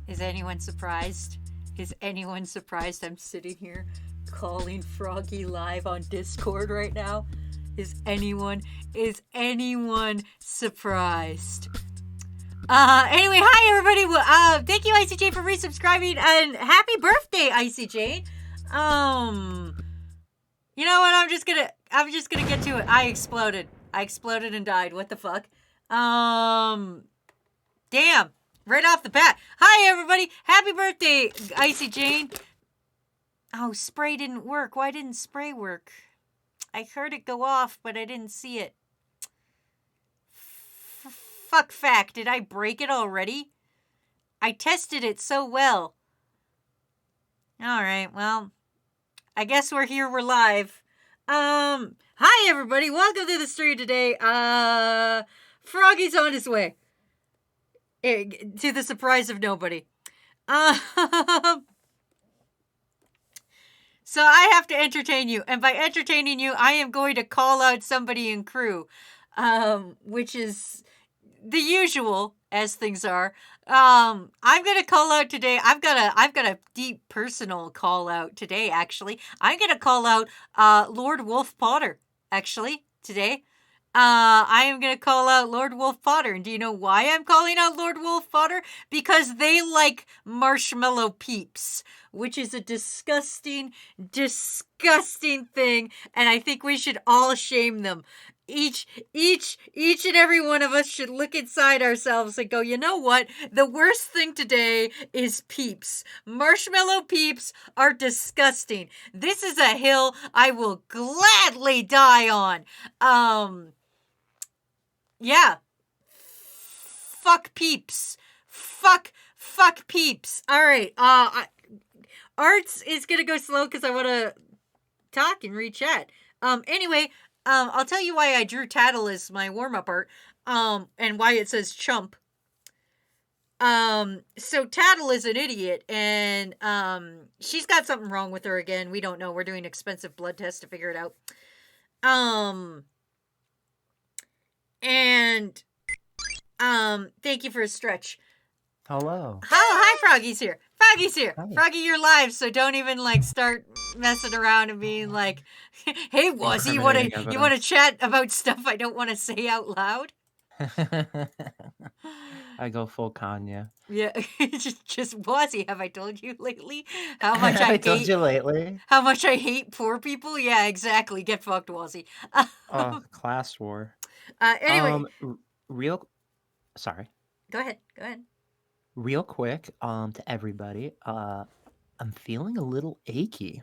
Is anyone surprised? Is anyone surprised I'm sitting here calling Froggy live on Discord right now? Is anyone surprised? Anyway, hi everybody. Thank you ICJ for resubscribing and happy birthday, ICJ. You know what? I'm just gonna get to it. I exploded and died. What the fuck? Damn. Right off the bat. Hi, everybody. Happy birthday, Icy Jane. Oh, spray didn't work. Why didn't spray work? I heard it go off, but I didn't see it. Fuck fact. Did I break it already? I tested it so well. Alright, well, I guess we're here. We're live. Hi, everybody. Welcome to the stream today. Froggy's on his way. To the surprise of nobody. So I have to entertain you. And by entertaining you, I am going to call out somebody in crew. Which is the usual, as things are. I'm going to call out today. I've got a deep personal call out today, actually. I'm going to call out Lord Wolf Potter, actually, today. I am going to call out Lord Wolf Potter. And do you know why I'm calling out Lord Wolf Potter? Because they like marshmallow peeps, which is a disgusting, disgusting thing. And I think we should all shame them. Each and every one of us should look inside ourselves and go, you know what? The worst thing today is peeps. Marshmallow peeps are disgusting. This is a hill I will gladly die on. Yeah. Fuck peeps. Fuck peeps. All right. Arts is gonna go slow because I want to talk and read chat. Anyway, I'll tell you why I drew Tattle as my warm-up art. And why it says chump. So Tattle is an idiot, and she's got something wrong with her again. We don't know. We're doing expensive blood tests to figure it out. And thank you for a stretch. Hello. Hi, Froggy's here. Froggy's here. Hi. Froggy, you're live, so don't even start messing around and being like, "Hey, Wazzy, you wanna chat about stuff I don't want to say out loud?" I go full Kanye. Yeah, just Wazzy. Have I told you lately how much I told you lately. How much I hate poor people? Yeah, exactly. Get fucked, Wazzy. Class war. Anyway, sorry. Go ahead. Real quick, to everybody, I'm feeling a little achy,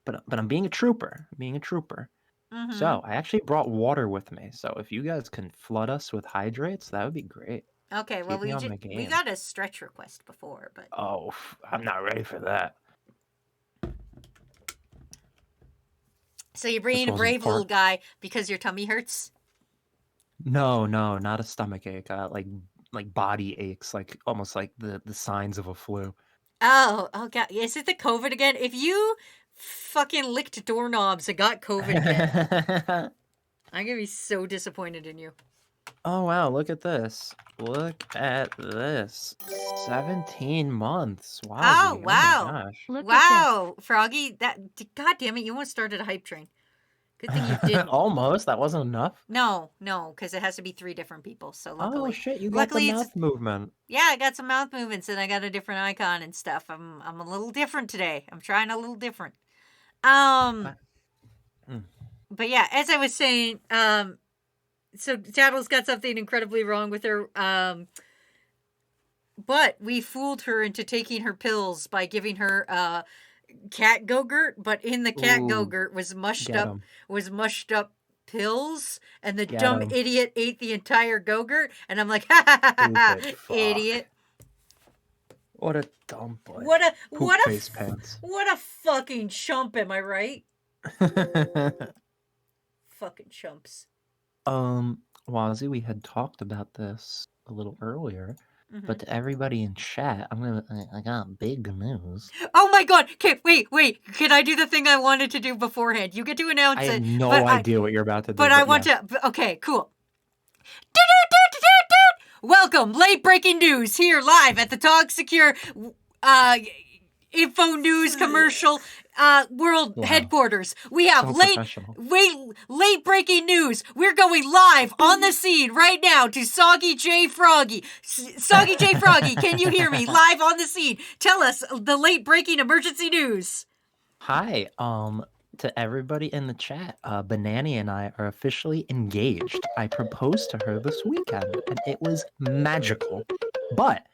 but I'm being a trooper. Mm-hmm. So I actually brought water with me. So if you guys can flood us with hydrates, that would be great. Okay, well, we got a stretch request before, but... Oh, I'm not ready for that. So you're bringing a brave little guy because your tummy hurts? No, not a stomach ache. Like body aches, like almost like the signs of a flu. Oh God! Is it the COVID again? If you fucking licked doorknobs and got COVID again, I'm gonna be so disappointed in you. Oh wow! Look at this! 17 months. Wow! Oh wow! Oh my gosh! Wow, Froggy! God damn it! You almost started a hype train. Good thing you didn't. Almost. That wasn't enough. No, because it has to be 3 different people. So luckily, oh shit! You got the mouth movement. Yeah, I got some mouth movements and I got a different icon and stuff. I'm a little different today. I'm trying a little different. But yeah, as I was saying, so Tattle's got something incredibly wrong with her. But we fooled her into taking her pills by giving her cat go-gurt, but in the cat go-gurt was mushed up pills, and the dumb idiot ate the entire go-gurt, and I'm like, ha ha ha ha, idiot. What a dumb boy. What a fucking chump, am I right? Fucking chumps. Wazzy, we had talked about this a little earlier. Mm-hmm. But to everybody in chat, I got big news. Oh my god! Okay, wait. Can I do the thing I wanted to do beforehand? You get to announce it. I have no idea what you're about to do. But I want to... Okay, cool. Welcome, late breaking news here live at the Dog Secure Info News Commercial World Headquarters. We have So late breaking news. We're going live on the scene right now to Soggy J Froggy. Soggy J Froggy, can you hear me? Live on the scene. Tell us the late breaking emergency news. Hi, to everybody in the chat, Banani and I are officially engaged. I proposed to her this weekend, and it was magical. But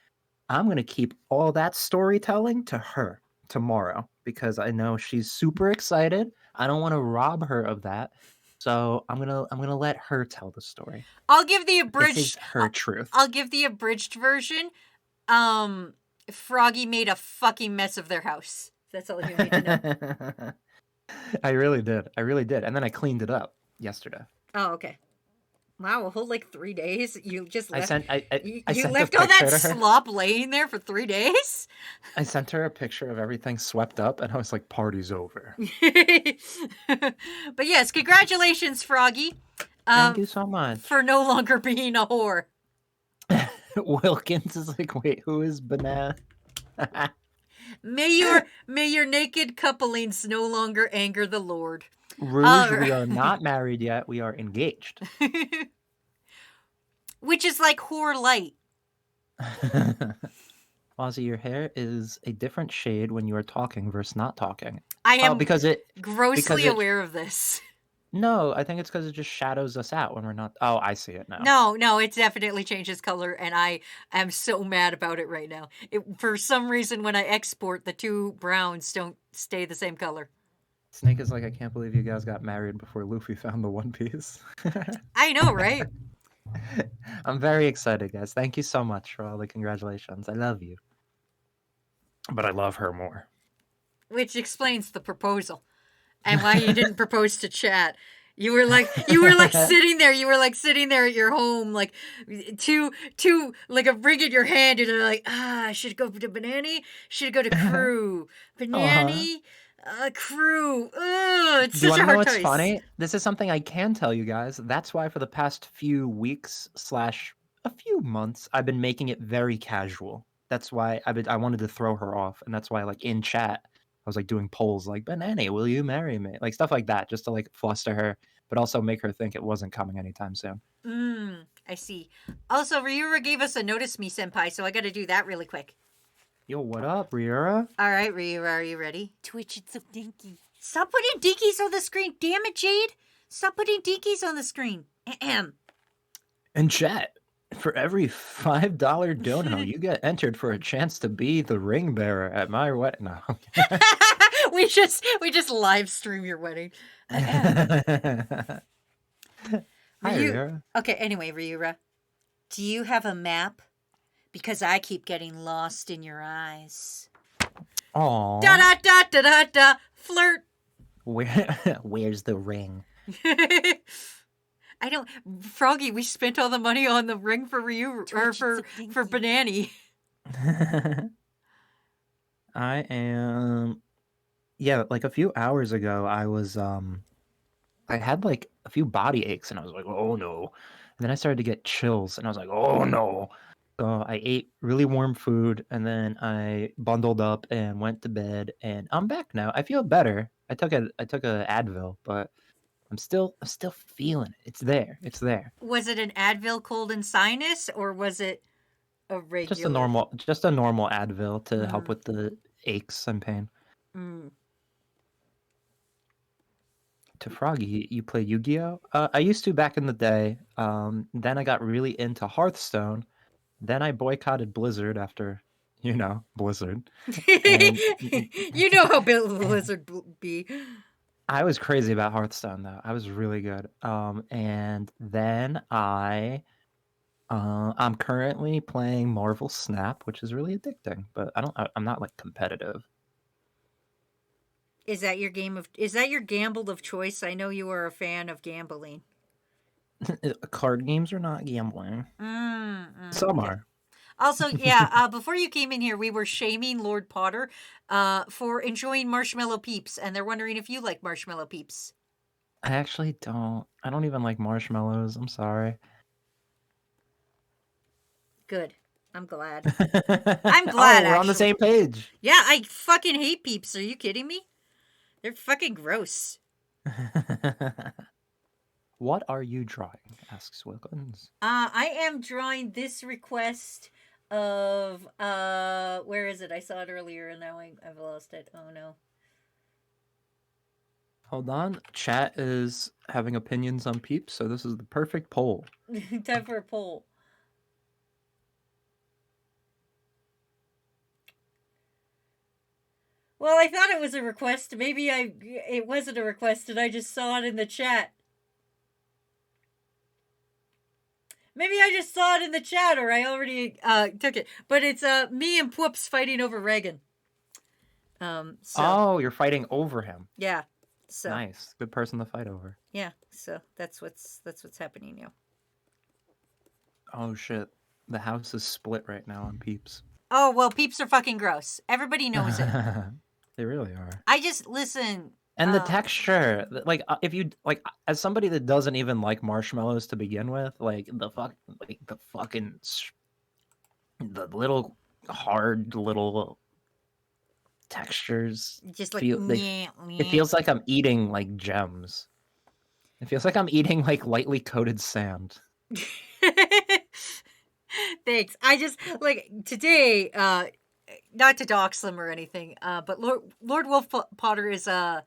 I'm gonna keep all that storytelling to her tomorrow because I know she's super excited. I don't want to rob her of that, so I'm gonna let her tell the story. I'll give the abridged. This is her truth. I'll give the abridged version. Froggy made a fucking mess of their house. That's all you need to know. I really did. And then I cleaned it up yesterday. Oh, okay. Wow, a whole like 3 days. You just left. I sent left a all that picture to her. slop laying there for 3 days. I sent her a picture of everything swept up, and I was like, "Party's over." But yes, congratulations, Froggy. Thank you so much for no longer being a whore. Wilkins is like, wait, who is Banana? May your naked couplings no longer anger the Lord. Rouge, we are not married yet. We are engaged. Which is like whore light. Ozzy, your hair is a different shade when you are talking versus not talking. I am grossly aware of this. No, I think it's because it just shadows us out when we're not. Oh, I see it now. No, it definitely changes color, and I am so mad about it right now. For some reason, when I export, the two browns don't stay the same color. Snake is like, I can't believe you guys got married before Luffy found the One Piece. I know, right? I'm very excited, guys. Thank you so much for all the congratulations. I love you. But I love her more. Which explains the proposal and why you didn't propose to chat. You were like sitting there. You were like sitting there at your home, like two like a ring in your hand, and you're like, I should go to Banani. Should go to Crew. Banani, Crew. Ugh, it's such a hard choice. What's funny? This is something I can tell you guys. That's why for the past few weeks / a few months, I've been making it very casual. That's why I wanted to throw her off, and that's why, like, in chat, I was like doing polls like, Banani, will you marry me? Like stuff like that, just to like fluster her, but also make her think it wasn't coming anytime soon. I see. Also, Ryura gave us a notice me, senpai, so I got to do that really quick. Yo, what up, Ryura? All right, Ryura, are you ready? Twitch, it's so dinky. Stop putting dinkies on the screen. Damn it, Jade. Stop putting dinkies on the screen. Ahem. In chat, for every $5 dono, you get entered for a chance to be the ring bearer at my wedding. No. we just live stream your wedding. Hi, Ryura. Okay, anyway, Ryura, do you have a map? Because I keep getting lost in your eyes. Aww. Da da da da da da. Flirt. Where's the ring? I don't, Froggy. We spent all the money on the ring for Ryu or for Banani. I am. Yeah, like a few hours ago, I was I had like a few body aches, and I was like, oh no. And then I started to get chills, and I was like, oh no. So I ate really warm food, and then I bundled up and went to bed, and I'm back now. I feel better. I took a Advil, but I'm still feeling it. It's there. Was it an Advil cold and sinus, or was it a regular? Just a normal Advil to help with the aches and pain. To Froggy, you play Yu-Gi-Oh? I used to back in the day. Then I got really into Hearthstone. Then I boycotted Blizzard after, Blizzard. And... you know how Blizzard be. I was crazy about Hearthstone though. I was really good. And then I'm currently playing Marvel Snap, which is really addicting. But I'm not like competitive. Is that your gamble of choice? I know you are a fan of gambling. Card games are not gambling. Some are. Also, yeah, before you came in here, we were shaming Lord Potter for enjoying Marshmallow Peeps, and they're wondering if you like Marshmallow Peeps. I actually don't. I don't even like marshmallows. I'm sorry. Good. I'm glad. I'm glad, Oh, we're on the actually. same page. Yeah, I fucking hate peeps. Are you kidding me? They're fucking gross. What are you drawing? Asks Wilkins. I am drawing this request of where is it? I saw it earlier and now I've lost it. Oh no. Hold on. Chat is having opinions on peeps, so this is the perfect poll. Time for a poll. Well, I thought it was a request. Maybe it wasn't a request and I just saw it in the chat. Maybe I just saw it in the chat or I already took it. But it's me and Pwoops fighting over Reagan. Oh, you're fighting over him. Yeah. So Nice. Good person to fight over. yeah, so that's what's happening now. Oh shit. The house is split right now on peeps. Oh, well, peeps are fucking gross. Everybody knows it. They really are. I just listen. And the texture, like if you like, as somebody that doesn't even like marshmallows to begin with, like the little hard little textures Just like it feels like I'm eating like gems. It feels like I'm eating like lightly coated sand. Thanks. I just like today, not to dox them or anything, but Lord Wolf Potter is a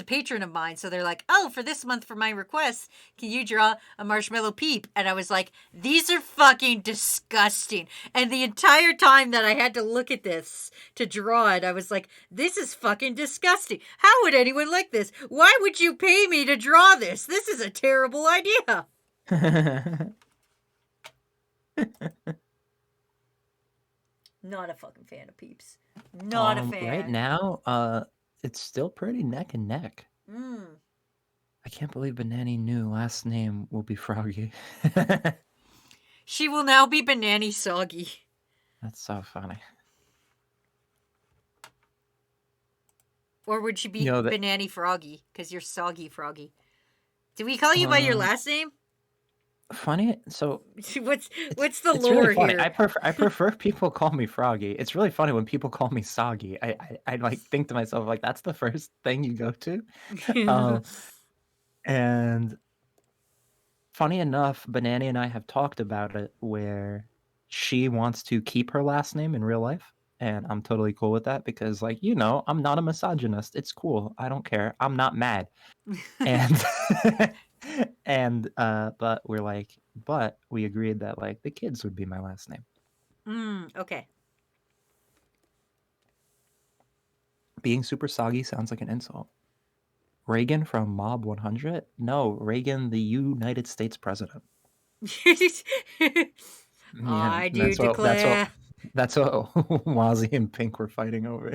patron of mine, so they're like, oh, for this month for my request, can you draw a marshmallow peep? And I was like, these are fucking disgusting. And the entire time that I had to look at this to draw it, I was like, this is fucking disgusting. How would anyone like this? Why would you pay me to draw this? This is a terrible idea. Not a fucking fan of peeps. Not a fan. Right now, it's still pretty neck and neck. I can't believe Banani knew last name will be Froggy. She will now be Banani Soggy. That's so funny. Or would she be Banani Froggy? Because you're Soggy Froggy. Do we call you by your last name? Funny. So what's the it's lore really funny. here? I prefer people call me Froggy. It's really funny when people call me Soggy. I like think to myself like that's the first thing you go to. And funny enough, Banani and I have talked about it where she wants to keep her last name in real life. And I'm totally cool with that because, like, I'm not a misogynist. It's cool. I don't care. I'm not mad. And but we're like, but we agreed that like the kids would be my last name. Okay. Being super soggy sounds like an insult. Reagan from Mob 100? No, Reagan, the United States president. I do declare. That's what Wazzy and Pink were fighting over.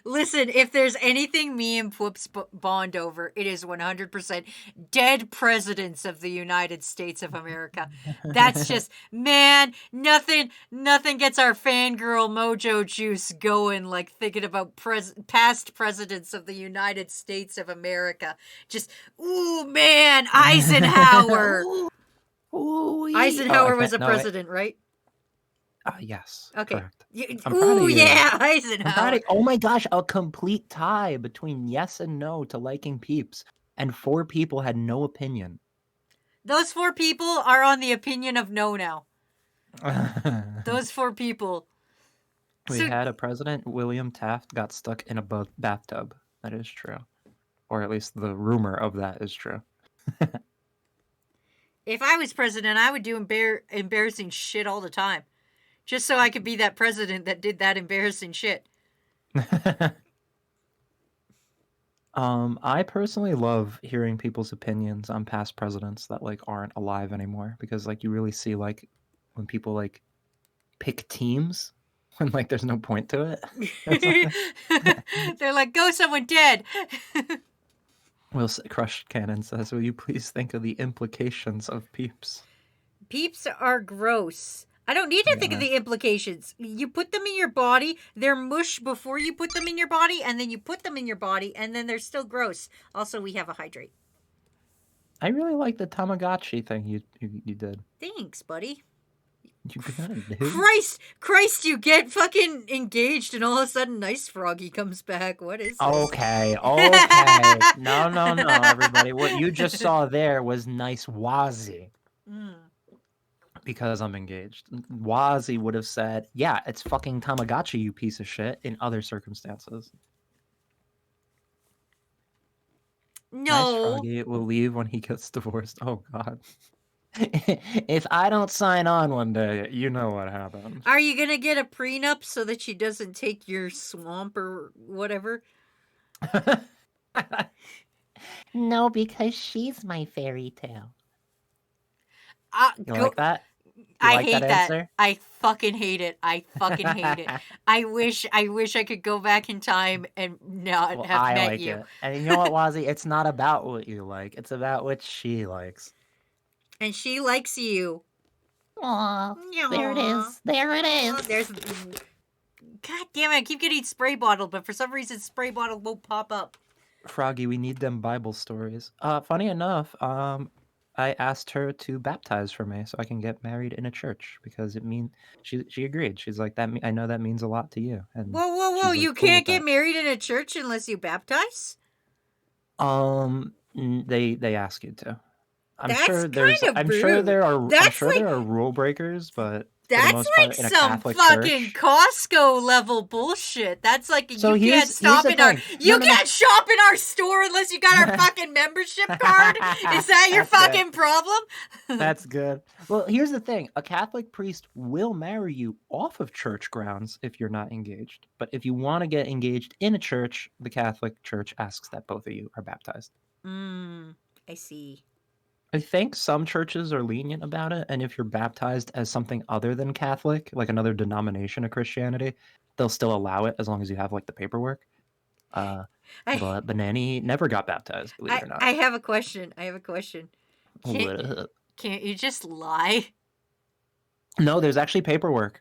Listen, if there's anything me and Pwoops bond over, it is 100% dead presidents of the United States of America. That's just, man, nothing gets our fangirl mojo juice going like thinking about past presidents of the United States of America. Just, ooh, man, Eisenhower. Ooh, Eisenhower was a president, right? Yes. Okay. Correct. Ooh, yeah, Eisenhower. Oh my gosh, a complete tie between yes and no to liking peeps, and 4 people had no opinion. Those 4 people are on the opinion of no now. Those 4 people. We had a president, William Taft, got stuck in a bathtub. That is true. Or at least the rumor of that is true. If I was president, I would do embarrassing shit all the time. Just so I could be that president that did that embarrassing shit. I personally love hearing people's opinions on past presidents that like aren't alive anymore because like you really see like when people like pick teams when like there's no point to it. They're like, go someone dead. Will Crushed Cannon says, will you please think of the implications of peeps? Peeps are gross. I don't need to think of the implications. You put them in your body, they're mush before you put them in your body, and then you put them in your body, and then they're still gross. Also, we have a hydrate. I really like the Tamagotchi thing you did. Thanks, buddy. You gonna do? Christ, you get fucking engaged and all of a sudden Nice Froggy comes back. What is this? Okay, okay. No, no, no, everybody. What you just saw there was nice Wazzy Mm. because I'm engaged. Wazzy would have said, "Yeah, it's fucking Tamagotchi, you piece of shit," in other circumstances. Nice No. Froggy will leave when he gets divorced. Oh God. If I don't sign on one day, you know what happens. Are you gonna get a prenup so that she doesn't take your swamp or whatever? No, because she's my fairy tale. You Go. like that? You I like that hate that. answer? I fucking hate it. I fucking hate it. I wish I could go back in time and not Well, have I met like you. it. And you know what, Wazzy? It's not about what you like. It's about what she likes. And she likes you. Aw, there it Aw. is. There it Oh, is. there's. God damn it! I keep getting spray bottled, but for some reason, spray bottle won't pop up. Froggy, we need them Bible stories. Funny enough, I asked her to baptize for me so I can get married in a church because she agreed. She's like I know that means a lot to you, and Whoa, whoa, whoa! she's like You cool with can't get that. married in a church unless you baptize. They ask you to. That's kind of rude. I'm That's sure like there are rule breakers, but for the That's most like part, in a some Catholic fucking church. Costco level bullshit. That's like So you can't here's stop the in our thing. No, you no, no. can't shop in our store unless you got our fucking membership card. Is that your That's good. fucking problem? That's good. Well, here's the thing. A Catholic priest will marry you off of church grounds if you're not engaged. But if you want to get engaged in a church, the Catholic Church asks that both of you are baptized. I see. I think some churches are lenient about it, and if you're baptized as something other than Catholic, like another denomination of Christianity, they'll still allow it as long as you have like the paperwork. I But Banani never got baptized, believe it or not. I have a question. I have a question. Can't What up? can't you just lie? No, there's actually paperwork.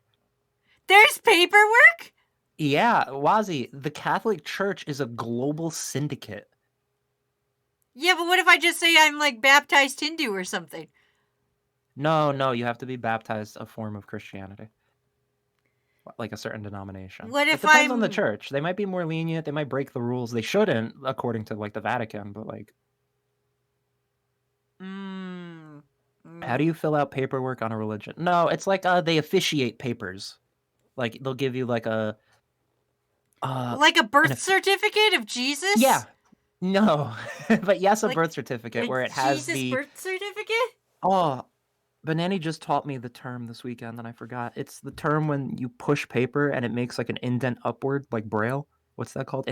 There's paperwork? Yeah, Wazi, the Catholic Church is a global syndicate. Yeah, but what if I just say I'm like baptized Hindu or something? No, you have to be baptized a form of Christianity. Like a certain denomination. What It if depends on the I'm church. They might be more lenient, they might break the rules. They shouldn't, according to like the Vatican, but like how do you fill out paperwork on a religion? No, it's like they officiate papers. Like they'll give you like a like a birth certificate of Jesus? yeah. No. But yes, a Like birth certificate a where it has Jesus the birth certificate? oh, Banani just taught me the term this weekend and I forgot. It's the term when you push paper and it makes like an indent upward, like Braille. What's that called?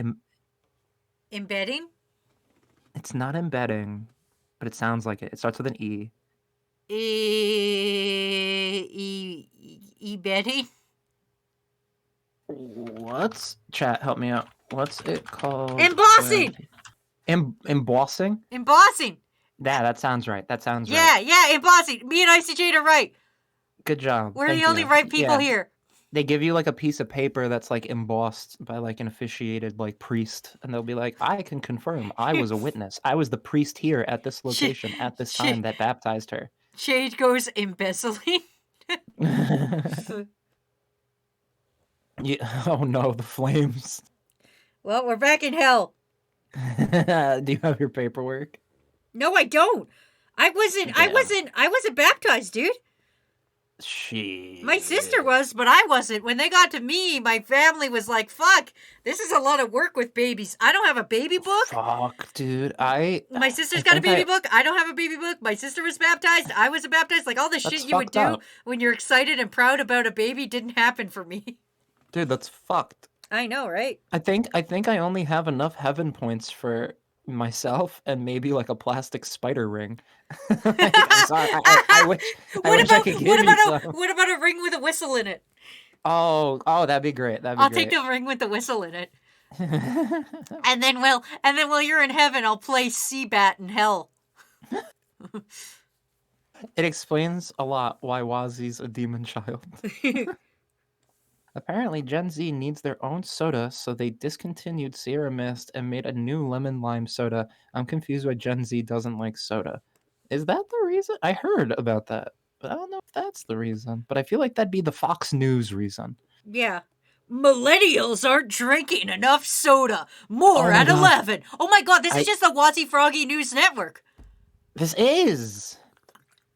Embedding? It's not embedding, but it sounds like it. It starts with an E. E-bedding? What's chat? Help me out. What's it called? Embossing! Embossing? Embossing! Yeah, that sounds right. That sounds right. Yeah, embossing. Me and ICJ are right. Good job. We're Thank the only you. right people Yeah. here. They give you like a piece of paper that's like embossed by like an officiated like priest, and they'll be like, I can confirm I was a witness. I was the priest here at this location at this time that baptized her. Shade goes embezzling. Yeah. Oh no, the flames. Well, we're back in hell. Do you have your paperwork? No, I don't. I Damn. wasn't baptized, dude. My sister was, but I wasn't. When they got to me, my family was like, fuck, this is a lot of work with babies. I don't have a baby book. Fuck, dude. My sister's got a baby book. I don't have a baby book. My sister was baptized. I was baptized. Like all the shit you would do up. when you're excited and proud about a baby didn't happen for me. Dude, that's fucked. I know, right? I think I only have enough heaven points for myself and maybe like a plastic spider ring. Like, I'm sorry. I wish I could give you some. What about a ring with a whistle in it? Oh, that'd be great. That'd be I'll great. take the ring with the whistle in it. and then while you're in heaven, I'll play Seabat in hell. It explains a lot why Wazi's a demon child. Apparently, Gen Z needs their own soda, so they discontinued Sierra Mist and made a new lemon lime soda. I'm confused why Gen Z doesn't like soda. Is that the reason? I heard about that. But I don't know if that's the reason. But I feel like that'd be the Fox News reason. Yeah. Millennials aren't drinking enough soda. Oh More my at gosh. 11. Oh my god, this is I just the Watsy Froggy News Network. this is.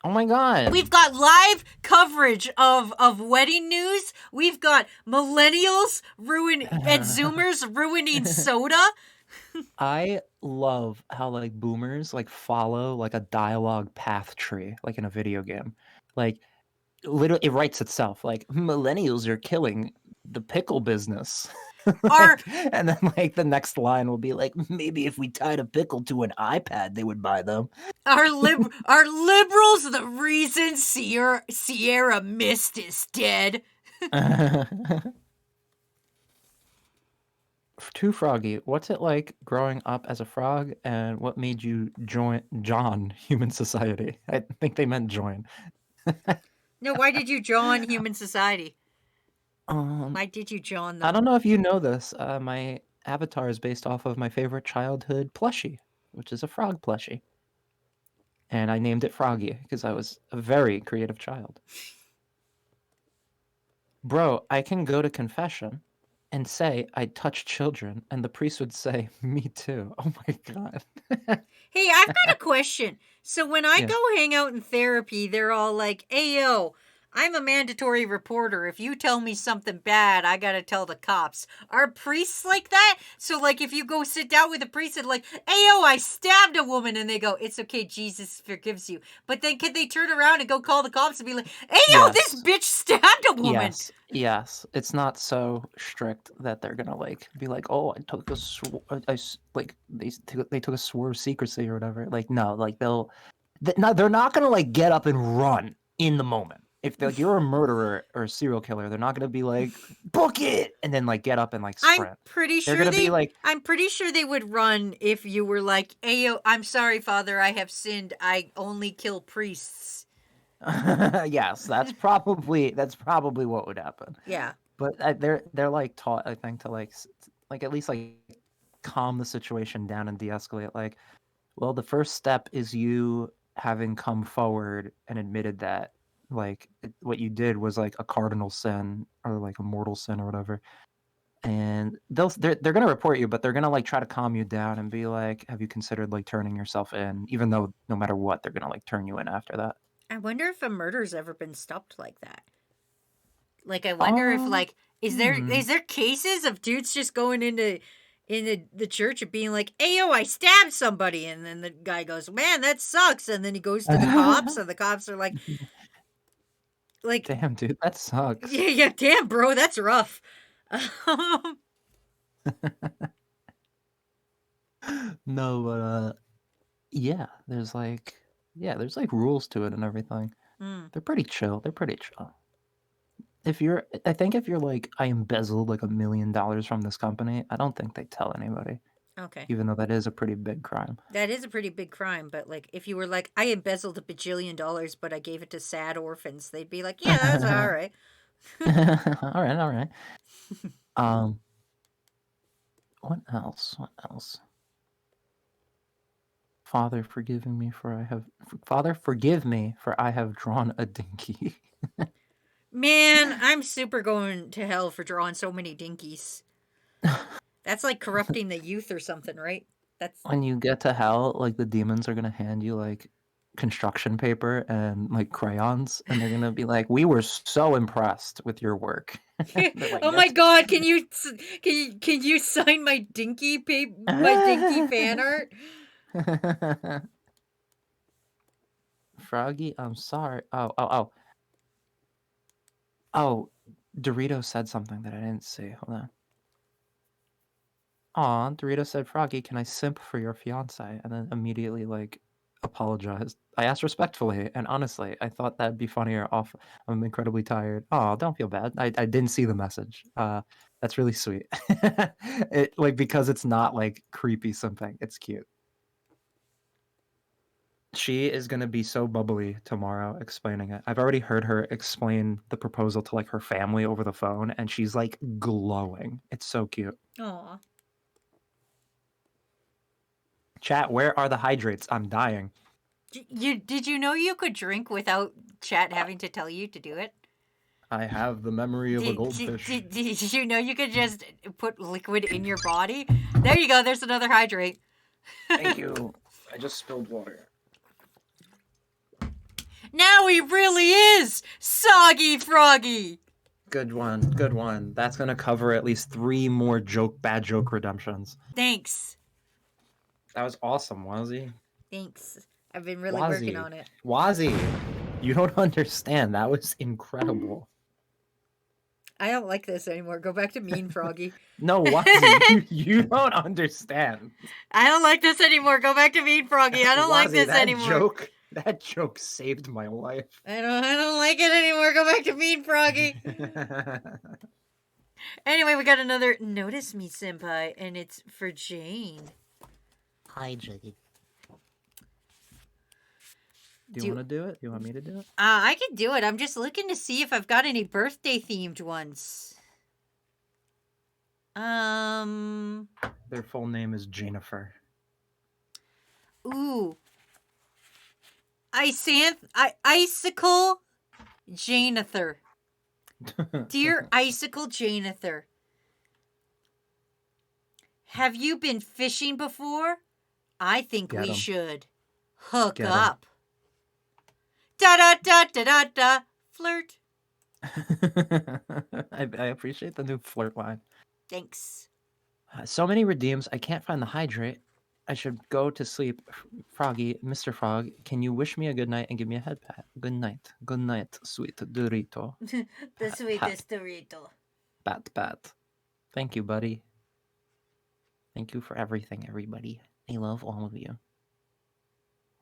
Oh my We've god. got live coverage of wedding news. We've got millennials and Zoomers ruining soda. I love how like boomers like follow like a dialogue path tree like in a video game. Like literally it writes itself like millennials are killing the pickle business. Our And then like the next line will be like maybe if we tied a pickle to an iPad they would buy them. our liberals the reason Sierra Mist is dead. Too Froggy, what's it like growing up as a frog and what made you join human society? I think they meant join. No, why did you join human society? Um Why did you join I them? don't know if you know this. My avatar is based off of my favorite childhood plushie, which is a frog plushie. And I named it Froggy because I was a very creative child. Bro, I can go to confession and say I touch children, and the priest would say, "Me too." Oh my god. Hey, I've got a question. So when I Yeah. go hang out in therapy, they're all like, "Hey yo, I'm a mandatory reporter. If you tell me something bad, I gotta tell the cops." Are priests like that? So like, if you go sit down with a priest and like, "Hey yo, I stabbed a woman," and they go, "It's okay, Jesus forgives you," but then can they turn around and go call the cops and be like, "Hey yo, this Yes. bitch stabbed a woman"? Yes. Yes. It's not so strict that they're gonna like be like, "Oh, I took a like they took a swerve of secrecy or whatever." Like no, like no, they're not gonna like get up and run in the moment. If like you're a murderer or a serial killer, they're not gonna be like, "Book it," and then like get up and like I'm sprint. pretty They're sure gonna be they like, I'm pretty sure they would run if you were like, "Ayo, I'm sorry, Father, I have sinned. I only kill priests." yes, that's probably what would happen. Yeah. But they're like taught, I think, to like like at least like calm the situation down and de-escalate. Like, well, the first step is you having come forward and admitted that like what you did was like a cardinal sin or like a mortal sin or whatever. And they're gonna report you, but they're gonna like try to calm you down and be like, "Have you considered like turning yourself in?" Even though no matter what, they're gonna like turn you in after that. I wonder if a murder's ever been stopped like that. Like I wonder if Um, like is there hmm. is there cases of dudes just going in the church and being like, "Ayo, I stabbed somebody," and then the guy goes, "Man, that sucks," and then he goes to the cops, and the cops are like, Damn, dude, that sucks. "Yeah, yeah, damn, bro, that's rough." Um, No, but yeah, there's like rules to it and everything. mm, They're pretty chill. They're pretty chill. If you're, I think if you're like, I embezzled like $1 million from this company, I don't think they tell anybody, okay. even though that is a pretty big crime. That is a pretty big crime, but like if you were like, I embezzled $1 bajillion, but I gave it to sad orphans, they'd be like, yeah, that's all right. All right, all right. Um, what else? What else? Father, forgive me for I have drawn a dinky. Man, I'm super going to hell for drawing so many dinkies. That's like corrupting the youth or something, right? That's When you get to hell, like the demons are gonna hand you like construction paper and like crayons, and they're gonna be like, "We were so impressed with your work." They're like, oh my "That's god, can you sign my dinky fan art? Froggy, I'm sorry. Oh, Dorito said something that I didn't see. Hold on. Aw, Dorito said, "Froggy, can I simp for your fiance?" And then immediately like apologized. I asked respectfully, and honestly, I thought that'd be funnier off. I'm incredibly tired. Oh, don't feel bad. I didn't see the message. That's really sweet. It like because it's not like creepy simping. It's cute. She is gonna be so bubbly tomorrow explaining it. I've already heard her explain the proposal to like her family over the phone, and she's like glowing. It's so cute. Aw. Chat, where are the hydrates? I'm dying. Did you know you could drink without chat having to tell you to do it? I have the memory of a goldfish. Did you know you could just put liquid in your body? There you go. There's another hydrate. Thank you. I just spilled water. Now he really is Soggy Froggy. Good one. Good one. That's gonna cover at least 3 more bad joke redemptions. Thanks. That was awesome, Wazzy. Thanks. I've been really working on it. Wazzy, you don't understand. That was incredible. I don't like this anymore. Go back to Mean Froggy. No, Wazzy, you don't understand. I don't like this anymore. Go back to Mean Froggy. I don't like this anymore. That joke saved my life. I don't like it anymore. Go back to Mean Froggy. Anyway, we got another Notice Me Senpai, and it's for Jane. Hi, Jiggy. Do you want to do it? Do you want me to do it? I can do it. I'm just looking to see if I've got any birthday themed ones. Their full name is Jennifer. Ooh. Icicle Janether. Dear Icicle Janether, have you been fishing before? I think we should hook up. Da da da da da da. Flirt. I appreciate the new flirt line. Thanks. So many redeems. I can't find the hydrate. I should go to sleep. Froggy, Mr. Frog, can you wish me a good night and give me a head pat? Good night. Good night, sweet Dorito. The sweetest Dorito. Pat. Thank you, buddy. Thank you for everything, everybody. I love all of you.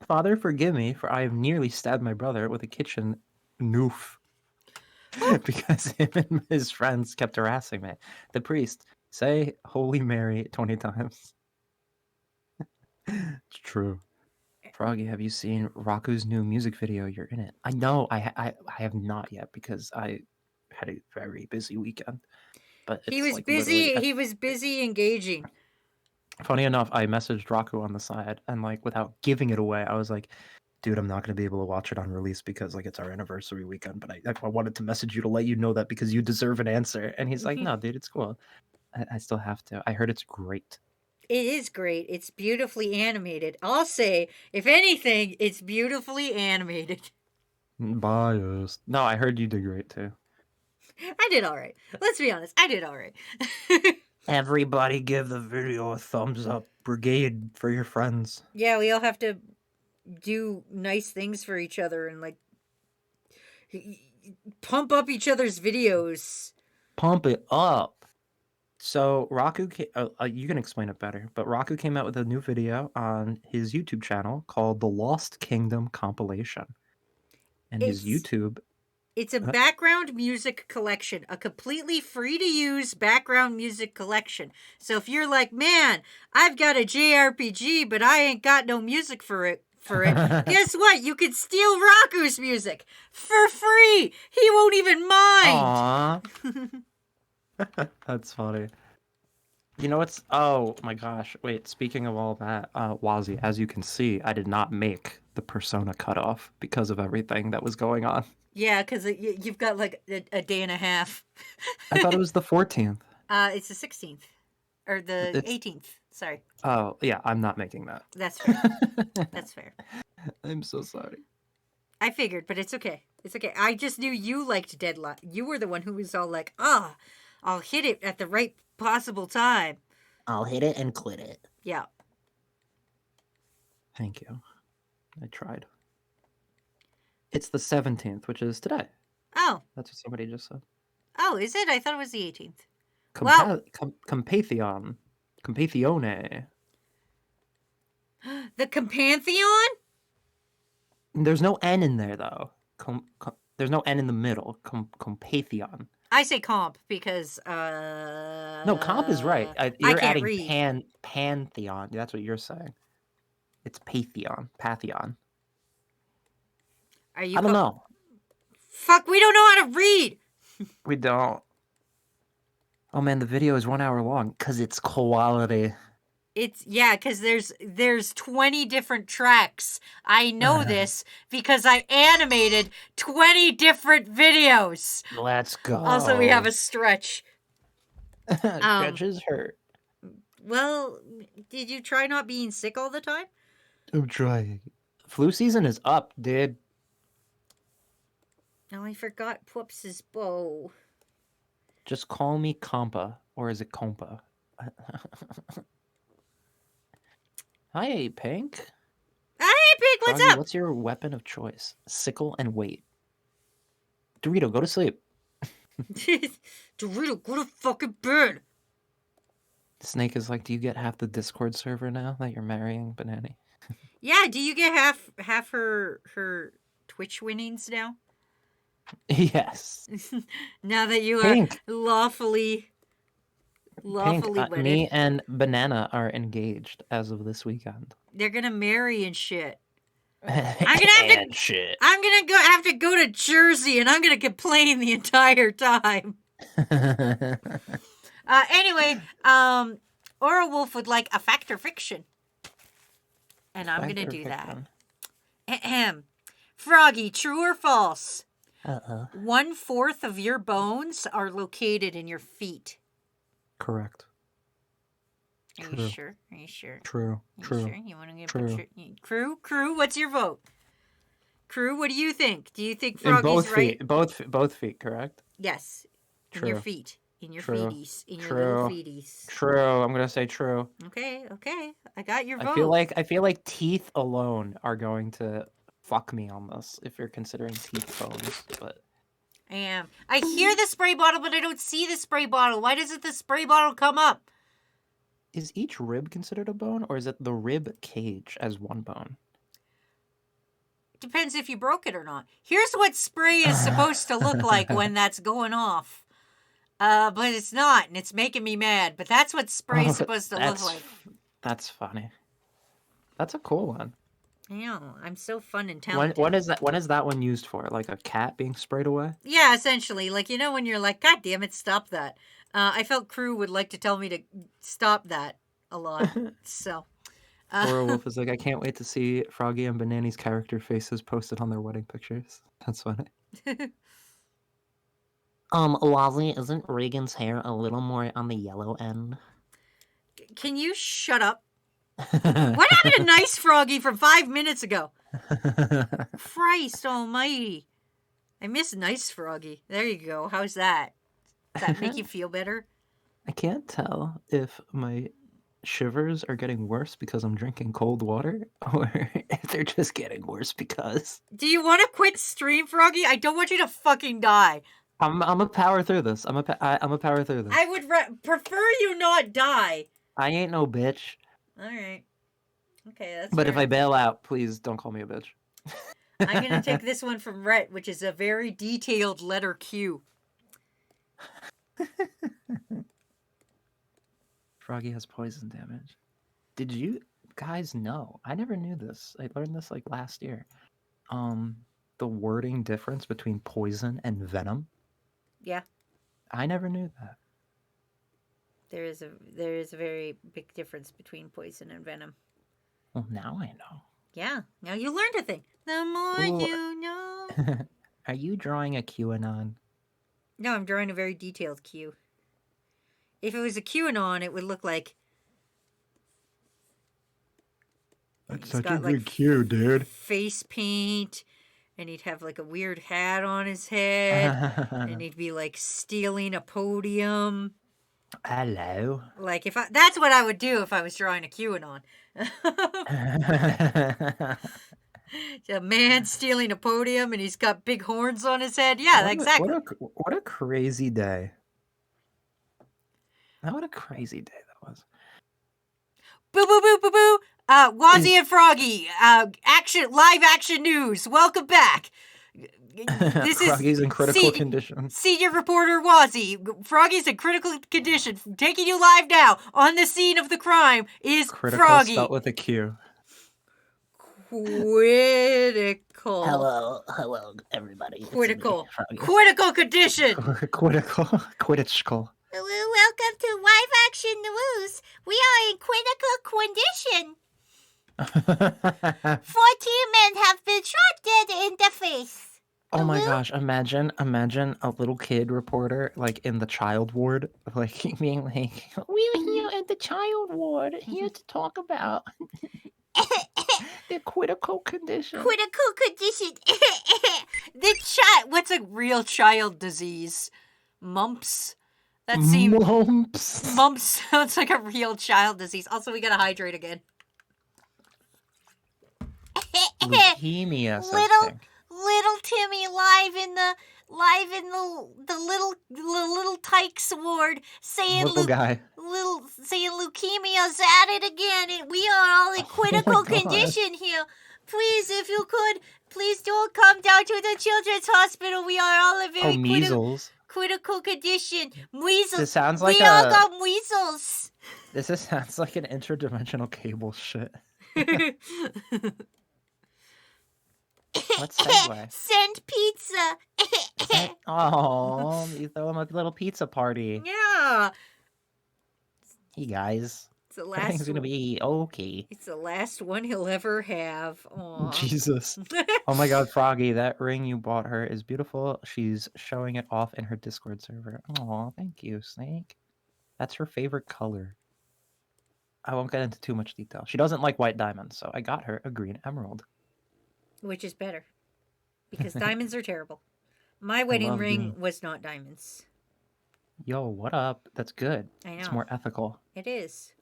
Father, forgive me, for I have nearly stabbed my brother with a kitchen noof. Because him and his friends kept harassing me. The priest, say Holy Mary 20 times. It's true. Froggy, have you seen Raku's new music video? You're in it. I know. I have not yet because I had a very busy weekend. But he was busy. He was busy engaging. Funny enough, I messaged Raku on the side, and like without giving it away, I was like, "Dude, I'm not gonna be able to watch it on release because like it's our anniversary weekend." But I wanted to message you to let you know that because you deserve an answer. And he's like, "No, dude, it's cool. I still have to. I heard it's great." It is great. It's beautifully animated. I'll say, if anything, it's beautifully animated. Biased. No, I heard you did great too. I did all right. Let's be honest. I did all right. Everybody give the video a thumbs up. Brigade for your friends. Yeah, we all have to do nice things for each other and like pump up each other's videos. Pump it up. So Raku, you can explain it better, but Raku came out with a new video on his YouTube channel called The Lost Kingdom Compilation. And his YouTube... It's a background music collection, a completely free-to-use background music collection. So if you're like, man, I've got a JRPG, but I ain't got no music for it, guess what? You can steal Raku's music for free. He won't even mind. Aww. That's funny. You know what's... Oh my gosh. Wait, speaking of all that, Wazzy, as you can see, I did not make the Persona cutoff because of everything that was going on. Yeah, because you've got like a day and a half. I thought it was the 14th. It's the 16th. Or the 18th. Sorry. Oh, yeah, I'm not making that. That's fair. That's fair. I'm so sorry. I figured, but it's okay. It's okay. I just knew you liked Deadlock. You were the one who was all like, I'll hit it at the right possible time. I'll hit it and quit it. Yeah. Thank you. I tried. It's the 17th, which is today. Oh. That's what somebody just said. Oh, is it? I thought it was the 18th. Compathion. Compathione. The Compantheon? There's no N in there, though. There's no N in the middle. Compathion. I say comp because, No, comp is right. You're adding read. Pantheon. That's what you're saying. It's Pantheon. Pantheon. Are you I don't know. Fuck, we don't know how to read. We don't. Oh man, the video is 1 hour long because it's quality. It's yeah, because there's 20 different tracks. I know this because I animated 20 different videos. Let's go. Also, we have a stretch. Stretches hurt. Well, did you try not being sick all the time? I'm trying. Flu season is up, dude. No, I forgot Pwoops' bow. Just call me Compa, or is it Compa? Hi, Pink. Hey, Pig, what's Froggy, up? what's your weapon of choice? Sickle and weight. Dorito, go to sleep. Dorito, go to fucking bed. Snake is like, do you get half the Discord server now that you're marrying Banani? Yeah, do you get half her Twitch winnings now? Yes. Now that you Pink. are lawfully Pink, wedded. me and Banana are engaged as of this weekend. They're gonna marry and shit. I'm gonna have to- shit. I'm gonna have to go to Jersey and I'm gonna complain the entire time. Anyway, Aura Wolf would like a fact or fiction. And I'm gonna do that. Ahem. Froggy, true or false? 1/4 of your bones are located in your feet. Correct. Are True. you sure? Are you sure? True. Are you True. sure? You want to get True. Crew, what's your vote? Crew, what do you think? Do you think In Froggy's both right? feet. Both feet, correct? Yes. In True. your feet. In your True. feeties. In your little True. feeties. True. I'm gonna say true. Okay. I got your vote. I feel like teeth alone are going to fuck me on this if you're considering teeth bones. But I am. I hear the spray bottle, but I don't see the spray bottle. Why doesn't the spray bottle come up? is each rib considered a bone, or is it the rib cage as one bone? Depends if you broke it or not. Here's what spray is supposed to look like when that's going off. But it's not, and it's making me mad. But that's what spray is supposed to look like. That's funny. That's a cool one. I know. I'm so fun and talented. When is that one used for? Like a cat being sprayed away? Yeah, essentially. Like, you know, when you're like, God damn it, stop that. I felt Crew would like to tell me to stop that a lot. So. Laura Wolf is like, I can't wait to see Froggy and Banani's character faces posted on their wedding pictures. That's funny. Wazzy, isn't Reagan's hair a little more on the yellow end? Can you shut up? What happened to Nice Froggy from 5 minutes ago? Christ almighty. I miss Nice Froggy. There you go. How's that? Does that make you feel better? I can't tell if my shivers are getting worse because I'm drinking cold water or if they're just getting worse because... Do you want to quit stream, Froggy? I don't want you to fucking die. I'm a power through this. I'm a power through this. I would prefer you not die. I ain't no bitch. All right. Okay, that's But fair. if I bail out, please don't call me a bitch. I'm going to take this one from Rhett, which is a very detailed letter Q. Froggy has poison damage. Did you guys know? I never knew this. I learned this like last year. The wording difference between poison and venom. Yeah. I never knew that. There is a very big difference between poison and venom. Well, now I know. Yeah. Now you learned a thing. The more Ooh. you know. Are you drawing a QAnon? No, I'm drawing a very detailed Q. If it was a QAnon, it would look like... That's such a good Q, dude. Face paint, and he'd have like a weird hat on his head, and he'd be like stealing a podium. Hello. Like that's what I would do if I was drawing a QAnon. A man stealing a podium, and he's got big horns on his head. Yeah, exactly. What a crazy day. What a crazy day that was. Boo boo boo boo boo. Wazzy and Froggy. Live action news. Welcome back. This is Froggy's in critical condition. Senior reporter Wazzy. Froggy's in critical condition. Taking you live now on the scene of the crime is critical Froggy. Spelled with a Q. Critical. Hello, everybody. It's me, Critical. Froggy. Critical condition. Critical. Quidditch. Welcome to Live action news. We are in critical condition. 14 men have been shot dead in the face. Oh my Hello? gosh, imagine a little kid reporter like in the child ward, like being like, "We're here at the child ward, here to talk about their critical condition." Critical condition. What's a real child disease? Mumps? That seems Mumps. mumps sounds like a real child disease. Also, we gotta hydrate again. Leukemia, says little Pink. little Timmy live in the little Tykes ward saying Little guy. saying leukemia's at it again. We are all in Oh my critical God. condition here. Please, if you could, please don't come down to the children's hospital. We are all in Oh, very measles. critical condition. Measles. This sounds like we all got measles. sounds like an interdimensional cable shit. Let's segue. Send pizza. Oh, you throw him a little pizza party. Yeah. Hey guys, It's the everything's last gonna one. be okay. It's the last one he'll ever have. Aww. Jesus. Oh my God, Froggy, that ring you bought her is beautiful. She's showing it off in her Discord server. Oh, thank you, Snake. That's her favorite color. I won't get into too much detail. She doesn't like white diamonds, so I got her a green emerald. Which is better. Because diamonds are terrible. My wedding love ring green. was not diamonds. Yo, what up? That's good. I know. It's more ethical. It is.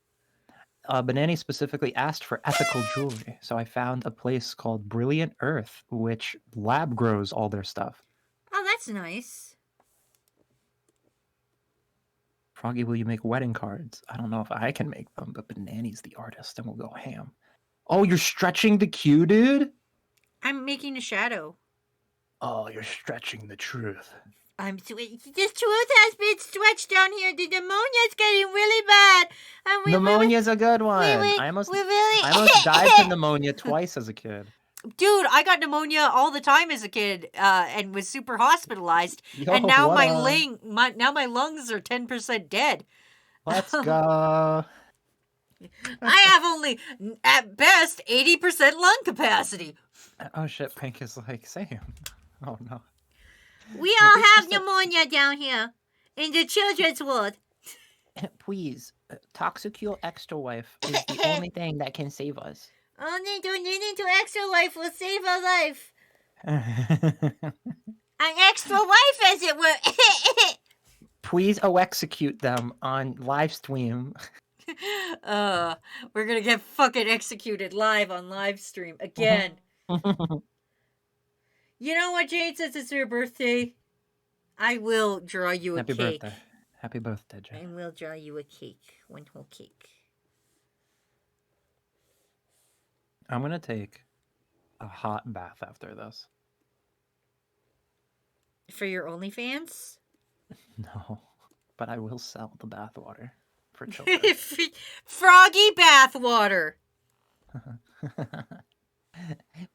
Banani specifically asked for ethical jewelry, so I found a place called Brilliant Earth, which lab grows all their stuff. Oh, that's nice. Froggy, will you make wedding cards? I don't know if I can make them, but Banani's the artist and we'll go ham. Oh, you're stretching the Q, dude? I'm making a shadow. Oh, you're stretching the truth. This truth has been stretched down here. The pneumonia's getting really bad. And Pneumonia's a good one. I almost died from pnemonia twice as a kid. Dude, I got pneumonia all the time as a kid, and was super hospitalized. Yo, and now what my up? my lungs are 10% dead. Let's go. I have only, at best, 80% lung capacity. Oh shit, Pink is like, Sam. Oh no. We all have pneumonia down here in the children's ward. Please, Toxicule Extra Wife is the only thing that can save us. Only donating to Extra Life will save our life. An extra wife, as it were. Please execute them on live stream. We're gonna get fucking executed live on live stream again. You know what, Jade, since it's your birthday, I will draw you a Happy cake. birthday. Happy birthday, Jay. I will draw you a cake. One whole cake. I'm gonna take a hot bath after this. For your OnlyFans? No, but I will sell the bathwater for children. Froggy bathwater.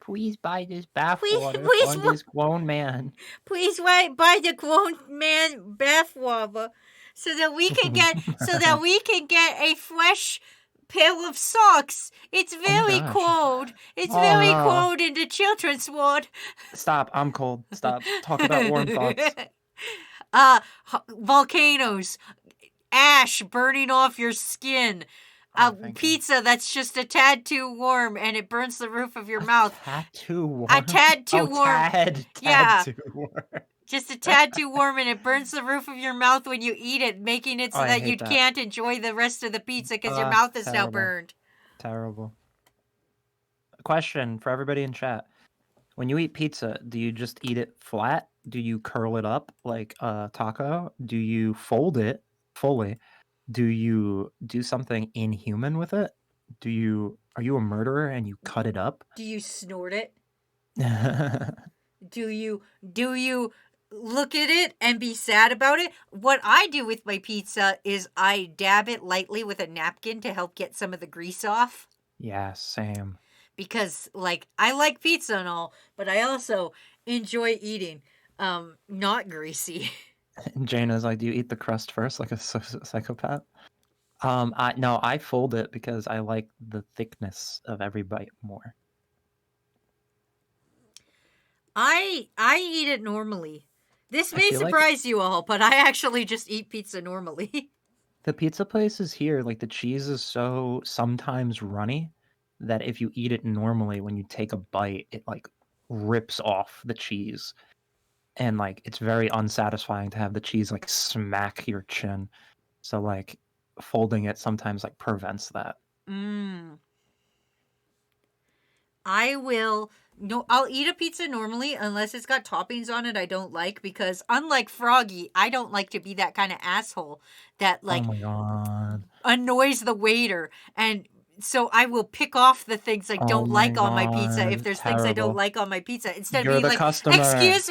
Please buy this bathwater please, for this grown man. Please buy the grown man bathwater so that we can get a fresh pair of socks. It's very cold. It's very cold in the children's ward. Stop, I'm cold. Stop. Talk about warm thoughts. Volcanoes, ash burning off your skin. Pizza that's just a tad too warm and it burns the roof of your mouth. A tad too warm. A tad too warm. Tad too warm. Just a tad too warm and it burns the roof of your mouth when you eat it, making it so that you can't enjoy the rest of the pizza because your mouth is now burned. Terrible. Question for everybody in chat. When you eat pizza, do you just eat it flat? Do you curl it up like a taco? Do you fold it fully? Do you do something inhuman with it? Are you a murderer and you cut it up? Do you snort it? Do you look at it and be sad about it? What I do with my pizza is I dab it lightly with a napkin to help get some of the grease off. Yeah, same. Because, like, I like pizza and all, but I also enjoy eating not greasy. And Jaina's like, do you eat the crust first like a psychopath? I fold it because I like the thickness of every bite more. I eat it normally. This I may feel like surprise you all, but I actually just eat pizza normally. the pizza places here, like the cheese is so sometimes runny that if you eat it normally, when you take a bite, it like rips off the cheese. And like it's very unsatisfying to have the cheese like smack your chin. So like folding it sometimes like prevents that. Mm. I'll eat a pizza normally unless it's got toppings on it I don't like, because unlike Froggy, I don't like to be that kind of asshole that Oh like my god. annoys the waiter, and so I will pick off the things I Oh don't my like on my pizza if god. there's things I don't Terrible. like on my pizza. Instead of You're being the like, customer. excuse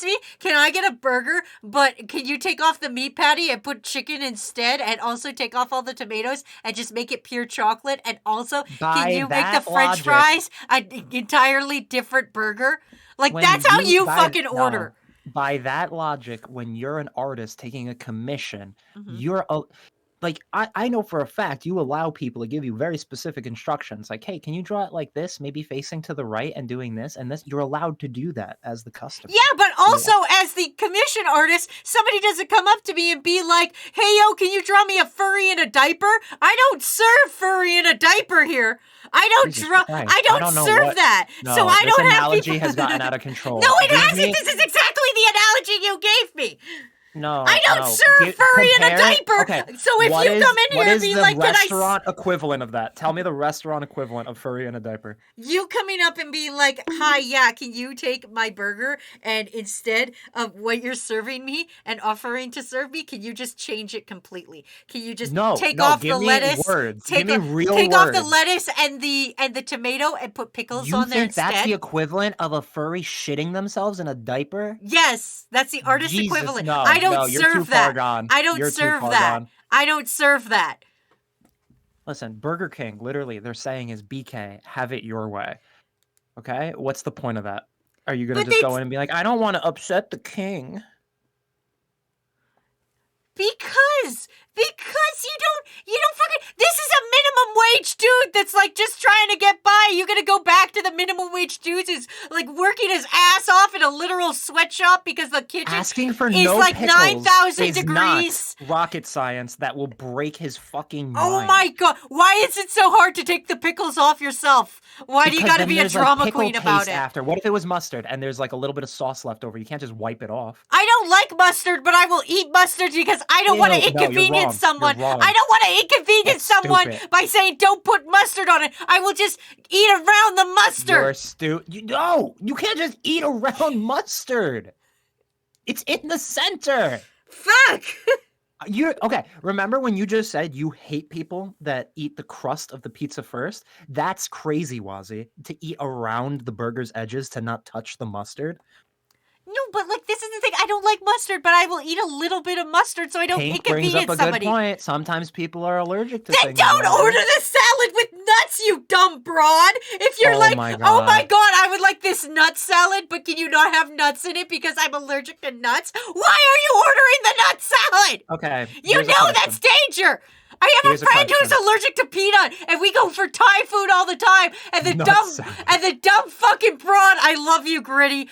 me, can I get a burger? But can you take off the meat patty and put chicken instead, and also take off all the tomatoes and just make it pure chocolate? And also, can By you make the that French logic, fries an entirely different burger? Like when that's how you you by fucking no, order. by that logic, when you're an artist taking a commission, Mm-hmm. you're a like I know for a fact you allow people to give you very specific instructions like, hey, can you draw it like this, maybe facing to the right and doing this and this? You're allowed to do that as the customer. Yeah, but also Yeah. as the commission artist, somebody doesn't come up to me and be like, "Hey, yo, can you draw me a furry in a diaper?" I don't serve furry in a diaper here. Jesus Christ. I don't don't know serve what. that. So No, I this don't have people. analogy has gotten out of control. No, it Give hasn't. me This is exactly the analogy you gave me. I no, don't no. serve furry in a Compare. diaper. Okay. So if you come in What here and is be the like, "Can I?" restaurant equivalent of that? Tell me the restaurant equivalent of furry in a diaper. You coming up and being like, "Hi, yeah, can you take my burger, and instead of what you're serving me and offering to serve me, can you just change it completely? Can you just No, take no. off Give the me lettuce, words. take Give me real take words. off the lettuce and the tomato and put pickles You on there think that's instead?" the equivalent of a furry shitting themselves in a diaper? Yes, that's the artist Jesus, equivalent. no, I don't no. You're too serve far that. gone. I don't You're too serve far that. gone. I don't serve that. Listen, Burger King, literally, they're saying is BK, have it your way. Okay? What's the point of that? Are you gonna But just go in and be like, I don't want to upset the king? Because you don't fucking, this is a minimum wage dude that's like just trying to get by. You gonna go back to the minimum wage dude who's like working his ass off in a literal sweatshop because the kitchen Asking for is no like pickles 9,000 is degrees. not rocket science that will break his fucking mind. Oh my god, why is it so hard to take the pickles off yourself? Why do you Because gotta then be a there's, like, drama pickle queen about taste it? after. What if it was mustard and there's like a little bit of sauce left over? You can't just wipe it off. I don't like mustard, but I will eat mustard because I don't want to Ew, no, you're inconvenience wrong. someone. You're wrong. I don't want to inconvenience That's someone stupid. by saying don't put mustard on it. I will just eat around the mustard. No, you can't just eat around mustard. It's in the center. Fuck. You're okay. Remember when you just said you hate people that eat the crust of the pizza first? That's crazy, Wazzy. To eat around the burger's edges to not touch the mustard. No, but like this is the thing. I don't like mustard, but I will eat a little bit of mustard so I don't Pink brings up inconvenience a somebody. good point. Sometimes people are allergic to Then things. don't Wazzy. order the salad with nuts, you dumb broad. If you're Oh like, my oh my God. god, I would like this nut salad, but can you not have nuts in it because I'm allergic to nuts? Why are you ordering the nut salad? Okay. You here's a know question. that's danger. I have Here's a a friend who's question. allergic to peanut, and we go for Thai food all the time. And the Nut salad. dumb fucking prawn. I love you, Gritty.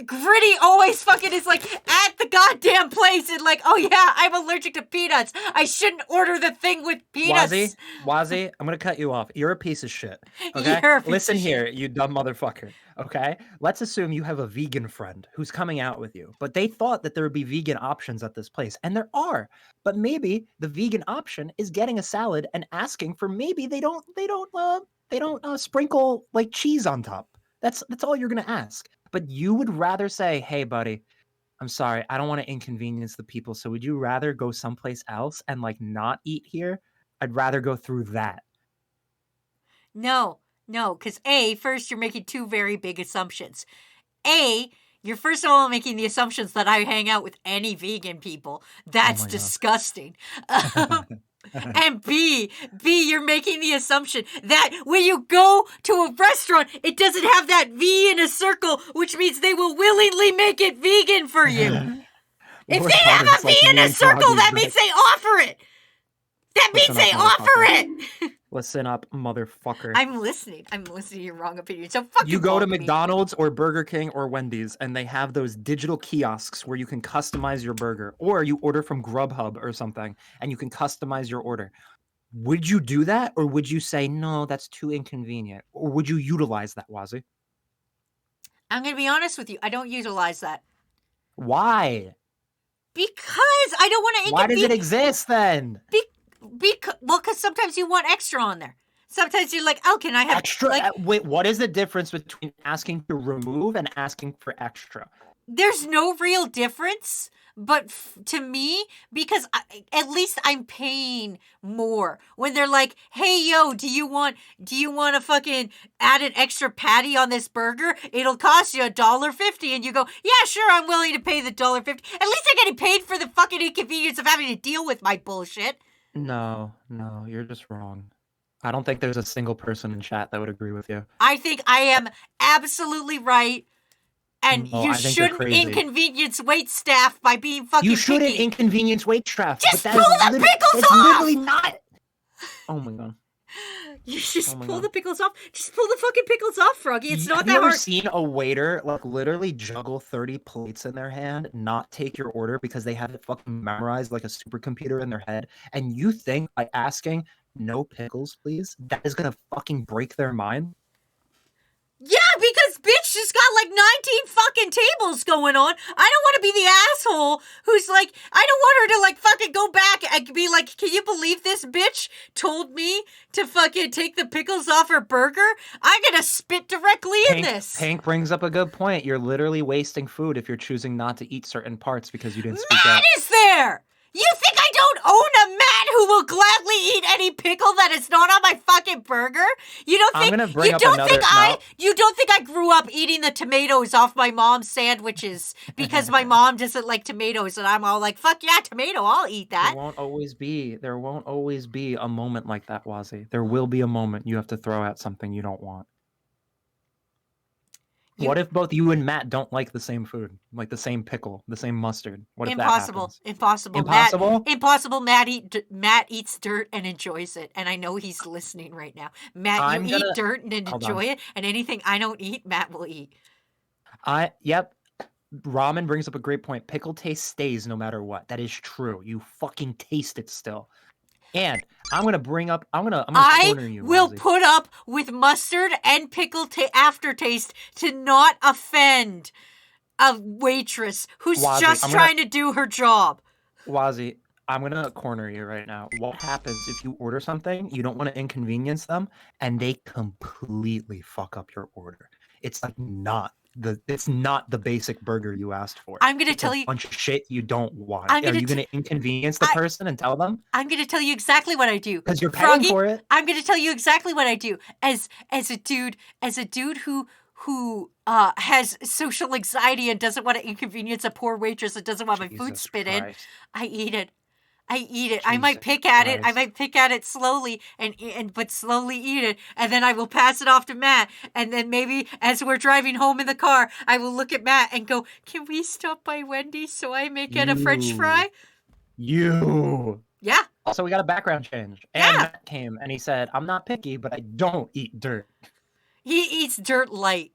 Gritty always fucking is like at the goddamn place and like, oh yeah, I'm allergic to peanuts. I shouldn't order the thing with peanuts. Wazzy, I'm gonna cut you off. You're a piece of shit. Okay? You're a piece Listen of here, you dumb motherfucker. Okay? Let's assume you have a vegan friend who's coming out with you, but they thought that there would be vegan options at this place, and there are. But maybe the vegan option is getting a salad and asking for maybe they don't sprinkle like cheese on top. That's all you're gonna ask. But you would rather say, "Hey, buddy, I'm sorry, I don't want to inconvenience the people. So would you rather go someplace else and like not eat here? I'd rather go through that." No, because first you're making two very big assumptions. You're first of all making the assumptions that I hang out with any vegan people. That's my God. disgusting. And B, you're making the assumption that when you go to a restaurant, it doesn't have that V in a circle, which means they will willingly make it vegan for you. If Worst they part have is a it's V like in me a and circle, Froggy's that means they offer it. That means Listen up, they offer motherfucker. it. Listen up, motherfucker. I'm listening. I'm listening to your wrong opinion. So fucking You go to call me. McDonald's or Burger King or Wendy's, and they have those digital kiosks where you can customize your burger, or you order from Grubhub or something, and you can customize your order. Would you do that, or would you say no? That's too inconvenient, or would you utilize that, Wazzy? I'm gonna be honest with you. I don't utilize that Why? because I don't want to. Why does it exist then? Because sometimes you want extra on there. Sometimes you're like, oh, can I have Extra? Like, Wait, what is the difference between asking to remove and asking for extra? there's no real difference, but to me, because at least I'm paying more when they're like, hey, yo, do you want to fucking add an extra patty on this burger? It'll cost you $1.50, and you go, yeah, sure, I'm willing to pay the $1.50. At least I'm getting paid for the fucking inconvenience of having to deal with my bullshit. No, you're just wrong. I don't think there's a single person in chat that would agree with you. I think I am absolutely right. And No, you I think you're shouldn't crazy. inconvenience wait staff by being fucking You shouldn't picky. inconvenience wait staff. Just but pull the pickles it's off! literally not. Oh my god. You just Oh my pull God. the pickles off. Just pull the fucking pickles off, Froggy. It's not Have that you ever hard. seen a waiter like literally juggle 30 plates in their hand, not take your order because they have it fucking memorized like a supercomputer in their head? And you think by asking no pickles, please, that is gonna fucking break their mind? Yeah, because bitch just got like 19 fucking tables going on. I don't want to be the asshole who's like, I don't want her to like fucking go back and be like, can you believe this bitch told me to fucking take the pickles off her burger? I'm gonna spit directly in this. Pink brings up a good point. You're literally wasting food if you're choosing not to eat certain parts because you didn't speak Matt up. is there! You think I don't own a Matt who will gladly eat any pickle that is not on my fucking burger? You don't think I'm gonna bring you up don't another. think No. you don't think I grew up eating the tomatoes off my mom's sandwiches because my mom doesn't like tomatoes and I'm all like, fuck yeah, tomato, I'll eat that. There won't always be a moment like that, Wazzy. There will be a moment you have to throw out something you don't want. What if both you and Matt don't like the same food, like the same pickle, the same mustard? What if that happens? Impossible. Impossible? Matt eats dirt and enjoys it, and I know he's listening right now. Matt, eat dirt and enjoy it, and anything I don't eat, Matt will eat. Yep. Ramen brings up a great point. Pickle taste stays no matter what. That is true. You fucking taste it still. And I'm gonna corner you. I will Wazzy. put up with mustard and pickle aftertaste to not offend a waitress who's just trying to do her job. Wazzy, I'm gonna corner you right now. What happens if you order something, you don't want to inconvenience them, and they completely fuck up your order? It's like it's not the basic burger you asked for. I'm gonna tell you a bunch of shit you don't want. Are you gonna inconvenience the person and tell them? I'm gonna tell you exactly what I do. Because you're paying for it. I'm gonna tell you exactly what I do. As a dude who has social anxiety and doesn't want to inconvenience a poor waitress and doesn't want my food spit in, I eat it. I might pick at it. I might pick at it slowly but slowly eat it, and then I will pass it off to Matt. And then maybe as we're driving home in the car, I will look at Matt and go, "Can we stop by Wendy's so I may get a French fry?" Yeah. Also, we got a background change. And Matt came and he said, "I'm not picky, but I don't eat dirt." He eats dirt light,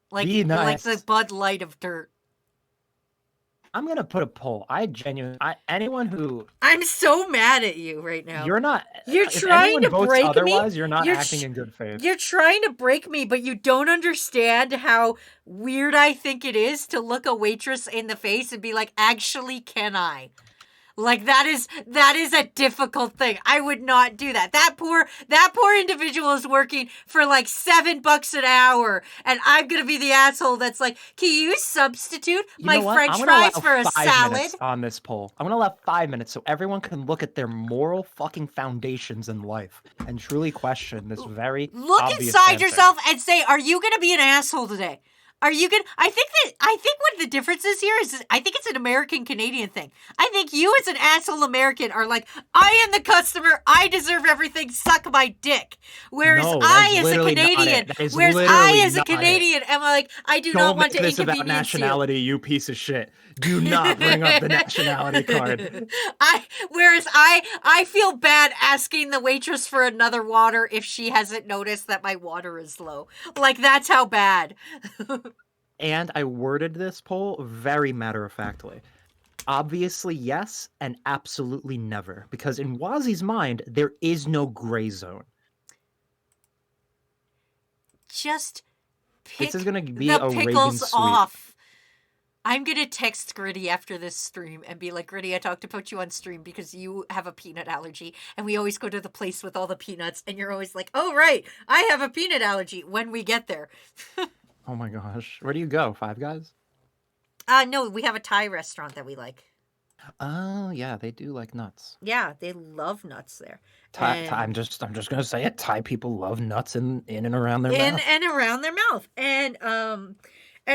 like the Bud Light of dirt. I'm gonna put a poll. Anyone who I'm so mad at you right now. You're not. You're trying to break me. Otherwise, you're not acting in good faith. You're trying to break me, but you don't understand how weird I think it is to look a waitress in the face and be like, "Actually, can I?" Like that is a difficult thing. I would not do that. That poor individual is working for like $7 an hour, and I'm gonna be the asshole that's like, "Can you substitute my French fries for a salad?" On this poll, I'm gonna allow 5 minutes so everyone can look at their moral fucking foundations in life and truly question this very look obvious inside answer. yourself and say, "Are you gonna be an asshole today? Are you gonna? I think what the difference is here is I think it's an American Canadian thing. I think you as an asshole American are like, I am the customer, I deserve everything, suck my dick. Whereas No, I that's as a literally not Canadian, it. That is whereas I literally as a not it. Canadian am like, I do Don't not want make to this about inconvenience you. nationality, you piece of shit. Do not bring up the nationality card. Whereas I feel bad asking the waitress for another water if she hasn't noticed that my water is low. Like, that's how bad. And I worded this poll very matter-of-factly. Obviously yes, and absolutely never. Because in Wazi's mind, there is no gray zone. Just pick This is gonna be the a Reagan pickles sweep. off. I'm gonna text Gritty after this stream and be like, Gritty, I talked about you on stream because you have a peanut allergy, and we always go to the place with all the peanuts, and you're always like, oh right, I have a peanut allergy when we get there. Oh my gosh. Where do you go? Five Guys? No, we have a Thai restaurant that we like. Oh yeah, they do like nuts. Yeah, they love nuts there. I'm just gonna say it. Thai people love nuts in and around their mouth. And around their mouth. And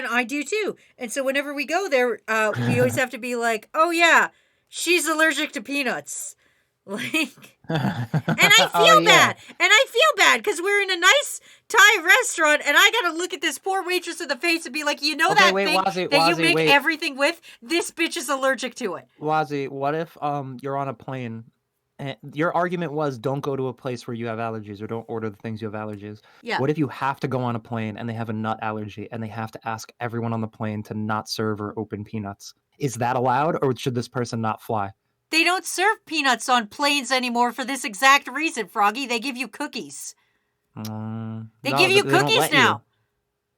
I do too. And so whenever we go there, we always have to be like, oh yeah, she's allergic to peanuts. Like, and I feel bad. And I feel bad because we're in a nice Thai restaurant, and I gotta look at this poor waitress in the face and be like, you know, Okay, that wait, thing Wazzy, that you Wazzy, make wait. everything with? This bitch is allergic to it. Wazi, what if you're on a plane and your argument was don't go to a place where you have allergies or don't order the things you have allergies. Yeah. What if you have to go on a plane and they have a nut allergy and they have to ask everyone on the plane to not serve or open peanuts? Is that allowed, or should this person not fly? They don't serve peanuts on planes anymore for this exact reason, Froggy. They give you cookies. They give you cookies now.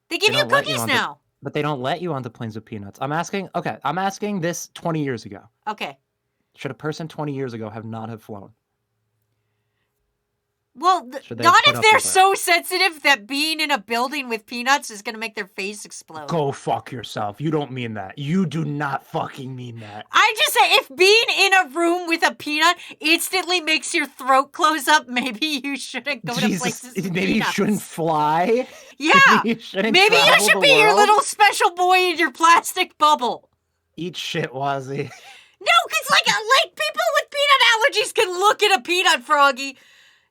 They give you cookies now. But they don't let you onto planes with peanuts. I'm asking this 20 years ago. Okay. Should a person 20 years ago not have flown? Well, not if they're so sensitive that being in a building with peanuts is going to make their face explode. Go fuck yourself. You don't mean that. You do not fucking mean that. I just say if being in a room with a peanut instantly makes your throat close up, maybe you shouldn't go to places with maybe peanuts. You shouldn't fly. Yeah. Maybe you should be your little special boy in your plastic bubble. Eat shit, Wazzy. No, because like people with peanut allergies can look at a peanut, Froggy.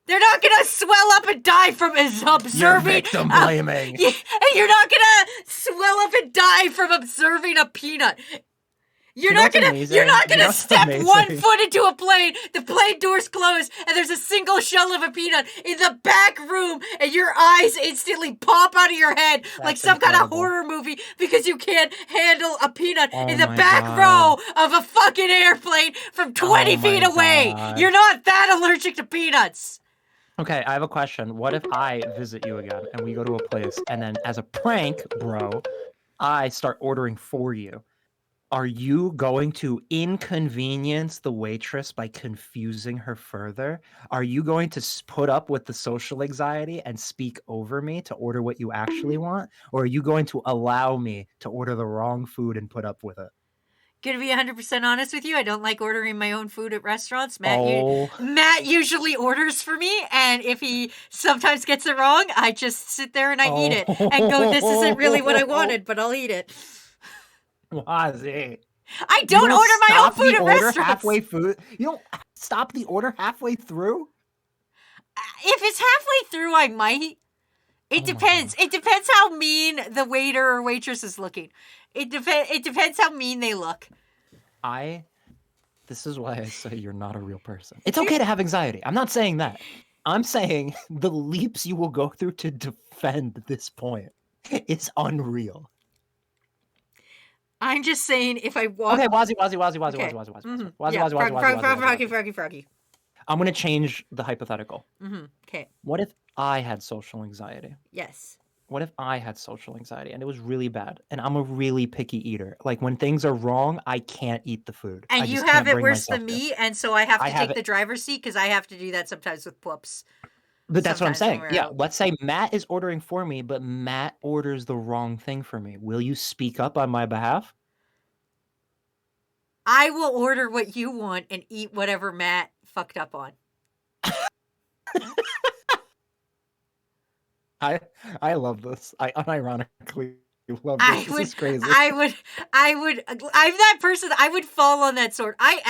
They're not gonna swell up and die from observing. You're victim blaming. You're not gonna swell up and die from observing a peanut. You're not gonna step 1 foot into a plane, the plane doors close, and there's a single shell of a peanut in the back room, and your eyes instantly pop out of your head like some kind of horror movie because you can't handle a peanut in the back row of a fucking airplane from 20 feet away. You're not that allergic to peanuts. Okay, I have a question. What if I visit you again and we go to a place and then as a prank, bro, I start ordering for you? Are you going to inconvenience the waitress by confusing her further? Are you going to put up with the social anxiety and speak over me to order what you actually want? Or are you going to allow me to order the wrong food and put up with it? Gonna be 100% honest with you, I don't like ordering my own food at restaurants. Matt usually orders for me, and if he sometimes gets it wrong, I just sit there and I eat it and go, this isn't really what I wanted, but I'll eat it. Wazzy. I don't order my own food at restaurants. Halfway food? You don't stop the order halfway through? If it's halfway through, I might. It depends. It depends how mean the waiter or waitress is looking. It depends how mean they look. This is why I say you're not a real person. It's okay to have anxiety. I'm not saying that. I'm saying the leaps you will go through to defend this point is unreal. I'm just saying if I walk... Okay, Wazzy. Froggy. I'm going to change the hypothetical. Okay. What if I had social anxiety? Yes. What if I had social anxiety and it was really bad and I'm a really picky eater? Like when things are wrong, I can't eat the food. And you have it worse than me, and so I have to take the driver's seat because I have to do that sometimes with pups. But that's what I'm saying. Yeah, let's say Matt is ordering for me, but Matt orders the wrong thing for me. Will you speak up on my behalf? I will order what you want and eat whatever Matt fucked up on. I love this. I unironically You love I this. This would, is crazy. I'm that person. I would fall on that sword. I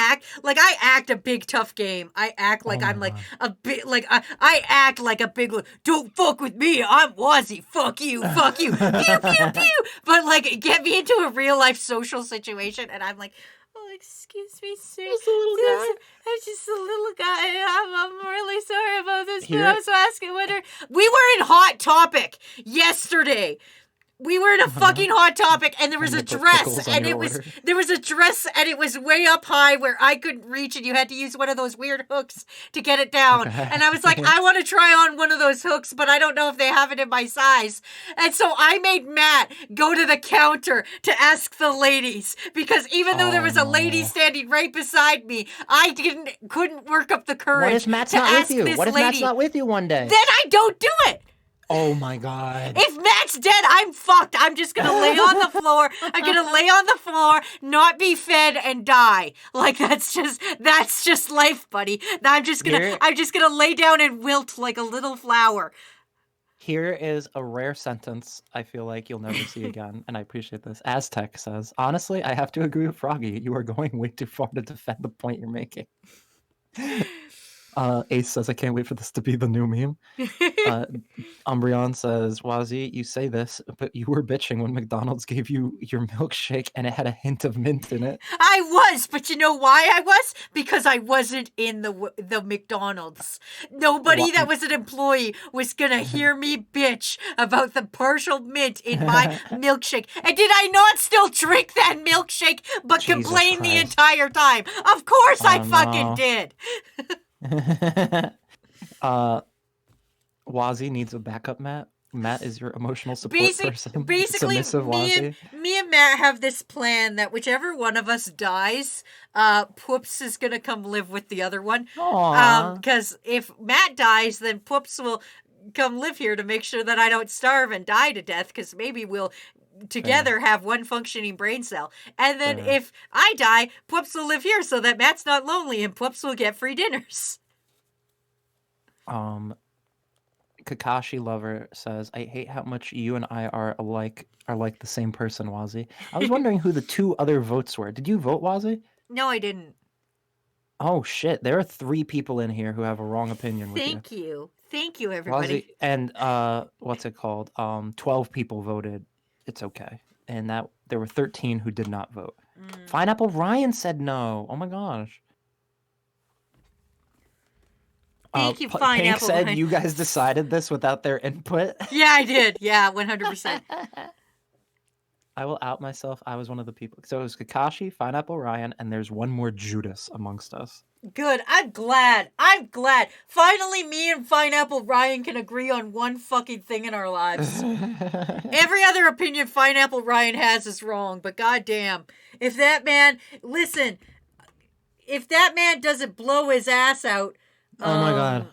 act a big tough game. I act like Oh I'm my like God. a big, like I act like a big, don't fuck with me. I'm Wazzy. Fuck you. Fuck you. Pew, pew, pew. But like, get me into a real life social situation and I'm like, oh, excuse me, sir. Just a little guy. I'm just a little guy. I'm really sorry about this, but Here- I was asking whether we were in Hot Topic yesterday. We were in a fucking Hot Topic, and there was And a they put dress, pickles on and your it was order. there was a dress, and it was way up high where I couldn't reach, and you had to use one of those weird hooks to get it down. Okay. And I was like, I want to try on one of those hooks, but I don't know if they have it in my size. And so I made Matt go to the counter to ask the ladies because even though there Oh, was a lady no. standing right beside me, I couldn't work up the courage What if Matt's to not with ask you? this What if lady. Matt's not with you one day? Then I don't do it. Oh my God. If Matt's dead, I'm fucked. I'm just gonna lay on the floor. I'm gonna lay on the floor, not be fed, and die. Like that's just life, buddy. I'm just gonna lay down and wilt like a little flower. Here is a rare sentence I feel like you'll never see again, and I appreciate this. Aztec says, honestly, I have to agree with Froggy. You are going way too far to defend the point you're making. Ace says, I can't wait for this to be the new meme. Umbreon says, Wazzy, you say this, but you were bitching when McDonald's gave you your milkshake and it had a hint of mint in it. I was, but you know why I was? Because I wasn't in the McDonald's. Nobody that was an employee was gonna hear me bitch about the partial mint in my milkshake. And did I not still drink that milkshake but Jesus complain the Christ. entire time? Of course I Oh, fucking no. did. Wazzy needs a backup Matt. Matt is your emotional support person. Basically, Submissive Wazzy. me and Matt have this plan that whichever one of us dies, Poops is gonna come live with the other one. Aww. Because if Matt dies, then Poops will come live here to make sure that I don't starve and die to death. Because maybe we'll together have one functioning brain cell. And then Fair. if I die, Poops will live here so that Matt's not lonely and Poops will get free dinners. Kakashi Lover says, I hate how much you and I are like the same person, Wazzy. I was wondering who the two other votes were. Did you vote, Wazzy? No, I didn't. Oh shit, there are 3 people in here who have a wrong opinion with Thank you. Thank you, everybody. Wazzy, and what's it called? 12 people voted. It's okay. And that there were 13 who did not vote. Pineapple Ryan said no. Oh my gosh. Thank you, Pink Pineapple said Ryan. you guys decided this without their input. Yeah, I did. Yeah, 100%. I will out myself. I was one of the people. So it was Kakashi, Pineapple Ryan, and there's one more Judas amongst us. Good. I'm glad. I'm glad. Finally, me and Pineapple Ryan can agree on one fucking thing in our lives. Every other opinion Pineapple Ryan has is wrong, but goddamn, if that man doesn't blow his ass out, Oh my god.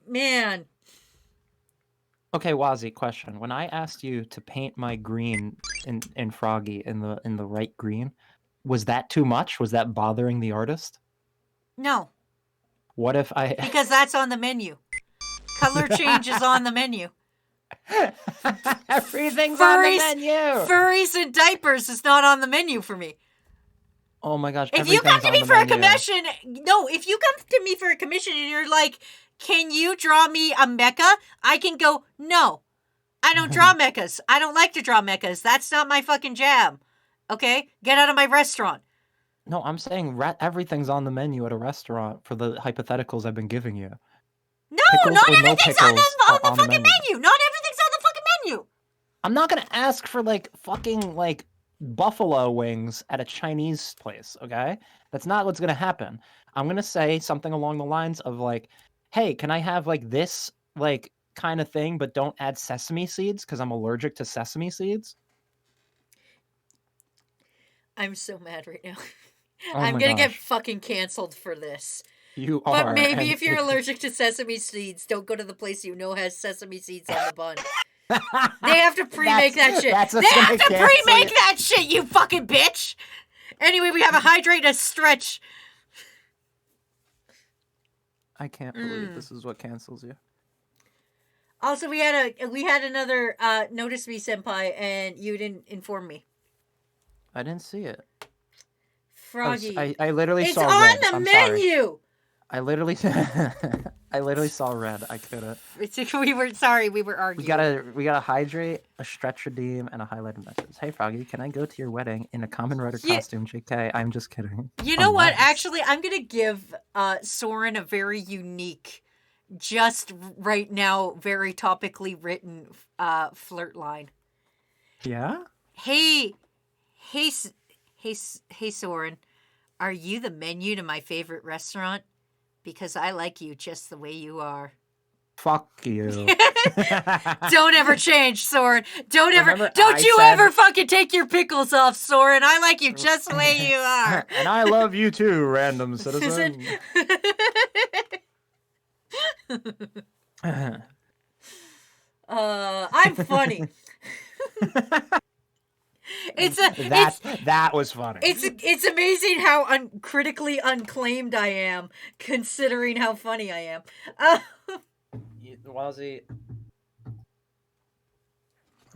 man. Okay, Wazzy, question. When I asked you to paint my green in Froggy in the right green, was that too much? Was that bothering the artist? No, What if I because that's on the menu. Color change is on the menu. Everything's on the menu. Furries and diapers is not on the menu for me. Oh my gosh. If you come to me for a menu. commission, if you come to me for a commission and you're like, can you draw me a mecha? I can go, no. I don't draw mechas. I don't like to draw mechas. That's not my fucking jam. Okay? Get out of my restaurant. No, I'm saying everything's on the menu at a restaurant for the hypotheticals I've been giving you. No, Pickles not or no everything's on pickles the are on the fucking menu. menu. Not everything's on the fucking menu. I'm not gonna ask for fucking buffalo wings at a Chinese place, okay? That's not what's gonna happen. I'm gonna say something along the lines of hey, can I have this kind of thing, but don't add sesame seeds because I'm allergic to sesame seeds? I'm so mad right now. Oh I'm my gonna get gosh. fucking canceled for this. You are. But maybe and if you're allergic to sesame seeds, don't go to the place you know has sesame seeds on the bun. They have to pre-make that shit. That's They what's have gonna to cancel pre-make you. that shit, you fucking bitch! Anyway, we have a hydrate and a stretch. I can't believe this is what cancels you. Also, we had another Notice Me Senpai, and you didn't inform me. I didn't see it. Froggy. I literally It's saw on red. the I'm sorry. menu! I literally saw red. I couldn't. We were sorry, we were arguing. We gotta hydrate, a stretch redeem, and a highlighted message. Hey Froggy, can I go to your wedding in a Kamen Rider costume? JK, I'm just kidding. You Oh, know what? nice. Actually, I'm gonna give Soren a very unique, just right now, very topically written flirt line. Yeah? Hey, hey, hey, Soren, are you the menu to my favorite restaurant? Because I like you just the way you are. Fuck you. Don't ever change, Soren. Don't Remember you said- ever fucking take your pickles off, Soren. I like you just the way you are. And I love you too, random citizen. I'm funny. That was funny. It's amazing how critically unclaimed I am, considering how funny I am. Wazzy,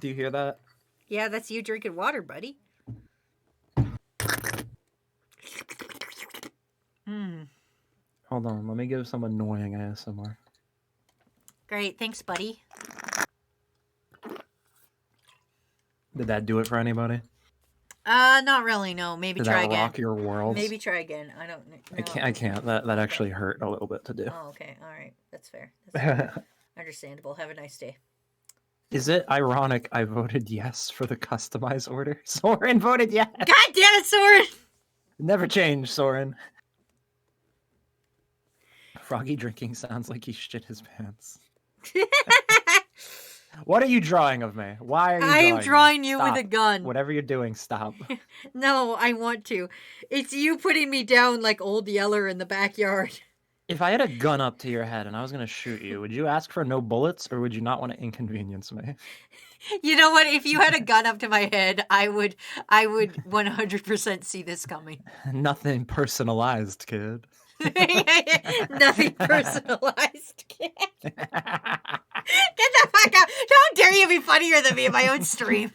do you hear that? Yeah, that's you drinking water, buddy. Hold on, let me give some annoying ASMR. Great, thanks, buddy. Did that do it for anybody? Not really. No, maybe Did try that again. rock your world? Maybe try again. I don't know. I can't. That actually hurt a little bit to do. Oh, okay. All right. That's fair. That's understandable. Have a nice day. Is it ironic I voted yes for the customized order? Soren voted yes. God damn it, Soren! Never change, Soren. Froggy drinking sounds like he shit his pants. What are you drawing of me? Why are you I am drawing you Stop. with a gun. Whatever you're doing, stop. No, I want to. It's you putting me down like Old Yeller in the backyard. If I had a gun up to your head and I was going to shoot you, would you ask for no bullets or would you not want to inconvenience me? You know what? If you had a gun up to my head, I would 100% see this coming. Nothing personalized, kid. Nothing personalized, kid. Get the fuck out. How dare you be funnier than me in my own stream?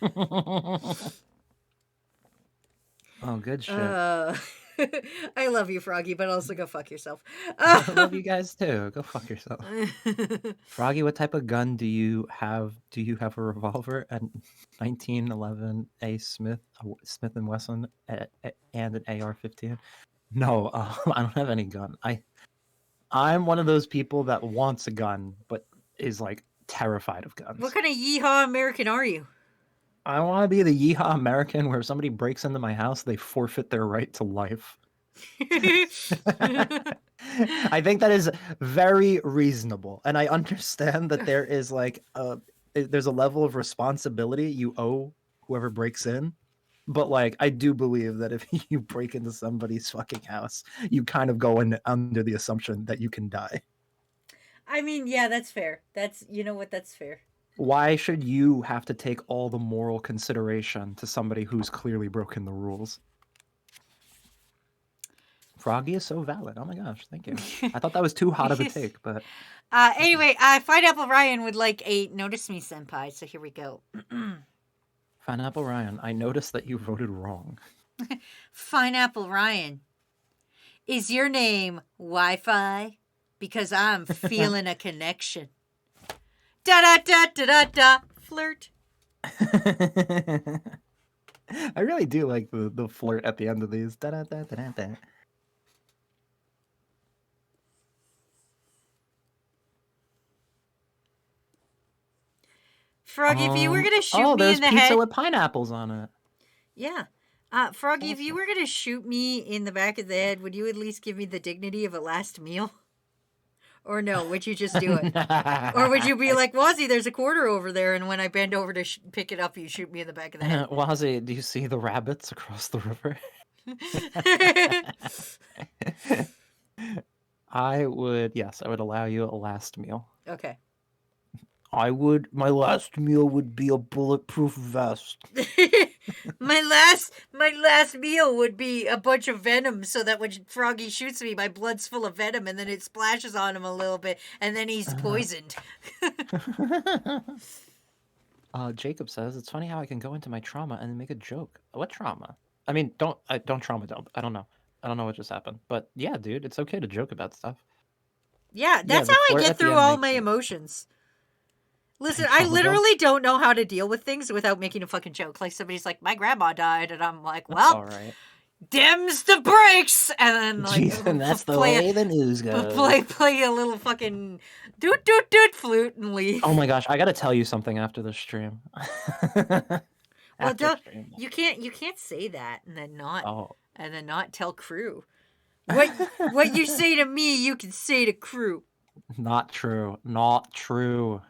Oh, good shit. I love you, Froggy, but also go fuck yourself. I love you guys too. Go fuck yourself. Froggy, what type of gun do you have? Do you have a revolver and 1911 A Smith and Wesson and an AR-15? No, I don't have any gun. I'm one of those people that wants a gun but is like terrified of guns. What kind of yeehaw American are you? I want to be the yeehaw American where if somebody breaks into my house, they forfeit their right to life. I think that is very reasonable, and I understand that there is like there's a level of responsibility you owe whoever breaks in, but like I do believe that if you break into somebody's fucking house, you kind of go in under the assumption that you can die. I mean, yeah, that's fair. That's, you know what, that's fair. Why should you have to take all the moral consideration to somebody who's clearly broken the rules? Froggy is so valid. Oh my gosh, thank you. I thought that was too hot of a take, but... Anyway, Pineapple Ryan would like a Notice Me Senpai, so here we go. Pineapple Ryan, I noticed that you voted wrong. Pineapple Ryan, is your name Wi-Fi? Because I'm feeling a connection. Da-da-da-da-da-da, flirt. I really do like the flirt at the end of these. Da-da-da-da-da-da. Froggy, if you were going to shoot me in the there's head... pizza with pineapples on it. Yeah. Froggy, if you were going to shoot me in the back of the head, would you at least give me the dignity of a last meal? Or no, would you just do it? Or would you be like, Wazzy, there's a quarter over there, and when I bend over to pick it up, you shoot me in the back of the head? Wazzy, do you see the rabbits across the river? I would allow you a last meal. Okay. My last meal would be a bulletproof vest. My last meal would be a bunch of venom, so that when Froggy shoots me, my blood's full of venom, and then it splashes on him a little bit, and then he's poisoned. Jacob says it's funny how I can go into my trauma and make a joke. What trauma? I mean, don't trauma dump. I don't know. I don't know what just happened. But yeah, dude, it's okay to joke about stuff. Yeah, Yeah, that's the how I flirt get at the through end all makes my it. emotions. Listen, I Trauma dump. literally don't know how to deal with things without making a fucking joke. Like somebody's like, "My grandma died," and I'm like, That's all "Well, right. dims the brakes," and then like Jeez, and that's the way the news goes. play a little fucking doot doot doot flute and leave. Oh my gosh, I gotta tell you something after the stream. Well, After don't stream. you can't say that and then Oh. not tell crew. What you say to me, you can say to crew. Not true. Not true.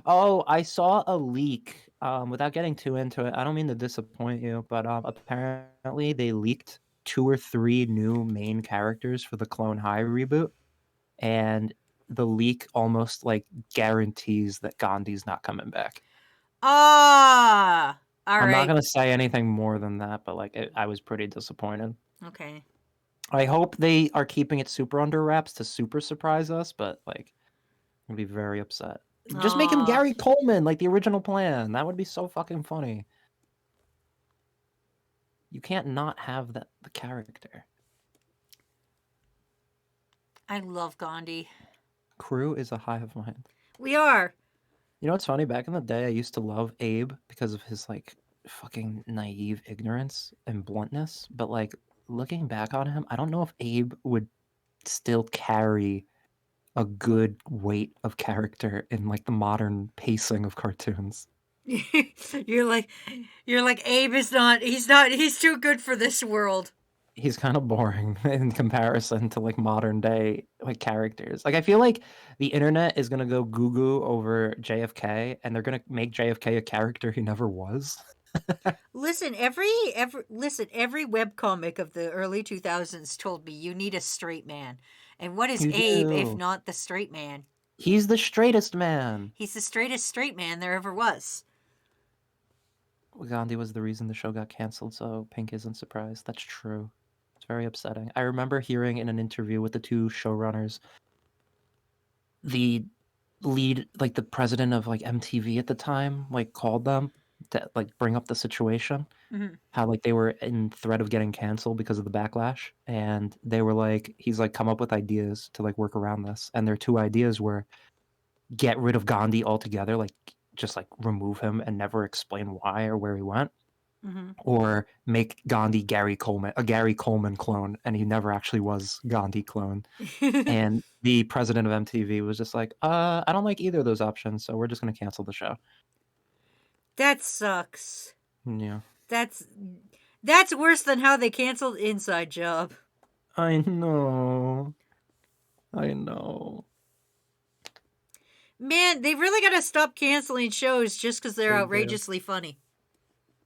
Oh, I saw a leak. Without getting too into it, I don't mean to disappoint you, but apparently they leaked 2 or 3 new main characters for the Clone High reboot, and the leak almost like guarantees that Gandhi's not coming back. Ah, all I'm not right. gonna say anything more than that, but like I was pretty disappointed. Okay. I hope they are keeping it super under wraps to super surprise us, but like I'd be very upset. Just make him Aw. Gary Coleman, like the original plan. That would be so fucking funny. You can't not have the character. I love Gandhi. Crew is a hive mind. We are. You know what's funny? Back in the day, I used to love Abe because of his like fucking naive ignorance and bluntness. But like looking back on him, I don't know if Abe would still carry a good weight of character in like the modern pacing of cartoons. you're like Abe is not he's too good for this world. He's kind of boring in comparison to like modern day like characters. Like I feel like the internet is gonna go goo goo over JFK, and they're gonna make JFK a character he never was. Listen, every webcomic of the early 2000s told me you need a straight man. And what is You Abe if do. not the straight man? He's the straightest man. He's the straightest straight man there ever was. Gandhi was the reason the show got canceled, so Pink isn't surprised. That's true. It's very upsetting. I remember hearing in an interview with the 2 showrunners, the lead, like the president of like MTV at the time, like called them to like bring up the situation. Mhm. How like they were in threat of getting canceled because of the backlash, and they were like, he's like, come up with ideas to like work around this, and their 2 ideas were get rid of Gandhi altogether, like just like remove him and never explain why or where he went, Mhm. or make Gandhi a Gary Coleman clone, and he never actually was Gandhi clone. And the president of MTV was just like, I don't like either of those options, so we're just gonna cancel the show. That sucks. Yeah. That's worse than how they canceled Inside Job. I know. I know. Man, they really got to stop canceling shows just because they're They do. outrageously funny.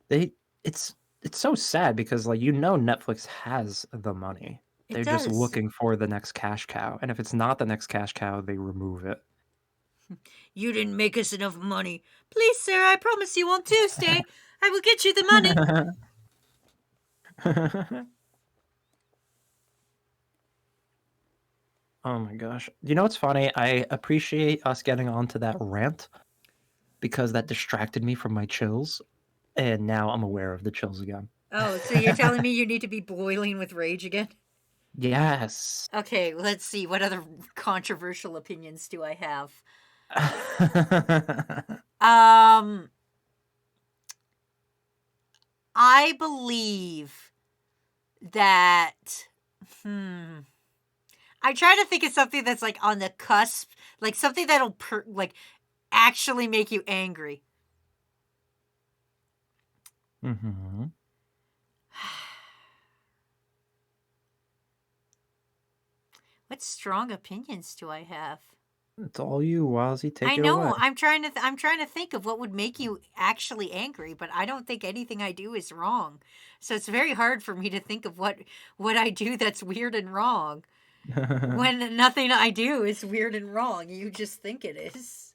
It's so sad because like Netflix has the money. It They're just does. looking for the next cash cow, and if it's not the next cash cow, they remove it. You didn't make us enough money. Please, sir, I promise you on Tuesday I will get you the money. Oh my gosh. You know what's funny? I appreciate us getting onto that rant because that distracted me from my chills, and now I'm aware of the chills again. Oh, so you're telling me you need to be boiling with rage again? Yes. Okay, let's see. What other controversial opinions do I have? I believe that. I try to think of something that's like on the cusp, like something that'll like actually make you angry. Mm-hmm. What strong opinions do I have? It's all you, Wazzy. Take I it know. away. I'm trying to think of what would make you actually angry, but I don't think anything I do is wrong. So it's very hard for me to think of what I do that's weird and wrong. When nothing I do is weird and wrong. You just think it is.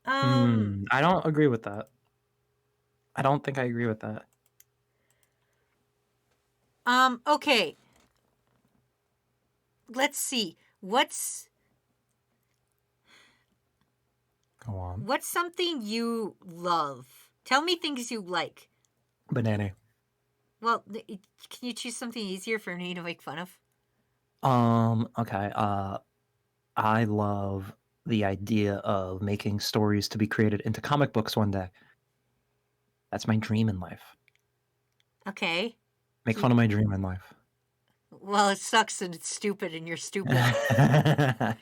I don't agree with that. I don't think I agree with that. Okay. Let's see. What's Go on. something you love? Tell me things you like. Banana. Well, can you choose something easier for me to make fun of? Okay. I love the idea of making stories to be created into comic books one day. That's my dream in life. Okay. Make fun of my dream in life. Well, it sucks and it's stupid and you're stupid. I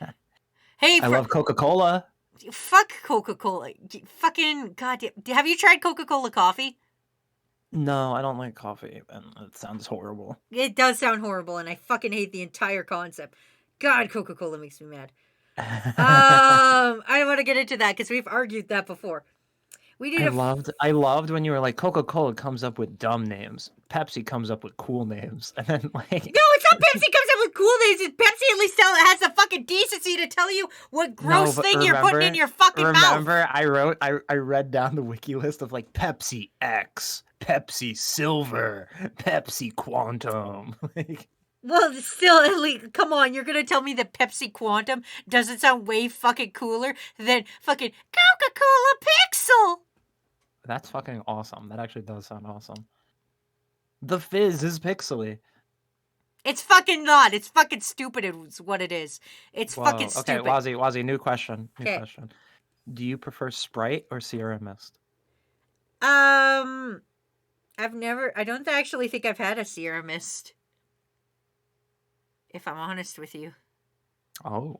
Hey, love Coca-Cola. fuck Coca-Cola. Fucking goddamn. Have you tried Coca-Cola coffee? No, I don't like coffee, and it sounds horrible. It does sound horrible, and I fucking hate the entire concept. God, Coca-Cola makes me mad. I don't want to get into that because we've argued that before. We need I loved when you were like, Coca-Cola comes up with dumb names, Pepsi comes up with cool names, and then like No, it's not Pepsi comes up with cool names. It's Pepsi at least has the fucking decency to tell you what gross thing you're putting in your fucking mouth. Remember, I read down the wiki list of like Pepsi X, Pepsi Silver, Pepsi Quantum. Like, Well, still, at least, come on, you're gonna tell me that Pepsi Quantum doesn't sound way fucking cooler than fucking Coca-Cola Pixel? that's fucking awesome. That actually does sound awesome. The Fizz is pixely. It's fucking not. It's fucking stupid is what it is. It's fucking Okay, stupid. Wazzy, new question. Okay. Question. Do you prefer Sprite or Sierra Mist? I don't actually think I've had a Sierra Mist. If I'm honest with you. Oh.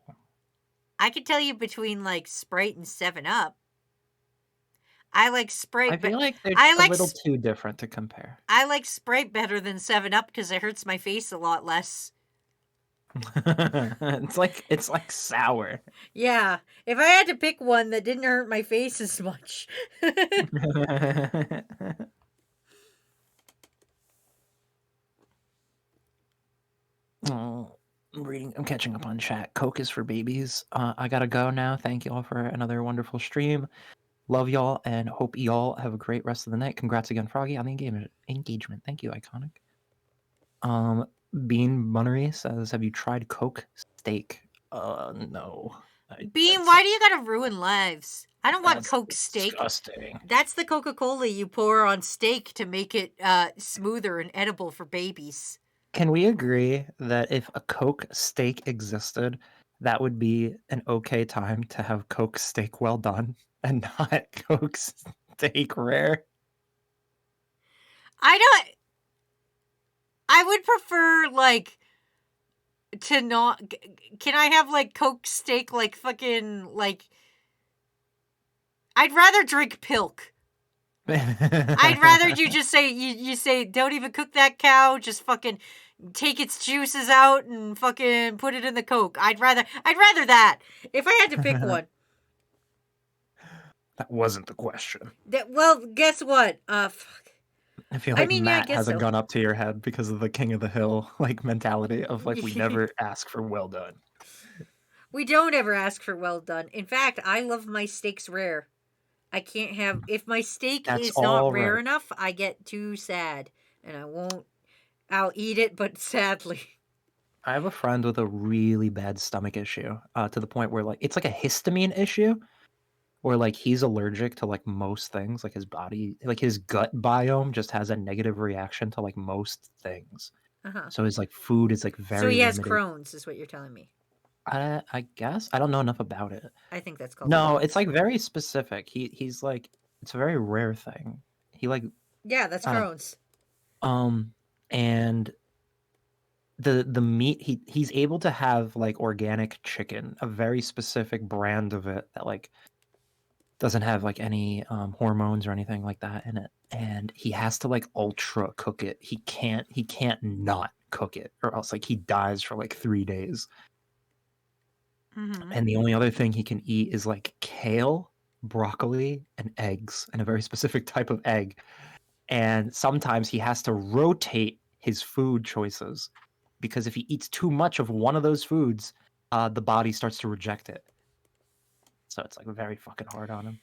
I could tell you between like Sprite and 7-Up. I like Sprite. I feel like they're I a like little too different to compare. I like Sprite better than 7-Up because it hurts my face a lot less. It's like sour. Yeah, if I had to pick one that didn't hurt my face as much. Oh, I'm catching up on chat. Coke is for babies. I gotta go now. Thank you all for another wonderful stream. Love y'all and hope y'all have a great rest of the night. Congrats again, Froggy, on the engagement. Thank you, Iconic. Bean Bunnery says, "Have you tried Coke steak?" No. Bean, why do you gotta ruin lives? I don't want Coke steak. Disgusting. That's the Coca-Cola you pour on steak to make it smoother and edible for babies. Can we agree that if a Coke steak existed, that would be an okay time to have Coke steak well done and not Coke steak rare? I would prefer like to not. Can I have like Coke steak like fucking like? I'd rather drink Pilk. I'd rather you just say you say don't even cook that cow, just fucking take its juices out and fucking put it in the Coke. I'd rather that. If I had to pick one. That wasn't the question. Well, guess what? Fuck. I feel like Matt guess hasn't so. gone up to your head because of the king of the hill like mentality of like we never ask for well done. We don't ever ask for well done. In fact, I love my steaks rare. I can't have if my steak is not rare enough, I get too sad and I won't. I'll eat it, but sadly. I have a friend with a really bad stomach issue, to the point where like it's like a histamine issue, where like he's allergic to like most things. Like his body, like his gut biome, just has a negative reaction to like most things. So his like food is like very. So he has limited. Crohn's, is what you're telling me. I guess I don't know enough about it. I think that's called. No, Crohn's. it's like very specific. He's like it's a very rare thing. He like that's Crohn's. And the meat he's able to have like organic chicken, a very specific brand of it that like doesn't have like any hormones or anything like that in it, and he has to like ultra cook it. He can't not cook it or else like he dies for like 3 days. And the only other thing he can eat is like kale, broccoli, and eggs, and a very specific type of egg. And sometimes he has to rotate his food choices because if he eats too much of one of those foods, the body starts to reject it. So it's like very fucking hard on him.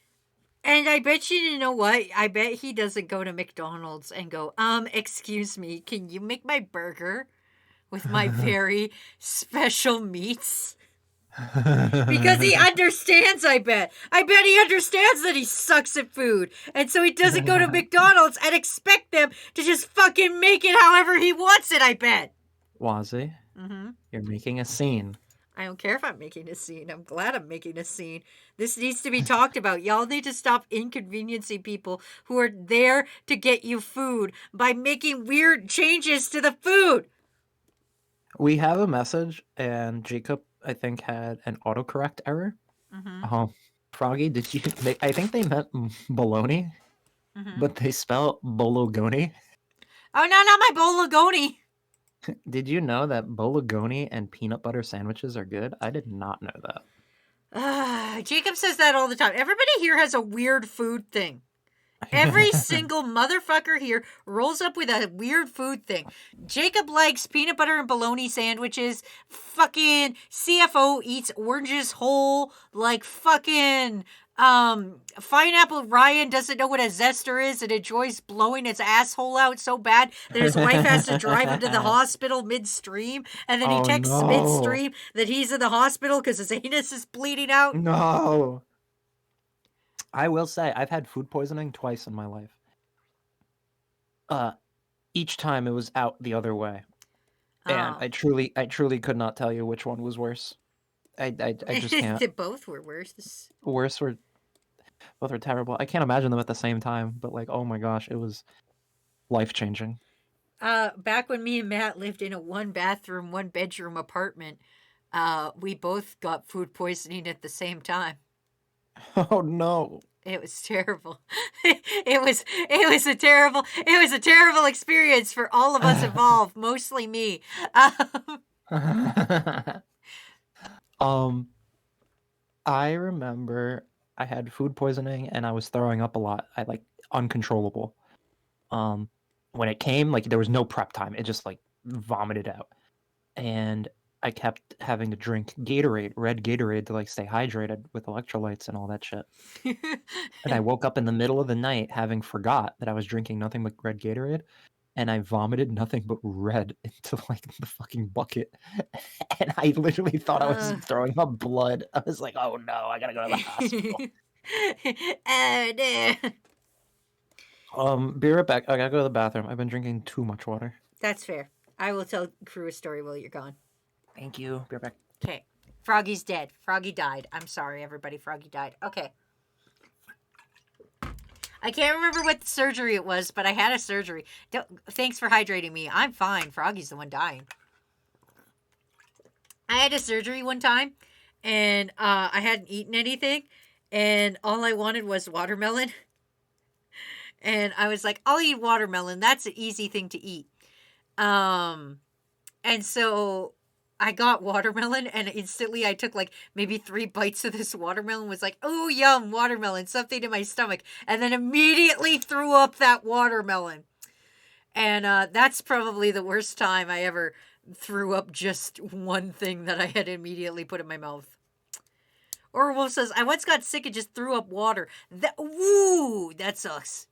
And I bet you know what? I bet he doesn't go to McDonald's and go, excuse me, can you make my burger with my very special meats? Because he understands, I bet. I bet he understands that he sucks at food. And so he doesn't go to McDonald's and expect them to just fucking make it however he wants it, I bet. Wazzy, Mm-hmm. you're making a scene. I don't care if I'm making a scene. I'm glad I'm making a scene. This needs to be talked about. Y'all need to stop inconveniencing people who are there to get you food by making weird changes to the food. We have a message, and Jacob, I think, had an autocorrect error. Mm-hmm. Froggy, did you? I think they meant bologna, Mm-hmm. but they spell bologoni. Oh, no, not my bologoni. Did you know that bologoni and peanut butter sandwiches are good? I did not know that. Jacob says that all the time. Everybody here has a weird food thing. Every single motherfucker here rolls up with a weird food thing. Jacob likes peanut butter and bologna sandwiches. Fucking CFO eats oranges whole. Like fucking Pineapple Ryan doesn't know what a zester is and enjoys blowing its asshole out so bad that his wife has to drive him to the hospital midstream. And then he Oh, texts no. midstream that he's in the hospital because his anus is bleeding out. No. I will say, I've had food poisoning twice in my life. Each time it was out the other way. And Oh. I truly could not tell you which one was worse. I just can't. They both were worse. Both were terrible. I can't imagine them at the same time, but like, oh my gosh, it was life-changing. Back when me and Matt lived in a 1-bathroom, 1-bedroom apartment, we both got food poisoning at the same time. Oh no. It was terrible. It was a terrible experience for all of us involved, mostly me. I remember I had food poisoning and I was throwing up a lot. I like uncontrollable. When it came, like there was no prep time. It just like vomited out. And I kept having to drink Gatorade, red Gatorade to like stay hydrated with electrolytes and all that shit. And I woke up in the middle of the night having forgot that I was drinking nothing but red Gatorade, and I vomited nothing but red into like the fucking bucket. And I literally thought I was throwing up blood. I was like, oh no, I gotta go to the hospital. Oh, no. Be right back. I gotta go to the bathroom. I've been drinking too much water. That's fair. I will tell Crew a story while you're gone. Thank you. Be right back. Okay. Froggy's dead. Froggy died. I'm sorry, everybody. Froggy died. Okay. I can't remember what surgery it was, but I had a surgery. Thanks for hydrating me. I'm fine. Froggy's the one dying. I had a surgery one time, and I hadn't eaten anything, and all I wanted was watermelon. And I was like, I'll eat watermelon. That's an easy thing to eat. And so I got watermelon, and instantly I took like maybe 3 bites of this watermelon, was like, oh, yum, watermelon, something in my stomach, and then immediately threw up that watermelon. And that's probably the worst time I ever threw up just one thing that I had immediately put in my mouth. Or Wolf says, I once got sick and just threw up water. That sucks.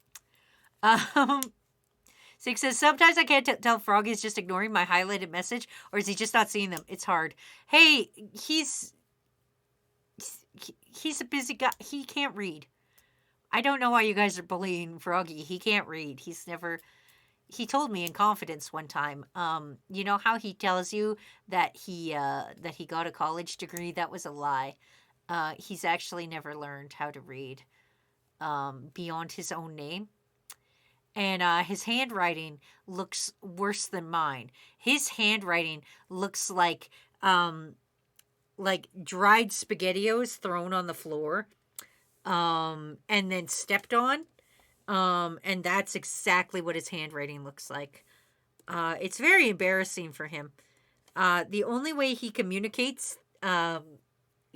Six says, sometimes I can't tell Froggy is just ignoring my highlighted message, or is he just not seeing them? It's hard. Hey, he's a busy guy. He can't read. I don't know why you guys are bullying Froggy. He can't read. He told me in confidence one time, you know how he tells you that he got a college degree? That was a lie. He's actually never learned how to read beyond his own name. And his handwriting looks worse than mine. His handwriting looks like dried SpaghettiOs thrown on the floor and then stepped on. And that's exactly what his handwriting looks like. It's very embarrassing for him. The only way he communicates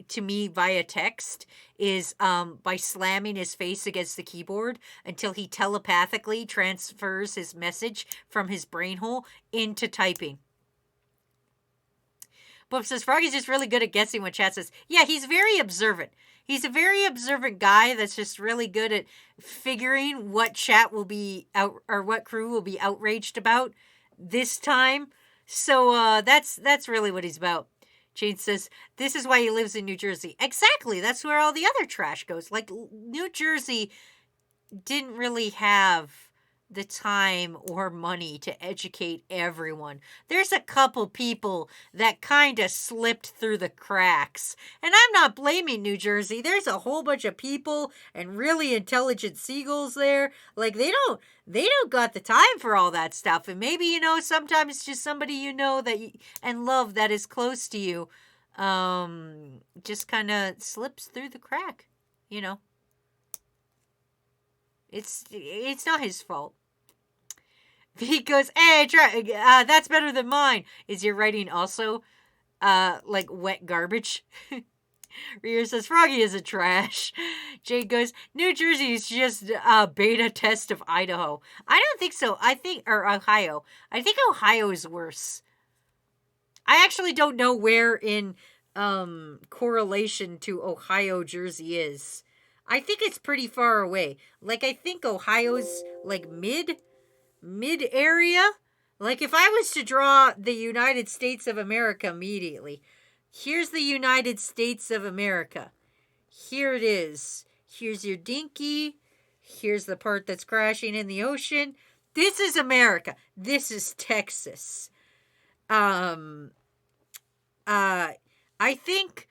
to me via text is by slamming his face against the keyboard until he telepathically transfers his message from his brain hole into typing. Boop says Froggy's just really good at guessing what chat says. Yeah, he's very observant. He's a very observant guy that's just really good at figuring what chat will be out or what crew will be outraged about this time. So that's really what he's about. Jane says, this is why he lives in New Jersey. Exactly. That's where all the other trash goes. Like, New Jersey didn't really have the time or money to educate everyone. There's a couple people that kind of slipped through the cracks. And I'm not blaming New Jersey. There's a whole bunch of people and really intelligent seagulls there. Like, they don't got the time for all that stuff. And maybe, sometimes just somebody that and love that is close to you just kind of slips through the crack, It's not his fault. He goes, hey, that's better than mine. Is your writing also, like wet garbage? Rhea says, Froggy is a trash. Jade goes, New Jersey is just a beta test of Idaho. I don't think so. Or Ohio. I think Ohio is worse. I actually don't know where in correlation to Ohio Jersey is. I think it's pretty far away. Like, I think Ohio's, like, mid area. Like, if I was to draw the United States of America immediately, here's the United States of America. Here it is. Here's your dinky. Here's the part that's crashing in the ocean. This is America. This is Texas. I think,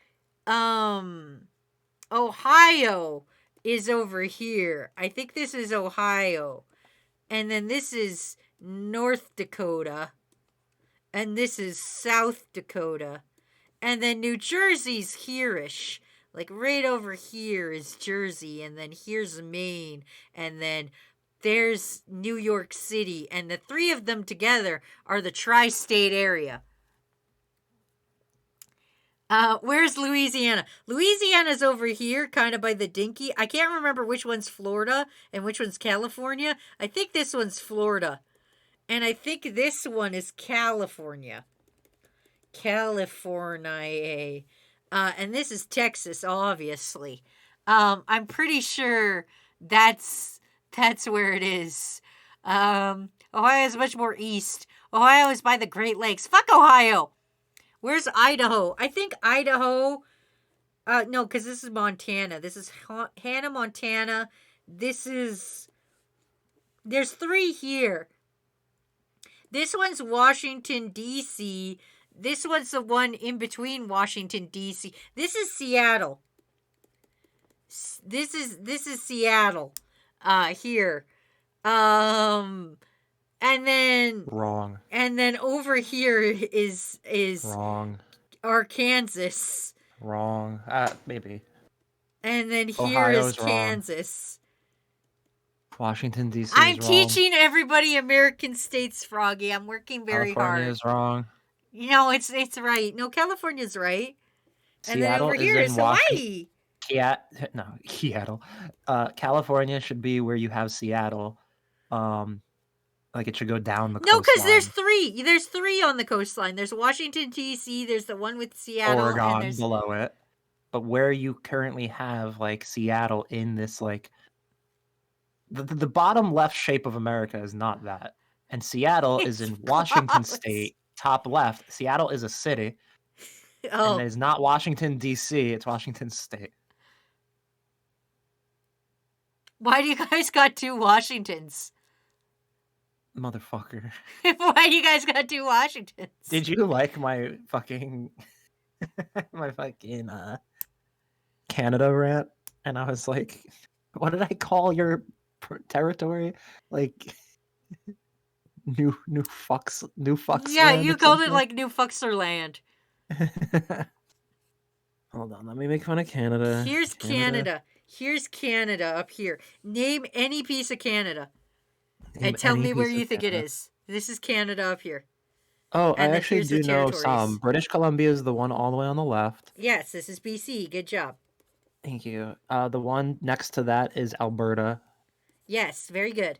Ohio is over here. I think this is Ohio. And then this is North Dakota. And this is South Dakota. And then New Jersey's here-ish. Like right over here is Jersey. And then here's Maine. And then there's New York City. And the three of them together are the tri-state area. Where's Louisiana? Louisiana's over here, kind of by the dinky. I can't remember which one's Florida and which one's California. I think this one's Florida. And I think this one is California. California. And this is Texas, obviously. I'm pretty sure that's where it is. Ohio is much more east. Ohio is by the Great Lakes. Fuck Ohio! Where's Idaho? I think Idaho... no, because this is Montana. This is Hannah, Montana. This is... There's three here. This one's Washington, D.C. This one's the one in between Washington, D.C. This is Seattle. This is Seattle. Here. And then... Wrong. And then over here is Wrong. Arkansas. Wrong. Maybe. And then here Ohio's is wrong. Kansas. Washington, D.C. I'm is teaching everybody American states, Froggy. I'm working very California hard. is wrong. It's right. No, California's right. And then Seattle over here is Hawaii. Seattle. California should be where you have Seattle. Like it should go down the coastline. No, because there's three. There's three on the coastline. There's Washington, D.C. There's the one with Seattle. Oregon and there's... below it. But where you currently have like Seattle in this like the bottom left shape of America is not that. And Seattle is in Washington State, top left. Seattle is a city. Oh. And it is not Washington, D.C. It's Washington State. Why do you guys got two Washingtons? Motherfucker. Why do you guys got two Washingtons? Did you like my fucking Canada rant? And I was like, what did I call your territory? Like new fucks Yeah, land you or called it something? like New Fuckserland. Hold on, let me make fun of Canada. Here's Canada. Here's Canada up here. Name any piece of Canada. And tell me where you think it is. This is Canada up here. Oh, And I then actually here's the do know territories. some. British Columbia is the one all the way on the left. Yes, this is BC. Good job. Thank you. The one next to that is Alberta. Yes, very good.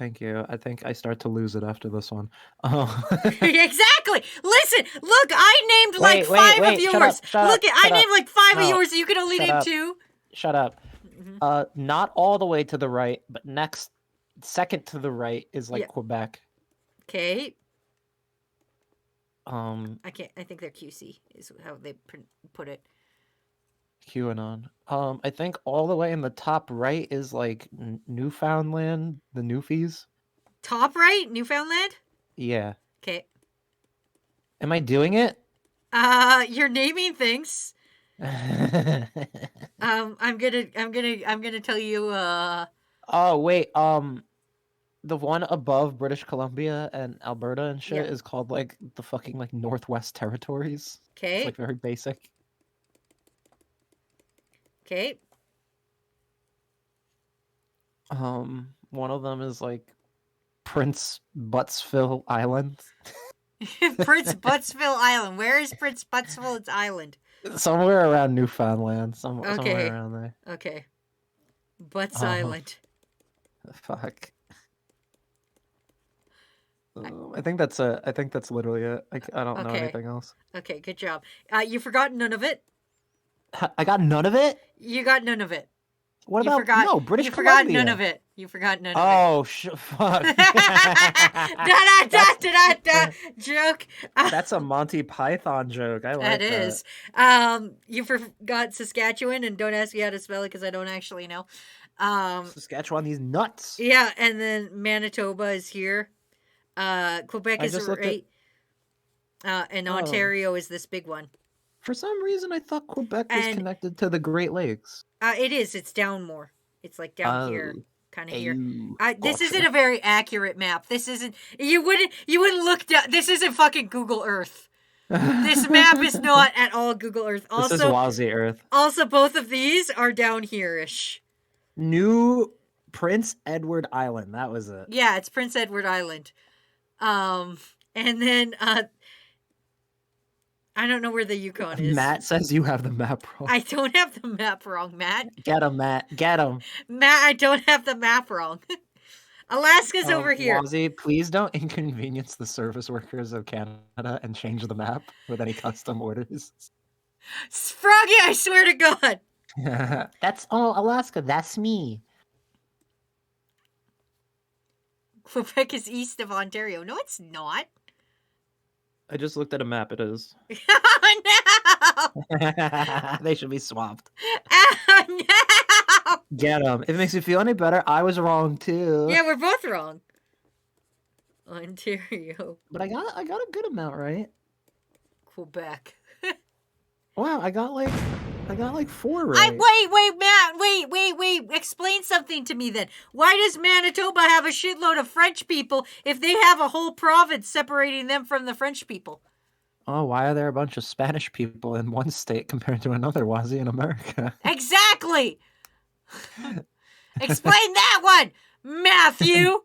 Thank you. I think I start to lose it after this one. Oh. Exactly. Listen, look, I named like five of Shut yours. up, shut Look, up, I shut up. named like five of No, yours, and you can only shut name up. two. Shut up. Mhm. Not all the way to the right, but second to the right is like Yeah. Quebec. Okay. I think they're QC is how they put it. QAnon. I think all the way in the top right is like Newfoundland, the Newfies. Top right, Newfoundland. Yeah. Okay. Am I doing it? You're naming things. I'm gonna tell you. Oh wait. The one above British Columbia and Alberta and shit Yeah. is called like the fucking like Northwest Territories. It's Okay. like very basic. Okay. One of them is like Prince Buttsville Island. Prince Buttsville Island. Where is Prince Buttsville Island? Somewhere around Newfoundland. Okay. Somewhere around there. Okay. Butts Island. Fuck. I think that's literally it. I don't know Okay. anything else. Okay, good job. You forgot none of it. I got none of it. You got none of it. What You about forgot, no British You Columbia? forgot none of it. You forgot none of it. Oh fuck! Da da da da joke. That's a Monty Python joke. I like that. That is. You forgot Saskatchewan, and don't ask me how to spell it because I don't actually know. Saskatchewan, these nuts. Yeah, and then Manitoba is here. Quebec is right. And Ontario is this big one. For some reason, I thought Quebec was connected to the Great Lakes. It is. It's down more. It's like down here, kind of here. This Gotcha. isn't a very accurate map. This isn't. You wouldn't look down. This isn't fucking Google Earth. This map is not at all Google Earth. Also, this is Wazzy Earth. Also, both of these are down here-ish. New Prince Edward Island. That was it. Yeah, it's Prince Edward Island. And then I don't know where the Yukon is. Matt says you have the map wrong. I don't have the map wrong, Matt. Get him, Matt. Get him. Matt, I don't have the map wrong. Alaska's over here. Wazzy, please don't inconvenience the service workers of Canada and change the map with any custom orders. Froggy, I swear to God. That's Alaska. That's me. Quebec is east of Ontario. No, it's not. I just looked at a map. It is. Oh, no! They should be swapped. Oh, no! Get them. If it makes you feel any better, I was wrong too. Yeah, we're both wrong. Ontario. But I got a good amount right. Quebec. Wow, I got like 4 right. Wait, Matt. Wait. Explain something to me then. Why does Manitoba have a shitload of French people if they have a whole province separating them from the French people? Oh, why are there a bunch of Spanish people in one state compared to another, Wazzy, in America? Exactly. Explain that one, Matthew.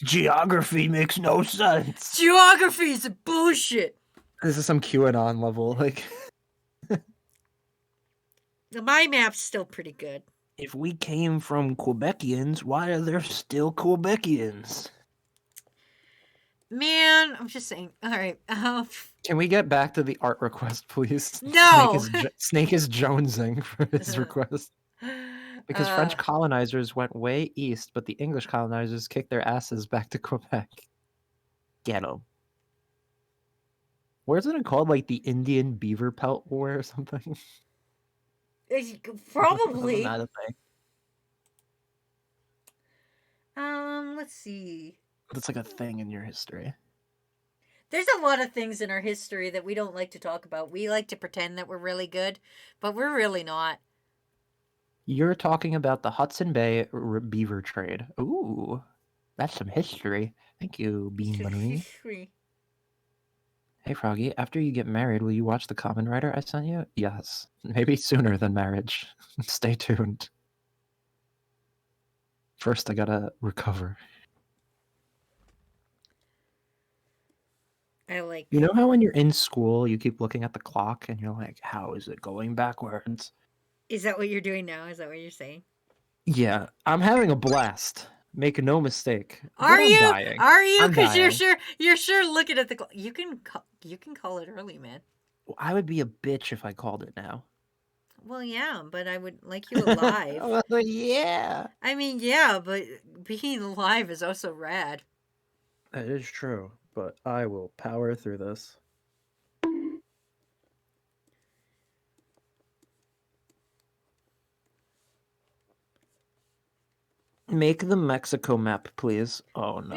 Geography makes no sense. Geography is bullshit. This is some QAnon level, like. My map's still pretty good. If we came from Quebecians, why are there still Quebecians? Man, I'm just saying. All right. Can we get back to the art request, please? No. Snake is jonesing for his request. Because French colonizers went way east, but the English colonizers kicked their asses back to Quebec. Get 'em. Where isn't it called, like, the Indian Beaver Pelt War or something? Probably. Not a thing. Let's see. That's like a thing in your history. There's a lot of things in our history that we don't like to talk about. We like to pretend that we're really good, but we're really not. You're talking about the Hudson Bay beaver trade. Ooh, that's some history. Thank you, Bean Bunny. Hey, Froggy, after you get married, will you watch the Kamen Rider I sent you? Yes. Maybe sooner than marriage. Stay tuned. First, I gotta recover. I like... You know how when you're in school, you keep looking at the clock and you're like, how is it going backwards? Is that what you're doing now? Is that what you're saying? Yeah, I'm having a blast. Make no mistake. Are But I'm you? dying. Are you? I'm Because dying. you're sure looking at the. You can call it early, man. I would be a bitch if I called it now. Well, yeah, but I would like you alive. Well, yeah. I mean, yeah, but being alive is also rad. That is true, but I will power through this. Make the Mexico map, please. Oh no,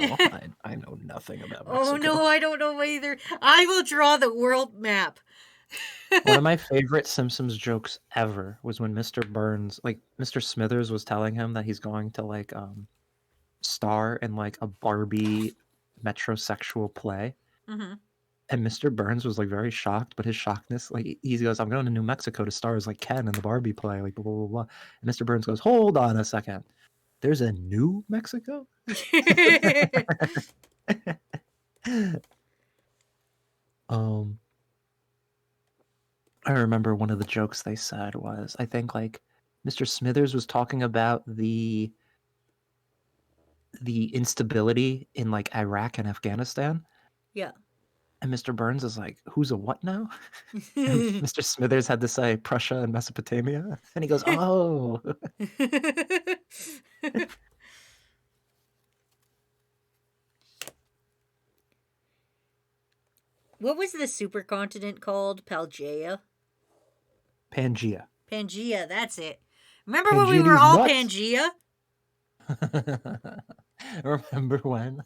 I know nothing about Mexico. Oh no, I don't know either. I will draw the world map. One of my favorite Simpsons jokes ever was when Mr. Burns, like Mr. Smithers, was telling him that he's going to like star in like a Barbie metrosexual play. Mm-hmm. And Mr. Burns was like very shocked, but his shockedness, like he goes, "I'm going to New Mexico to star as like Ken in the Barbie play," like blah blah blah. blah. And Mr. Burns goes, "Hold on a second. There's a New Mexico." um, I remember one of the jokes they said was, I think like Mr. Smithers was talking about the instability in like Iraq and Afghanistan. Yeah. And Mr. Burns is like, "Who's a what now?" And Mr. Smithers had to say Prussia and Mesopotamia. And he goes, "Oh." What was the supercontinent called? Pangea? Pangea. Pangea, that's it. Remember when we Pangea were these all nuts. Pangea? Remember when?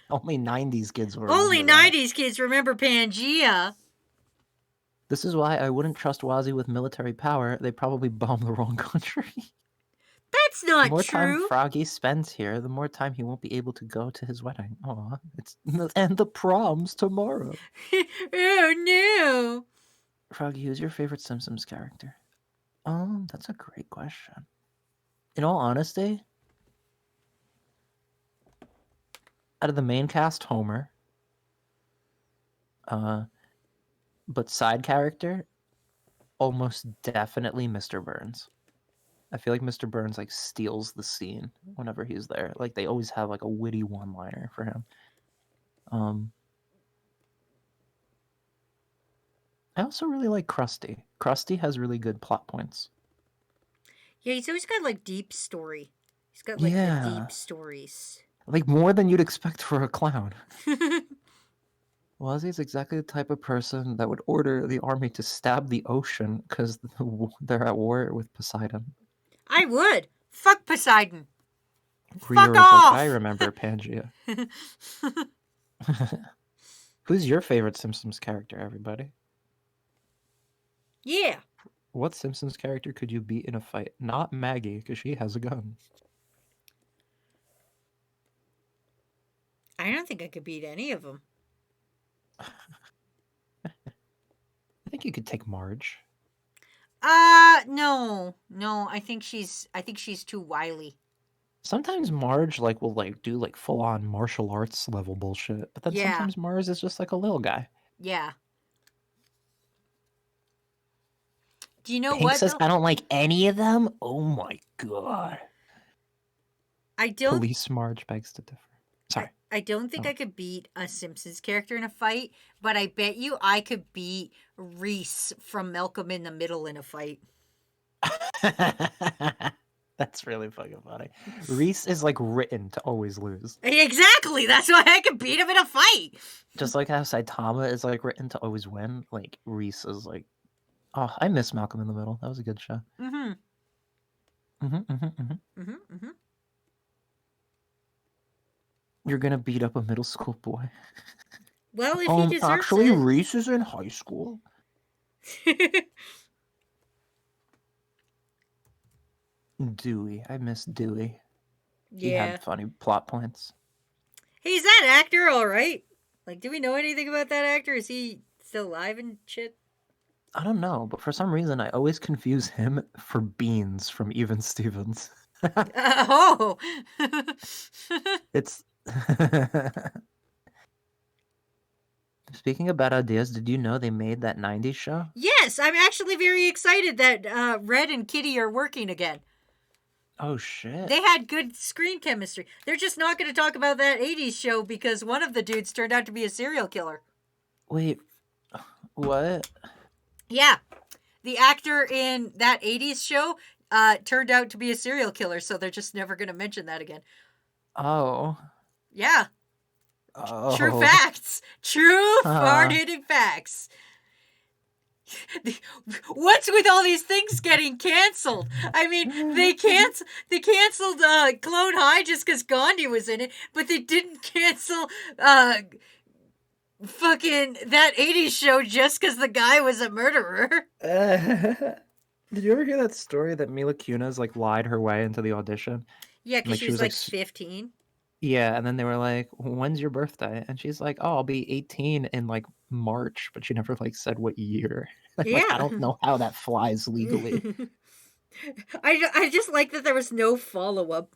Only 90s kids will Only remember that. 90s kids remember Pangea. This is why I wouldn't trust Wazzy with military power. They probably bombed the wrong country. That's The not more time true. Froggy spends here, the more time he won't be able to go to his wedding. Aw, and the prom's tomorrow. Oh no. Froggy, who's your favorite Simpsons character? That's a great question. In all honesty, out of the main cast, Homer. But side character, almost definitely Mr. Burns. I feel like Mr. Burns like steals the scene whenever he's there. Like they always have like a witty one-liner for him. I also really like Krusty. Krusty has really good plot points. Yeah, he's always got like deep story. He's got like the deep stories. Like more than you'd expect for a clown. Wazzy's exactly the type of person that would order the army to stab the ocean because they're at war with Poseidon. I would. Fuck Poseidon. Fuck off! Like, I remember Pangea. Who's your favorite Simpsons character, everybody? Yeah. What Simpsons character could you beat in a fight? Not Maggie, because she has a gun. I don't think I could beat any of them. I think you could take Marge. No. I think she's too wily. Sometimes Marge will do like full on martial arts level bullshit, but then sometimes Marge is just like a little guy. Yeah. Do you know Pink what? says Though? I don't like any of them. Oh my god. I don't. Police Marge begs to differ. Sorry. I don't think I could beat a Simpsons character in a fight, but I bet you I could beat Reese from Malcolm in the Middle in a fight. That's really fucking funny. Reese is like written to always lose. Exactly. That's why I could beat him in a fight. Just like how Saitama is like written to always win, like Reese is like, oh, I miss Malcolm in the Middle. That was a good show. You're gonna beat up a middle school boy. Well, if he deserves actually, it. Reese is in high school. Dewey, I miss Dewey. Yeah. He had funny plot points. Hey, is that actor all right? Like, do we know anything about that actor? Is he still alive and shit? I don't know, but for some reason I always confuse him for Beans from Even Stevens. Oh! It's... Speaking of bad ideas, did you know they made that 90s show? Yes, I'm actually very excited that Red and Kitty are working again. Oh shit. They had good screen chemistry. They're just not going to talk about that 80s show because one of the dudes turned out to be a serial killer. Wait, what? Yeah. The actor in that 80s show turned out to be a serial killer, so they're just never going to mention that again. Oh. Yeah. True Oh. facts. True Huh. hard-hitting facts. What's with all these things getting canceled? I mean, they canceled Clone High just because Gandhi was in it, but they didn't cancel fucking that 80s show just because the guy was a murderer. Did you ever hear that story that Mila Kunis like lied her way into the audition? Yeah, And, because like she she was was like, like 15. yeah, and then they were like, "When's your birthday?" And she's like, "Oh, I'll be 18 in like March," but she never like said what year. Like, I Yeah. don't know how that flies legally. I just like that there was no follow-up.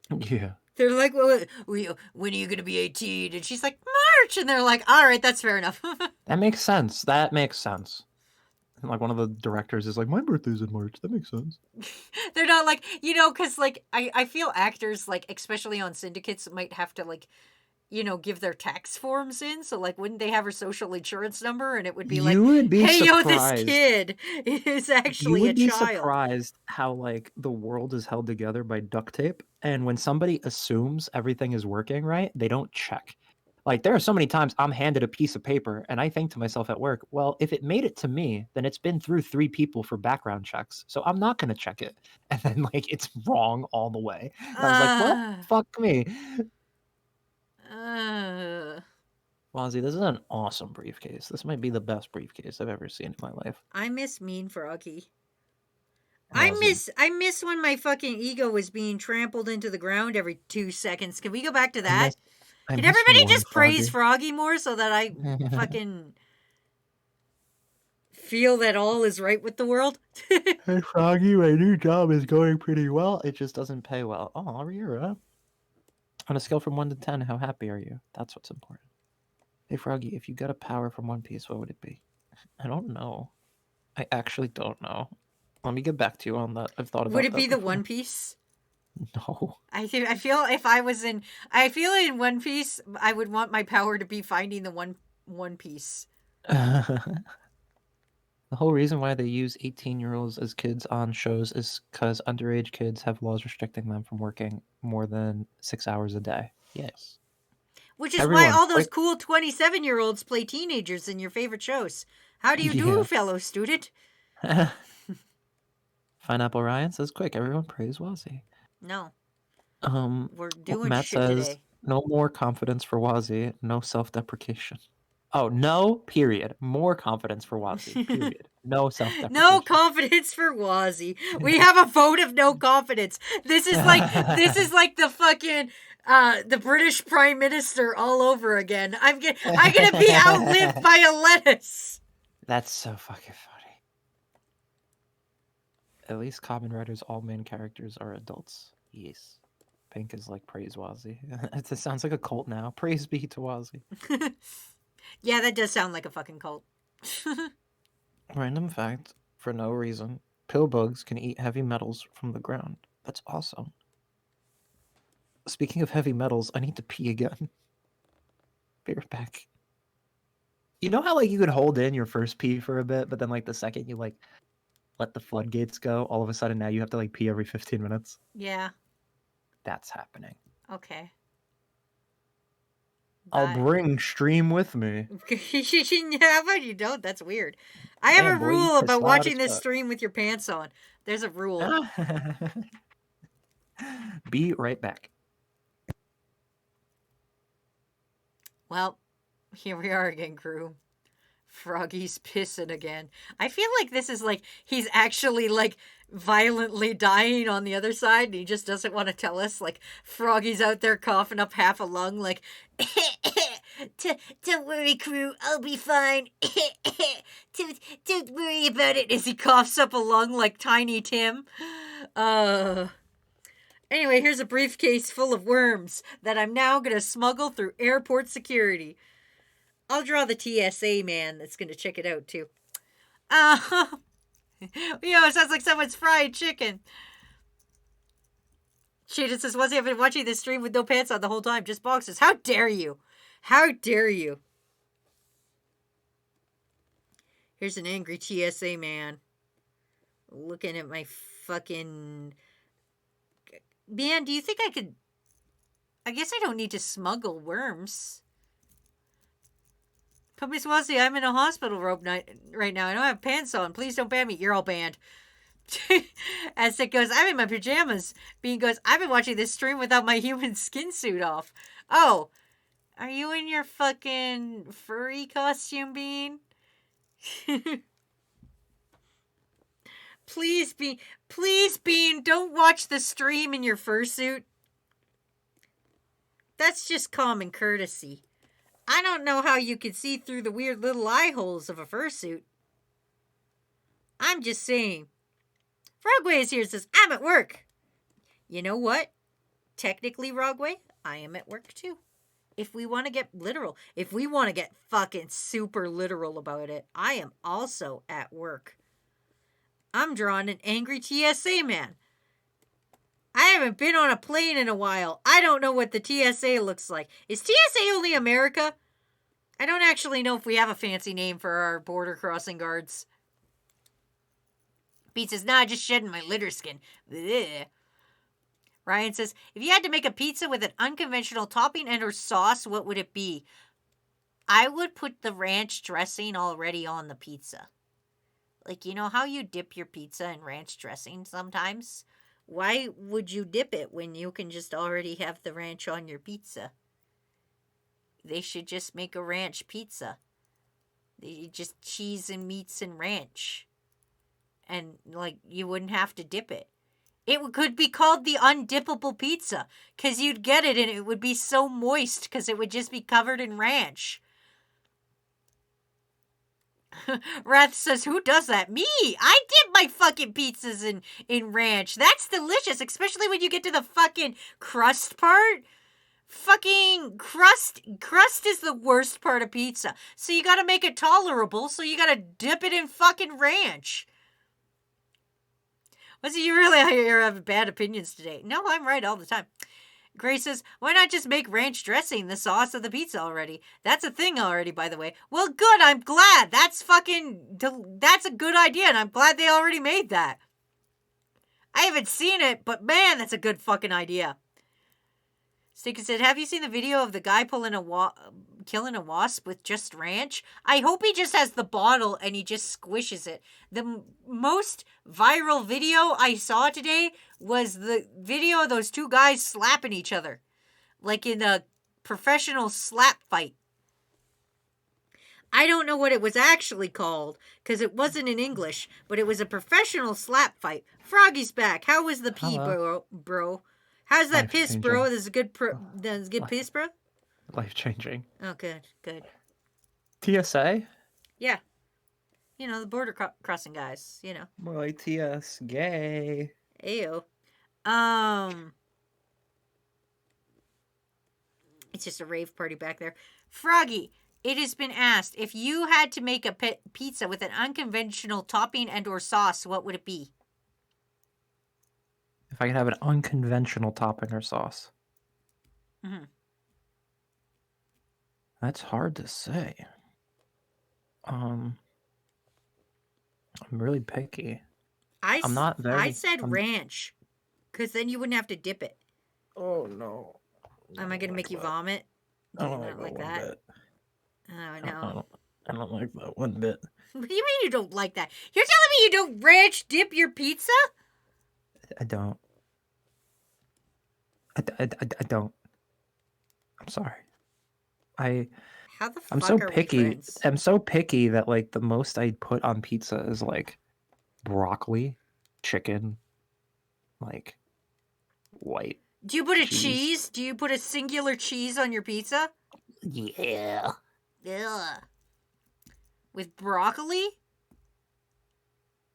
Yeah. They're like, well, when are you going to be 18? And she's like, March. And they're like, all right, that's fair enough. That makes sense. That makes sense. And like one of the directors is like, "My birthday's in March." That makes sense. They're not like, because like, I feel actors, like, especially on syndicates, might have to, like, give their tax forms in. So, like, wouldn't they have her social insurance number? And it would be like, You would be hey, yo, this surprised. kid is You actually a would be child. surprised how like the world is held together by duct tape, and when somebody assumes everything is working right, they don't check. Like there are so many times I'm handed a piece of paper and I think to myself at work, well, if it made it to me, then it's been through 3 people for background checks. So I'm not going to check it. And then like it's wrong all the way. And I was like, "Well, Uh, fuck me." uh, Wazzy, this is an awesome briefcase. This might be the best briefcase I've ever seen in my life. I miss Mean Froggy. Wazzy. I miss when my fucking ego was being trampled into the ground every 2 seconds. Can we go back to I that? miss I Can miss everybody warm just praise Froggy. Froggy more so that I fucking feel that all is right with the world? Hey Froggy, my new job is going pretty well. It just doesn't pay well. Oh, Rira. On a scale from 1 to 10, how happy are you? That's what's important. Hey Froggy, if you got a power from One Piece, what would it be? I don't know. I actually don't know. Let me get back to you on that. I've thought Would about it that be the before. One Piece? No. I feel if I was in I feel in One Piece I would want my power to be finding the One Piece. The whole reason why they use 18-year-olds as kids on shows is because underage kids have laws restricting them from working more than 6 hours a day. Yes. Which is why Everyone, all those quick. cool 27-year-olds play teenagers in your favorite shows. How do you do, Yeah. fellow student? Pineapple Ryan says, quick, everyone praise Wazzy. No, Um, we're doing Matt shit says, today. no more confidence for Wazzy, no self-deprecation. Oh, no, period. More confidence for Wazzy, period. No self-deprecation. No confidence for Wazzy. We have a vote of no confidence. This is like the fucking the British Prime Minister all over again. I'm gonna be outlived by a lettuce. That's so fucking funny. At least Kamen Rider's all main characters are adults. Yes. Pink is like praise Wazzy. It sounds like a cult now. Praise be to Wazzy. Yeah, that does sound like a fucking cult. Random fact, for no reason, pill bugs can eat heavy metals from the ground. That's awesome. Speaking of heavy metals, I need to pee again. Be right back. You know how like you could hold in your first pee for a bit, but then like the second you like let the floodgates go, all of a sudden now you have to like pee every 15 minutes? Yeah. That's happening. Okay. I'll Bye. bring stream with me. How about you don't? That's weird. I have Damn, a boy, you rule piss about loud watching as this fuck. stream with your pants on. There's a rule. Be right back. Well, here we are again, crew. Froggy's pissing again. I feel like this is like he's actually like violently dying on the other side and he just doesn't want to tell us. Like Froggy's out there coughing up half a lung like don't worry, crew, I'll be fine. Don't worry about it as he coughs up a lung like Tiny Tim. Anyway, here's a briefcase full of worms that I'm now gonna smuggle through airport security. I'll draw the TSA man that's going to check it out, too. It sounds like someone's fried chicken. Shada says, Wazzy, I've been watching this stream with no pants on the whole time, just boxers. How dare you? How dare you? Here's an angry TSA man looking at my fucking... Man, do you think I could... I guess I don't need to smuggle worms. But Miss Wazzy, I'm in a hospital robe right now. I don't have pants on. Please don't ban me. You're all banned. As it goes, I'm in my pajamas. Bean goes, I've been watching this stream without my human skin suit off. Oh, are you in your fucking furry costume, Bean? Please, Bean, don't watch the stream in your fursuit. That's just common courtesy. I don't know how you could see through the weird little eye holes of a fursuit. I'm just saying. Frogway is here and says, I'm at work. You know what? Technically, Frogway, I am at work too. If we want to get literal, if we want to get fucking super literal about it, I am also at work. I'm drawing an angry TSA man. I haven't been on a plane in a while. I don't know what the TSA looks like. Is TSA only America? I don't actually know if we have a fancy name for our border crossing guards. Pete says, nah, just shedding my litter skin. Blech. Ryan says, if you had to make a pizza with an unconventional topping and or sauce, what would it be? I would put the ranch dressing already on the pizza. Like, you know how you dip your pizza in ranch dressing sometimes? Why would you dip it when you can just already have the ranch on your pizza? They should just make a ranch pizza. Just cheese and meats and ranch. And, like, you wouldn't have to dip it. It could be called the undippable pizza, because you'd get it and it would be so moist because it would just be covered in ranch. Wrath says, who does that? Me! I dip my fucking pizzas in ranch. That's delicious, especially when you get to the fucking crust part. Fucking crust is the worst part of pizza. So you gotta make it tolerable, so you gotta dip it in fucking ranch. What's it, you really have bad opinions today? No, I'm right all the time. Grace says, why not just make ranch dressing the sauce of the pizza already? That's a thing already, by the way. Well, good, I'm glad. That's a good idea, and I'm glad they already made that. I haven't seen it, but man, that's a good fucking idea. Sticky said, have you seen the video of the guy killing a wasp with just ranch? I hope he just has the bottle and he just squishes it. The most viral video I saw today was the video of those two guys slapping each other. Like in a professional slap fight. I don't know what it was actually called, because it wasn't in English, but it was a professional slap fight. Froggy's back. How was the pee, bro? How's that piss, bro? This is good piss, bro? Life-changing. Oh, good. TSA? Yeah. You know, the border crossing guys, you know. More like TS. Gay. Ayo. It's just a rave party back there. Froggy, it has been asked, if you had to make a pizza with an unconventional topping and or sauce, what would it be? If I could have an unconventional topping or sauce. Mm-hmm. That's hard to say. I'm really picky. I'm not very... I said ranch, because then you wouldn't have to dip it. Oh, no. Am I going to make you vomit? I don't like that one bit. Oh, no. I don't like that one bit. What do you mean you don't like that? You're telling me you don't ranch dip your pizza? I don't. I don't. I'm sorry. How the fuck I'm so are we picky. friends? I'm so picky that like the most I put on pizza is like broccoli, chicken, like white. Do you put a cheese? Do you put a singular cheese on your pizza? Yeah. Ugh. With broccoli?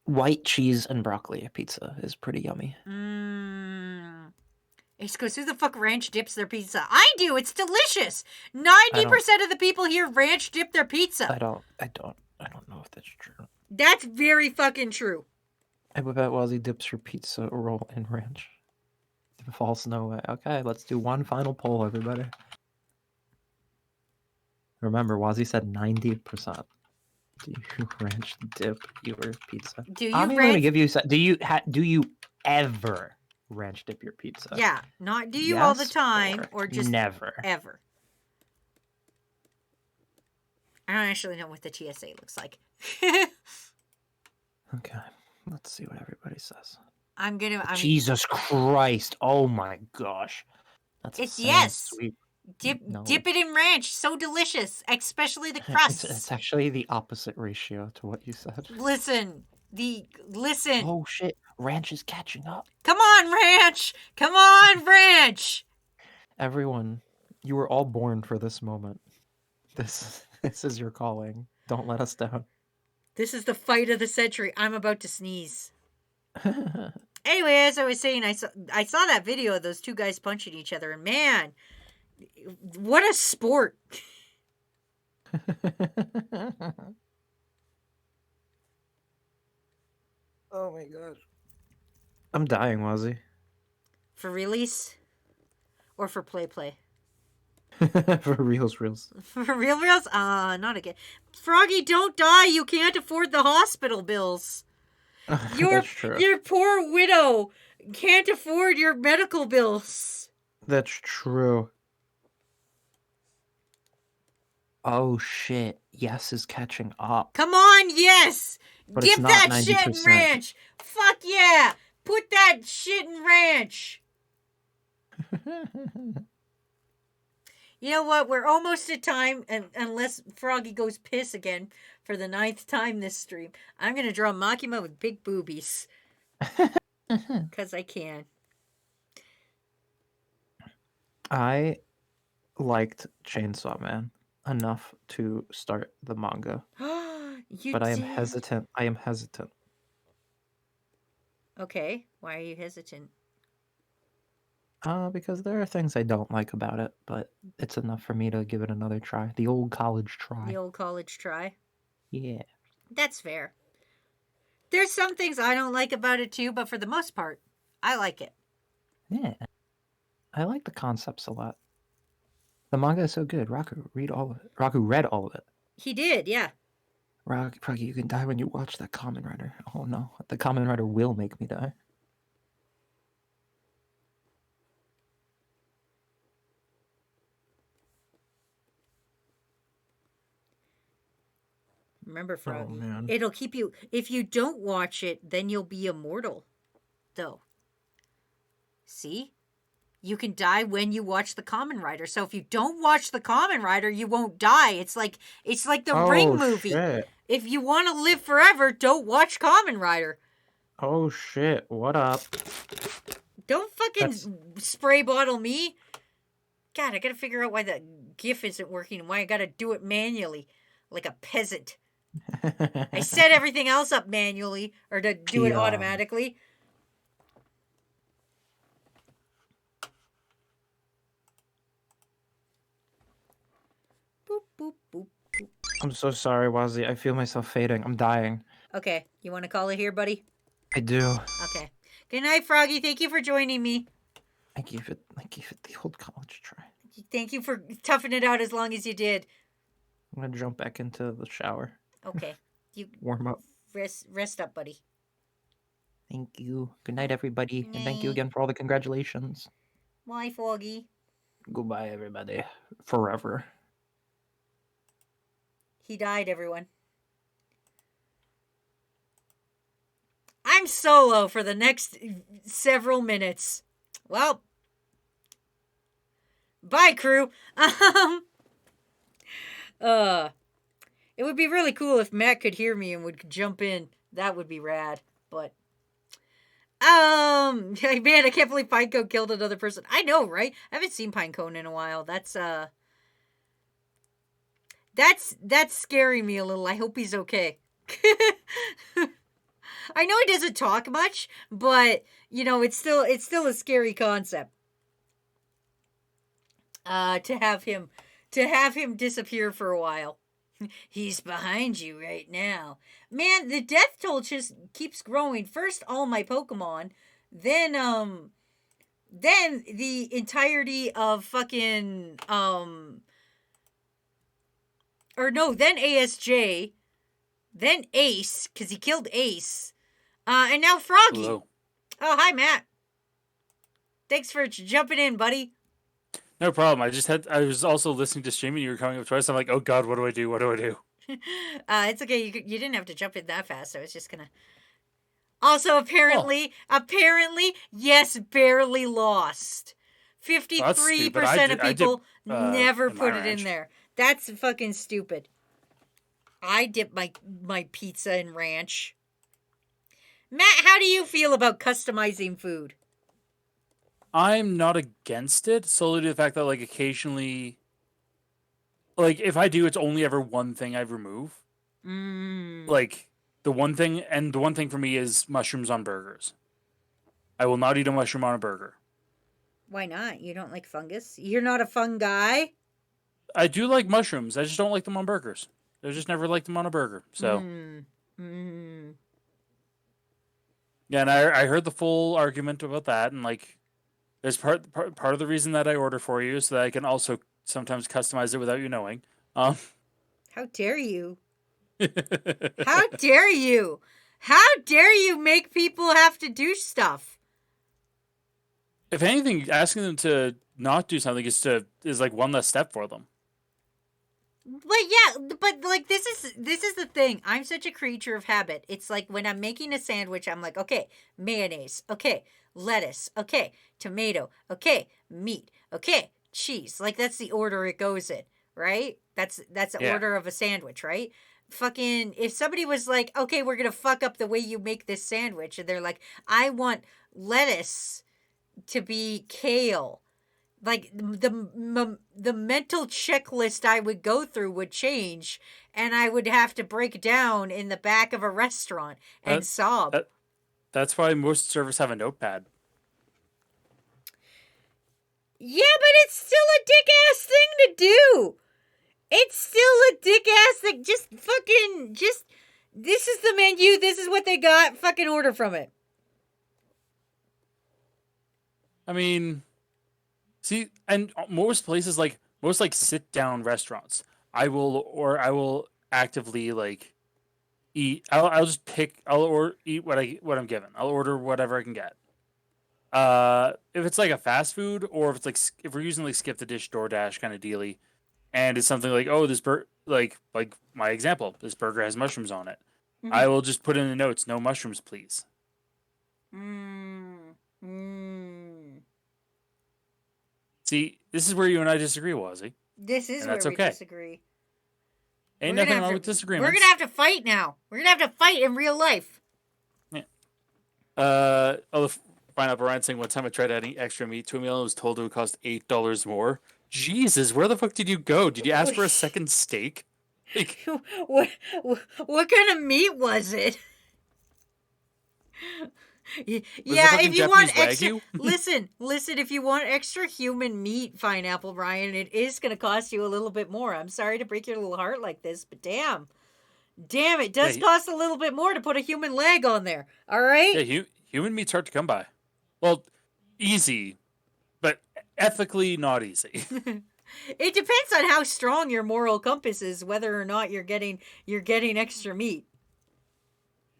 White cheese and broccoli pizza is pretty yummy. Ace goes, who the fuck ranch dips their pizza? I do. It's delicious. 90% of the people here ranch dip their pizza. I don't know if that's true. That's very fucking true. I bet Wazzy dips her pizza roll in ranch. False no way. Okay, let's do one final poll, everybody. Remember, Wazzy said 90%. Do you ranch dip your pizza? Do I'm you even gonna ranch? give you. Do you ever ranch dip your pizza? Yeah, not do you all the Yes time or just never? ever. I don't actually know what the TSA looks like. Okay, let's see what everybody says. I'm Jesus Christ! Oh my gosh, that's It's insane. yes. Sweet. Dip No. it in ranch. So delicious, especially the It's crusts. actually the opposite ratio to what you said. Listen. Oh shit! Ranch is catching up. Come on, ranch. Come on, ranch. Everyone, you were all born for this moment. This is your calling. Don't let us down. This is the fight of the century. I'm about to sneeze. Anyway, as I was saying, I saw that video of those two guys punching each other, and man, what a sport! Oh my gosh. I'm dying, Wazzy. For release? Or for play? For reals. For reals? Not again. Froggy, don't die. You can't afford the hospital bills. That's true. Your poor widow can't afford your medical bills. That's true. Oh shit. Yes is catching up. Come on, yes! But Dip it's not that 90%. shit in ranch! Fuck yeah! Put that shit in ranch! You know what? We're almost at time, and unless Froggy goes piss again for the 9th time this stream, I'm gonna draw Makima with big boobies. Because I can. I liked Chainsaw Man enough to start the manga. But I am hesitant. Okay, why are you hesitant? Because there are things I don't like about it, but it's enough for me to give it another try. The old college try. The old college try? Yeah. That's fair. There's some things I don't like about it too, but for the most part, I like it. Yeah. I like the concepts a lot. The manga is so good. Raku, read all of it. Raku read all of it. He did, yeah. Froggy, you can die when you watch that Kamen Rider. Oh no, the Kamen Rider will make me die. Remember, Froggy. Oh, man. It'll keep you. If you don't watch it, then you'll be immortal. Though. See? You can die when you watch the Kamen Rider. So if you don't watch the Kamen Rider, you won't die. It's like the Ring movie. Shit. If you want to live forever, don't watch Kamen Rider. Oh shit! What up? Don't fucking spray bottle me. God, I gotta figure out why that GIF isn't working and why I gotta do it manually, like a peasant. I set everything else up manually or to do it automatically. Boop, boop, boop, boop. I'm so sorry, Wazzy. I feel myself fading. I'm dying. Okay, you want to call it here, buddy? I do. Okay. Good night, Froggy. Thank you for joining me. I gave it the old college try. Thank you for toughing it out as long as you did. I'm gonna jump back into the shower. Okay. You warm up. Rest up, buddy. Thank you. Good night, everybody. Good And thank you night. again for all the congratulations. Bye, Froggy. Goodbye, everybody. Forever. He died, everyone. I'm solo for the next several minutes. Well, bye, crew. It would be really cool if Matt could hear me and would jump in. That would be rad. But man, I can't believe Pinecone killed another person. I know, right? I haven't seen Pinecone in a while. That's scaring me a little. I hope he's okay. I know he doesn't talk much, but you know, it's still a scary concept. To have him disappear for a while. He's behind you right now. Man, the death toll just keeps growing. First all my Pokemon, then Then the entirety of fucking then ASJ, then Ace, because he killed Ace, and now Froggy. Hello. Oh, hi, Matt. Thanks for jumping in, buddy. No problem. I was also listening to streaming. You were coming up twice. I'm like, oh god, what do I do? What do I do? It's okay. You didn't have to jump in that fast. I was just gonna. Also, apparently, yes, barely lost. 53% of people never put it in there. That's fucking stupid. I dip my pizza in ranch. Matt, how do you feel about customizing food? I'm not against it, solely to the fact that, like, occasionally, like, if I do, it's only ever one thing I remove. Like, the one thing for me is mushrooms on burgers. I will not eat a mushroom on a burger. Why not? You don't like fungus? You're not a fun guy? I do like mushrooms. I just don't like them on burgers. I just never liked them on a burger. So, yeah, and I heard the full argument about that, and, like, there's part of the reason that I order for you so that I can also sometimes customize it without you knowing. How dare you? How dare you? How dare you make people have to do stuff? If anything, asking them to not do something is like one less step for them. But yeah, but like this is the thing. I'm such a creature of habit. It's like when I'm making a sandwich, I'm like, okay, mayonnaise, okay, lettuce, okay, tomato, okay, meat, okay, cheese. Like that's the order it goes in, right? That's the order of a sandwich, right? Fucking if somebody was like, okay, we're gonna fuck up the way you make this sandwich, and they're like, I want lettuce to be kale. Like the mental checklist I would go through would change, and I would have to break down in the back of a restaurant and sob. That's why most servers have a notepad. Yeah, but it's still a dick ass thing to do. It's still a dick ass thing. Just this is the menu. This is what they got. Fucking order from it. I mean, see, and most places, like most like sit down restaurants, I will actively like eat. I'll just pick. Eat what I'm given. I'll order whatever I can get. If it's like a fast food, or if it's like if we're using like skip the dish DoorDash kind of dealy, and it's something like, oh, this like my example, this burger has mushrooms on it. Mm-hmm. I will just put in the notes, no mushrooms, please. See, this is where you and I disagree, Wazzy. This is where we disagree. Ain't nothing wrong with disagreements. We're gonna have to fight now. We're gonna have to fight in real life. Yeah. I'll find out Brian saying one time I tried adding extra meat to a meal and was told it would cost $8 more. Jesus, where the fuck did you go? Did you ask for a second steak? Like, what kind of meat was it? Yeah, if you want extra, listen. If you want extra human meat, Pineapple Brian, it is going to cost you a little bit more. I'm sorry to break your little heart like this, but damn, it does cost a little bit more to put a human leg on there. All right. Yeah, human meat's hard to come by. Well, easy, but ethically not easy. It depends on how strong your moral compass is, whether or not you're getting extra meat.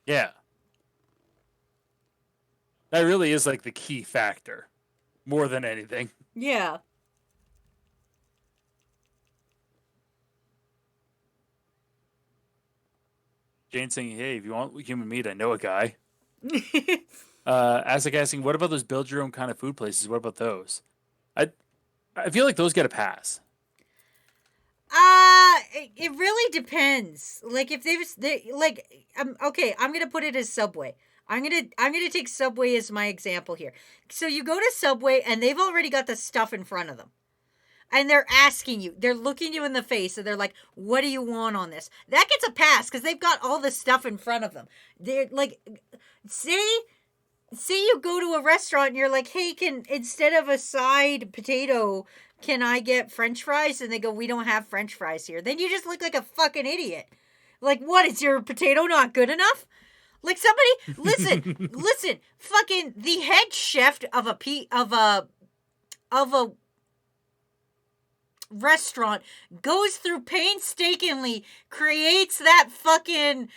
Yeah. That really is like the key factor, more than anything. Yeah. Jane saying, "Hey, if you want human meat, I know a guy." Azek asking, "What about those build your own kind of food places? What about those?" I feel like those get a pass. It really depends. Like if okay, I'm gonna put it as Subway. I'm gonna take Subway as my example here. So you go to Subway and they've already got the stuff in front of them. And they're asking you, they're looking you in the face and they're like, what do you want on this? That gets a pass because they've got all the stuff in front of them. They're like, say you go to a restaurant and you're like, hey, instead of a side potato, can I get French fries? And they go, we don't have French fries here. Then you just look like a fucking idiot. Like, what, is your potato not good enough? Like somebody, listen, fucking the head chef of a restaurant goes through painstakingly, creates that fucking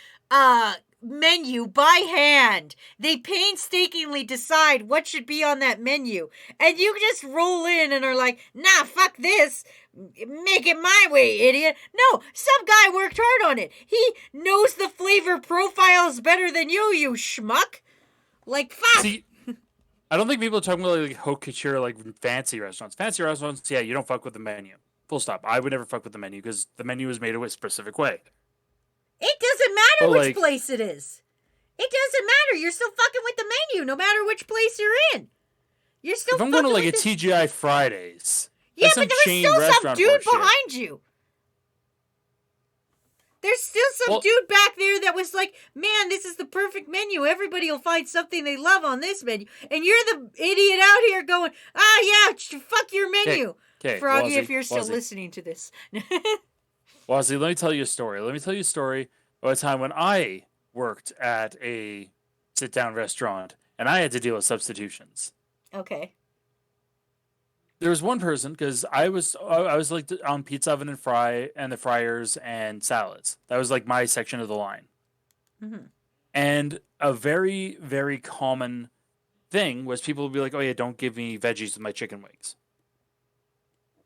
menu by hand. They painstakingly decide what should be on that menu, and you just roll in and are like, nah, fuck this, make it my way, idiot. No, some guy worked hard on it. He knows the flavor profiles better than you schmuck. Like, fuck. See, I don't think people are talking about like haute couture, like fancy restaurants. Fancy restaurants, yeah, you don't fuck with the menu. Full stop. I would never fuck with the menu because the menu is made a specific way. It doesn't matter But, which like- place it is. It doesn't matter. You're still fucking with the menu, no matter which place you're in. You're still If I'm fucking going to like a with the... TGI Fridays, Yeah, that's but some there was chain still some restaurant dude horseshit. behind you. There's still some Well- dude back there that was like, man, this is the perfect menu. Everybody will find something they love on this menu. And you're the idiot out here going, fuck your menu. Okay, Froggy, Wazzy, if you're still Wazzy. listening to this. Wazzy, let me tell you a story. Let me tell you a story about a time when I worked at a sit-down restaurant and I had to deal with substitutions. Okay. There was one person because I was like on pizza oven and the fryers and salads. That was like my section of the line. Mm-hmm. And a very, very common thing was people would be like, "Oh yeah, don't give me veggies with my chicken wings."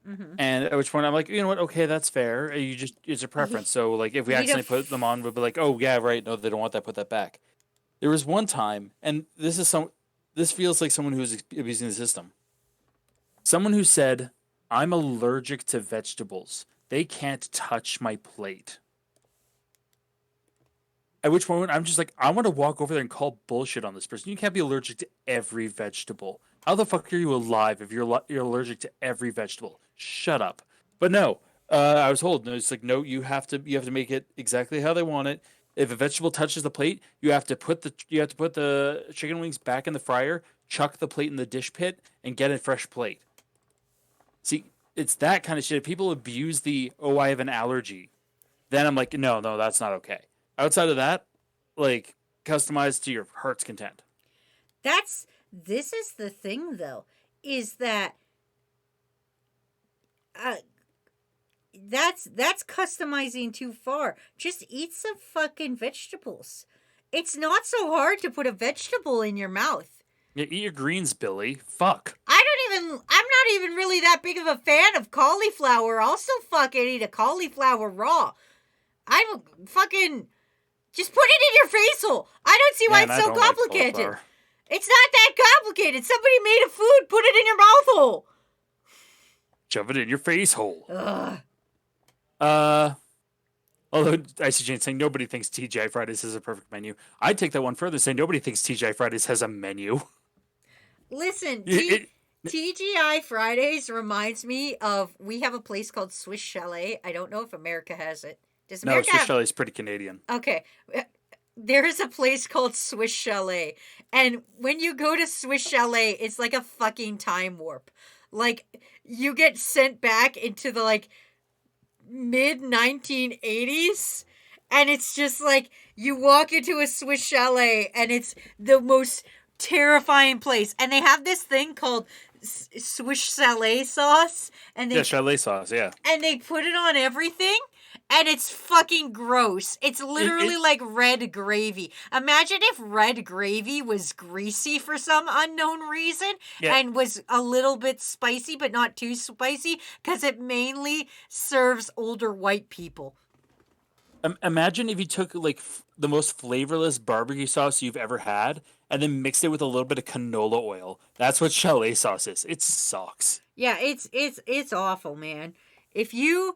Mm-hmm. And at which point I'm like, you know what? Okay, that's fair. It's a preference. So like, if we You accidentally don't put them on, we'll be like, oh yeah, right. No, they don't want that. Put that back. There was one time, and this feels like someone who's abusing the system. Someone who said, "I'm allergic to vegetables. They can't touch my plate." At which point I'm just like, I want to walk over there and call bullshit on this person. You can't be allergic to every vegetable. How the fuck are you alive if you're allergic to every vegetable? Shut up. But no, I was told, no, it's like, no, you have to make it exactly how they want it. If a vegetable touches the plate, you have to put the chicken wings back in the fryer, chuck the plate in the dish pit, and get a fresh plate. See, it's that kind of shit. If people abuse I have an allergy, then I'm like, no, that's not okay. Outside of that, like, customized to your heart's content. This is the thing, though, is that that's customizing too far. Just eat some fucking vegetables. It's not so hard to put a vegetable in your mouth. Yeah, eat your greens, Billy. Fuck. I'm not even really that big of a fan of cauliflower. I'll still fucking eat a cauliflower raw. I'm fucking... Just put it in your face hole. I don't see why Man, it's I so don't like complicated. cauliflower. It's not that complicated. Somebody made a food, put it in your mouth hole. Shove it in your face hole. Ugh. Although Icy Jane saying nobody thinks TGI Fridays has a perfect menu. I'd take that one further, saying nobody thinks TGI Fridays has a menu. Listen, It- TGI Fridays reminds me of, we have a place called Swiss Chalet. I don't know if America has it. Does No, America Swiss have... Chalet is pretty Canadian. Okay. There is a place called Swiss Chalet. And when you go to Swiss Chalet, it's like a fucking time warp. Like, you get sent back into the, like, mid-1980s. And it's just like, you walk into a Swiss Chalet, and it's the most terrifying place. And they have this thing called Swiss Chalet sauce. And they Yeah, Chalet sauce, yeah. and they put it on everything, and it's fucking gross. It's literally like red gravy. Imagine if red gravy was greasy for some unknown reason and was a little bit spicy, but not too spicy, because it mainly serves older white people. Imagine if you took like the most flavorless barbecue sauce you've ever had and then mixed it with a little bit of canola oil. That's what Chalet sauce is. It sucks. Yeah, it's awful, man. If you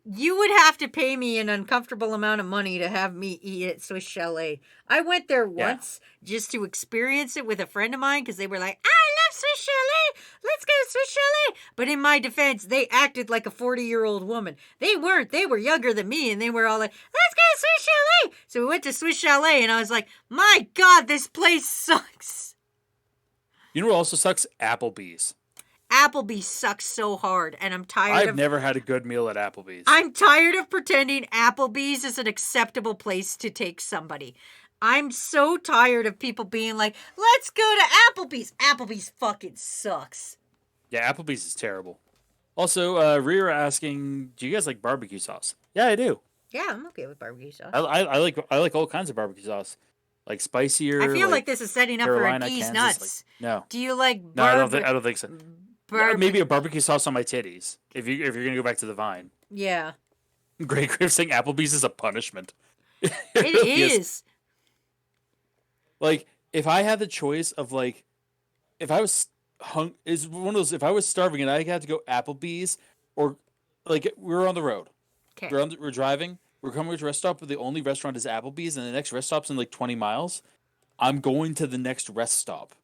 would have to pay me an uncomfortable amount of money to have me eat at Swiss Chalet. I went there once just to experience it with a friend of mine because they were like, I love Swiss Chalet. Let's go to Swiss Chalet. But in my defense, they acted like a 40-year-old woman. They weren't. They were younger than me, and they were all like, let's go to Swiss Chalet. So we went to Swiss Chalet, and I was like, my God, this place sucks. You know what also sucks? Applebee's. Applebee's sucks so hard, and I'm tired I've of... never had a good meal at Applebee's. I'm tired of pretending Applebee's is an acceptable place to take somebody. I'm so tired of people being like, let's go to Applebee's. Applebee's fucking sucks. Yeah, Applebee's is terrible. Also, Rhea asking, do you guys like barbecue sauce? Yeah, I do. Yeah, I'm okay with barbecue sauce. I like all kinds of barbecue sauce, like spicier. I feel like like this is setting up Carolina, for a D's Kansas. nuts. No, Do you like no, I don't think so. Barbe- Maybe a barbecue sauce on my titties. If you're gonna go back to the vine. Yeah, Greg Griff saying Applebee's is a punishment. it really is. Like, if I had the choice of like, if I was is one of those. If I was starving and I had to go Applebee's, or like we were on the road, Okay. we're driving, we're coming to a rest stop, but the only restaurant is Applebee's, and the next rest stop's in like 20 miles. I'm going to the next rest stop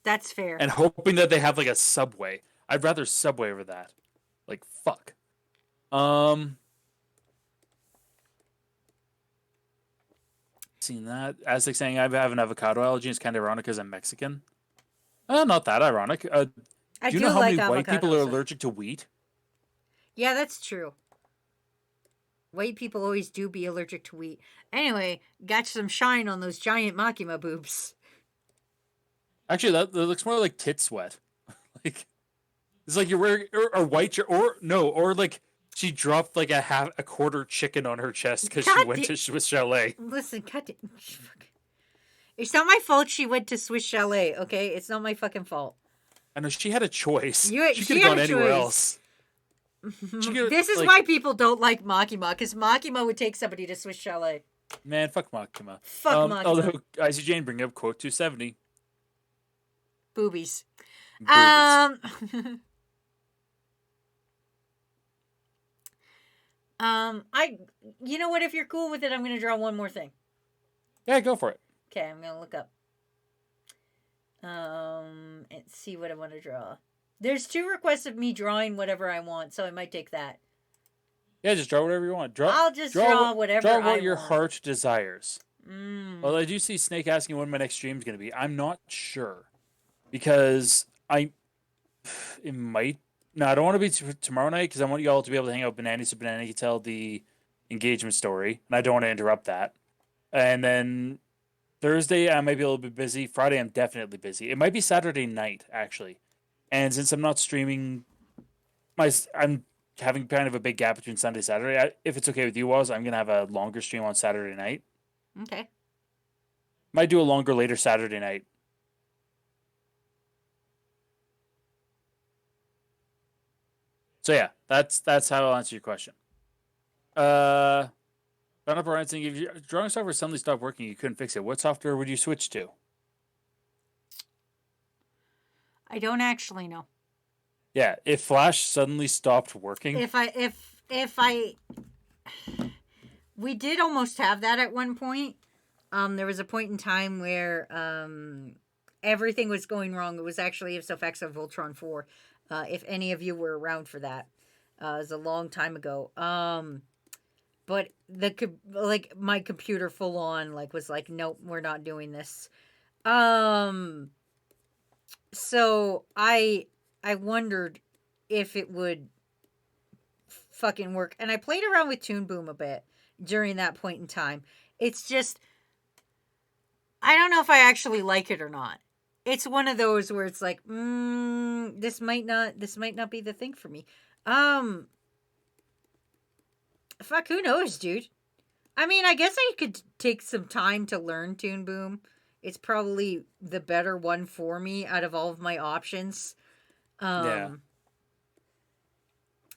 That's fair. and hoping that they have like a Subway. I'd rather Subway over that. Like fuck. Seen that. Aztec saying I have an avocado allergy. It's kind of ironic because I'm Mexican. Not that ironic. I do you know how like many white people avocados. are allergic to wheat? Yeah, that's true. White people always do be allergic to wheat. Anyway, got some shine on those giant Makima boobs. Actually, that looks more like tit sweat. Like it's like you're wearing a white shirt, or like she dropped like a quarter chicken on her chest because she God went to Swiss Chalet. Listen, cut it. It's not my fault she went to Swiss Chalet, okay? It's not my fucking fault. I know she had a choice. You- she she could have had gone a anywhere choice. else. Could've, This is like- why people don't like Makima, because Makima would take somebody to Swiss Chalet. Man, fuck Makima. Fuck Makima. Although Icy Jane bring up quote 270. Boobies. Boobies. You know what? If you're cool with it, I'm gonna draw one more thing. Yeah, go for it. Okay, I'm gonna look up. And see what I want to draw. There's 2 requests of me drawing whatever I want, so I might take that. Yeah, just draw whatever you want. Draw. I'll just draw whatever Draw what I your want. heart desires. Mm. Well, I do see Snake asking when my next stream is going to be. I'm not sure because it might. No, I don't want to be tomorrow night because I want you all to be able to hang out with Banana so Banana can tell the engagement story, and I don't want to interrupt that. And then Thursday I might be a little bit busy. Friday I'm definitely busy. It might be Saturday night actually, and since I'm not streaming, I'm having kind of a big gap between Sunday and Saturday. If it's okay with you, Woz, I'm gonna have a longer stream on Saturday night. Okay. Might do a longer later Saturday night. So yeah, that's how I'll answer your question. Found up Brian saying if your drawing software suddenly stopped working, you couldn't fix it. What software would you switch to? I don't actually know. Yeah, if Flash suddenly stopped working. If I we did almost have that at one point. There was a point in time where everything was going wrong. It was actually Ipsofx of Voltron 4. If any of you were around for that. It was a long time ago. But my computer full on was like, nope, we're not doing this. So I wondered if it would fucking work. And I played around with Toon Boom a bit during that point in time. It's just, I don't know if I actually like it or not. It's one of those where it's like, this might not be the thing for me. Fuck, who knows, dude? I mean, I guess I could take some time to learn Toon Boom. It's probably the better one for me out of all of my options. Yeah.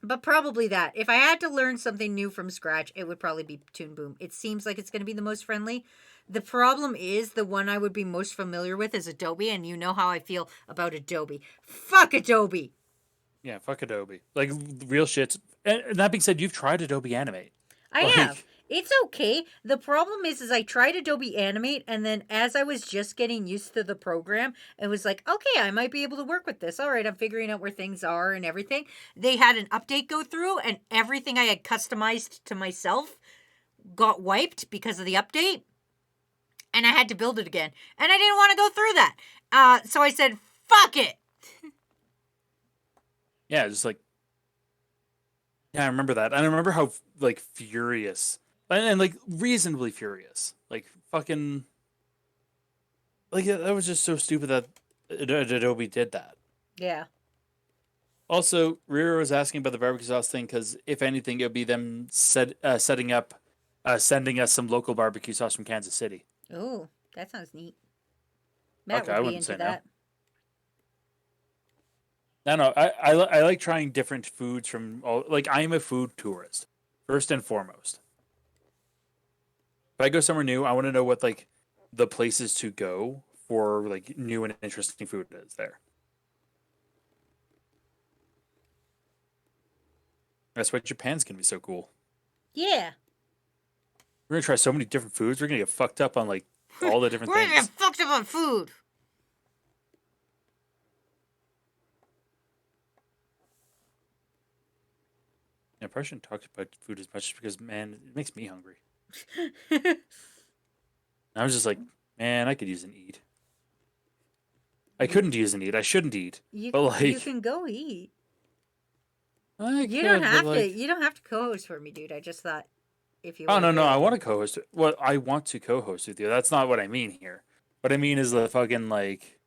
But probably that. If I had to learn something new from scratch, it would probably be Toon Boom. It seems like it's going to be the most friendly. The problem is the one I would be most familiar with is Adobe, and you know how I feel about Adobe. Fuck Adobe! Yeah, fuck Adobe. Like real shit. And that being said, you've tried Adobe Animate. I have. It's okay. The problem is I tried Adobe Animate, and then as I was just getting used to the program, it was like, okay, I might be able to work with this. All right, I'm figuring out where things are and everything. They had an update go through, and everything I had customized to myself got wiped because of the update, and I had to build it again. And I didn't want to go through that. So I said, fuck it. Yeah, just like, yeah, I remember that. And I remember how, like, furious and like reasonably furious. Like fucking, like that was just so stupid that Adobe did that. Yeah. Also, Rira was asking about the barbecue sauce thing because if anything, it would be them setting up, sending us some local barbecue sauce from Kansas City. Oh, that sounds neat. Matt Okay, I would be wouldn't into say no. that. No, I like trying different foods from all. Like I am a food tourist, first and foremost. If I go somewhere new, I want to know what like the places to go for like new and interesting food is there. That's why Japan's gonna be so cool. Yeah. We're gonna try so many different foods. We're gonna get fucked up on like all the different We're gonna things. get fucked up on food. I probably shouldn't talk about food as much because man, it makes me hungry. I was just like, man, I could use an eat. I couldn't use an eat. I shouldn't eat. You, But like, you can go eat. I You could, don't but, have like, to. You don't have to co-host for me, dude. I just thought if you. Oh were no, I want to available. co-host. Well, I want to co-host with you. That's not what I mean here. What I mean is the fucking like.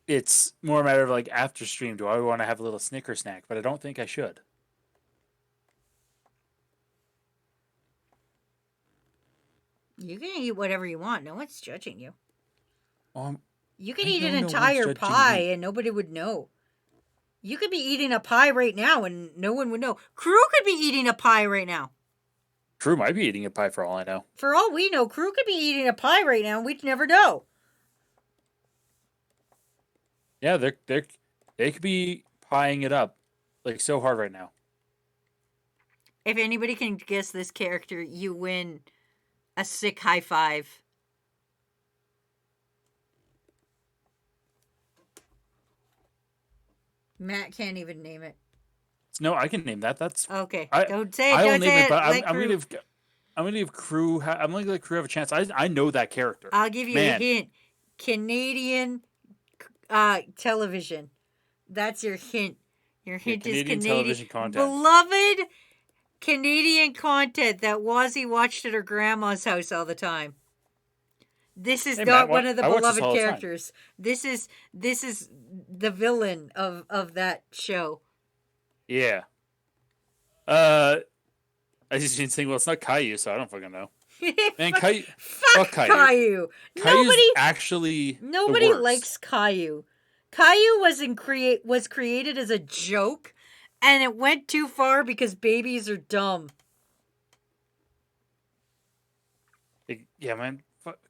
It's more a matter of like after stream. Do I want to have a little Snicker snack? But I don't think I should. You can eat whatever you want. No one's judging you. Um, You can I eat know an no one's entire judging pie me. and nobody would know. You could be eating a pie right now and no one would know. Crew could be eating a pie right now. Crew might be eating a pie for all I know. For all we know, Crew could be eating a pie right now and we'd never know. Yeah, they could be pieing it up like so hard right now. If anybody can guess this character, you win a sick high five. Matt can't even name it. No, I can name that. That's Okay, I. don't say it. I'll Don't name say it, but Let I'm Crew. gonna give. I'm gonna give Crew. I'm gonna let Crew have a chance. I know that character. I'll give you Man. a hint. Canadian television. That's your hint. Your hint is Canadian Canadian television content. Beloved Canadian content that Wazzy watched at her grandma's house all the time. This is Hey, not Matt, one of the I watch this beloved all the time. characters. This is the villain of that show. Yeah. I just didn't think. Well, it's not Caillou, so I don't fucking know. Man, Caillou. Fuck Caillou. Caillou. Caillou's actually Nobody the worst. likes Caillou. Caillou was created as a joke, and it went too far because babies are dumb. Yeah, man.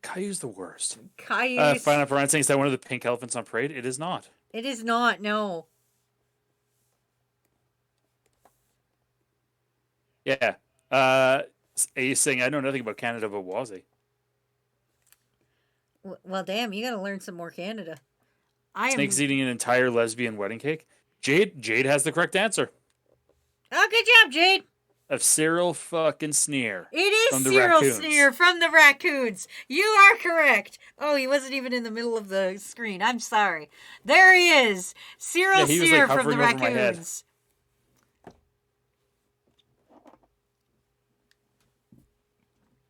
Caillou's the worst. Caillou. Final Fantasy saying, is that one of the pink elephants on parade? It is not. It is not. No. Yeah. Ace saying, I know nothing about Canada but Wazzy. Well, damn, you gotta learn some more Canada. Snake's eating an entire lesbian wedding cake. Jade has the correct answer. Oh, good job, Jade. Of Cyril fucking Sneer. It is From the Cyril raccoons. Sneer from the Raccoons. You are correct. Oh, he wasn't even in the middle of the screen. I'm sorry. There he is. Cyril Yeah, he was, Sneer like, from the hovering over my head. Raccoons.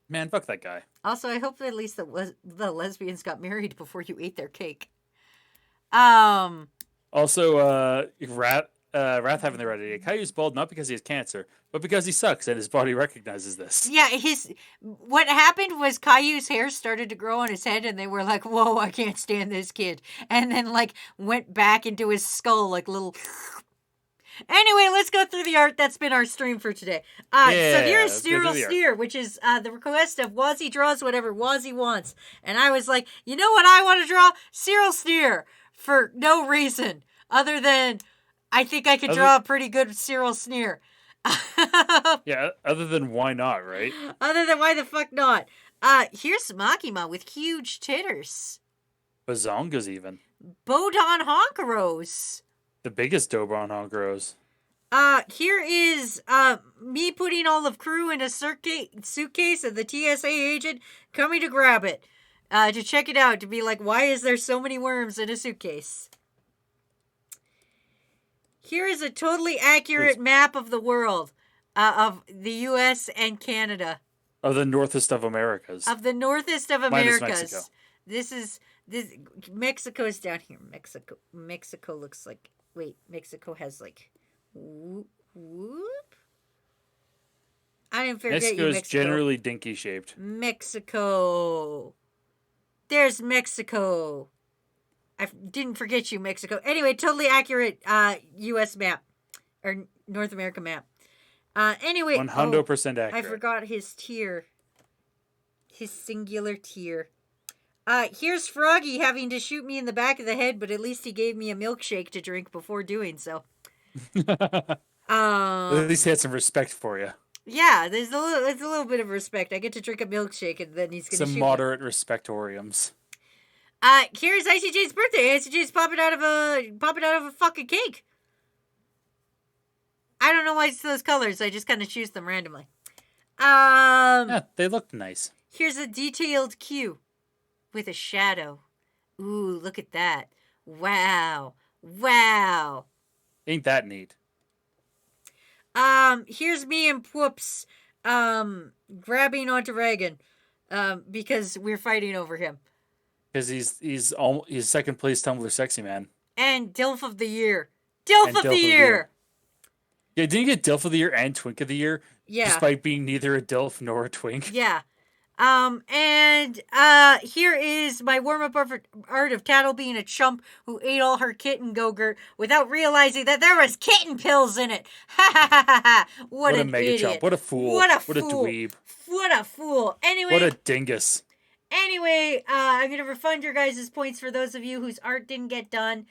Man, fuck that guy. Also, I hope that at least the lesbians got married before you ate their cake. Also, Wrath having the right idea. Caillou's bald not because he has cancer, but because he sucks and his body recognizes this. Yeah, what happened was Caillou's hair started to grow on his head, and they were like, "Whoa, I can't stand this kid," and then like went back into his skull like little. Anyway, let's go through the art. That's been our stream for today. So here's let's go through Cyril the art. Steer, which is the request of Wazzy draws whatever Wazzy wants. And I was like, you know what I want to draw? Cyril Steer for no reason other than I think I could draw a pretty good Cyril Sneer. Yeah, other than why not, right? Other than why the fuck not? Here's Makima with huge titters. Bazongas even. Bodon Honkaros. The biggest Dobron Honkeros. Here is me putting all of Crew in a suitcase and the TSA agent coming to grab it. To check it out, to be like, why is there so many worms in a suitcase? Here is a totally accurate map of the world. of the U.S. and Canada. Of the northest of Americas. Of the northest of Minus Americas. Mexico. This Mexico's down here. Mexico looks like, wait, Mexico has like, whoop. I didn't forget Mexico you, is Mexico. generally dinky shaped. Mexico. There's Mexico. I didn't forget you, Mexico. Anyway, totally accurate U.S. map. Or North America map. Anyway. 100% accurate. I forgot his tier. His singular tier. Here's Froggy having to shoot me in the back of the head, but at least he gave me a milkshake to drink before doing so. At least he had some respect for you. Yeah, it's a little bit of respect. I get to drink a milkshake, and then he's gonna Some shoot moderate respectoriums. Here's ICJ's birthday. ICJ's popping out of a fucking cake. I don't know why it's those colors. I just kind of choose them randomly. Yeah, they look nice. Here's a detailed cue with a shadow. Ooh, look at that. Wow. Ain't that neat? Here's me and Pwoops, grabbing onto Reagan, because we're fighting over him. Because he's second place Tumblr sexy man. And Dilf of the Year. Dilf of the Year! Yeah, didn't you get Dilf of the Year and Twink of the Year? Yeah. Despite being neither a Dilf nor a Twink. Yeah. And here is my warm-up art of Tattle being a chump who ate all her kitten go-gurt without realizing that there was kitten pills in it. Ha ha ha ha ha. What an mega idiot. chump. What a fool. What a What a fool. dweeb. What a fool. Anyway. What a dingus. Anyway, I'm going to refund your guys' points for those of you whose art didn't get done.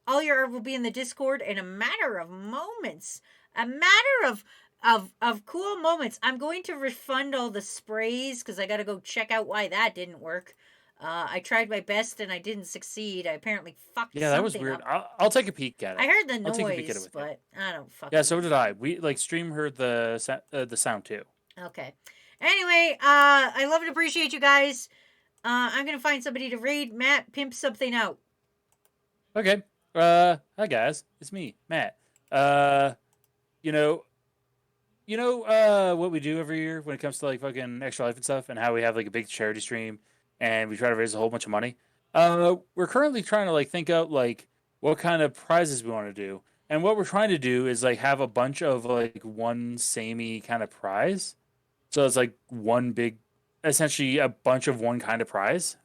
All your art will be in the Discord in a matter of moments. A matter of cool moments. I'm going to refund all the sprays because I got to go check out why that didn't work. I tried my best and I didn't succeed. I apparently fucked something up. Yeah, that was weird. I'll take a peek at it. I heard the I'll take a peek at it noise, with you. but I don't fucking. Yeah, so did I. We stream heard the sound too. Okay. Anyway, I love and appreciate you guys. I'm gonna find somebody to raid. Matt, pimp something out. Okay. Hi guys, it's me, Matt. You know what we do every year when it comes to like fucking Extra Life and stuff, and how we have like a big charity stream, and we try to raise a whole bunch of money. We're currently trying to like think out like what kind of prizes we want to do, and what we're trying to do is like have a bunch of like one samey kind of prize. So it's like one big, essentially a bunch of one kind of prize.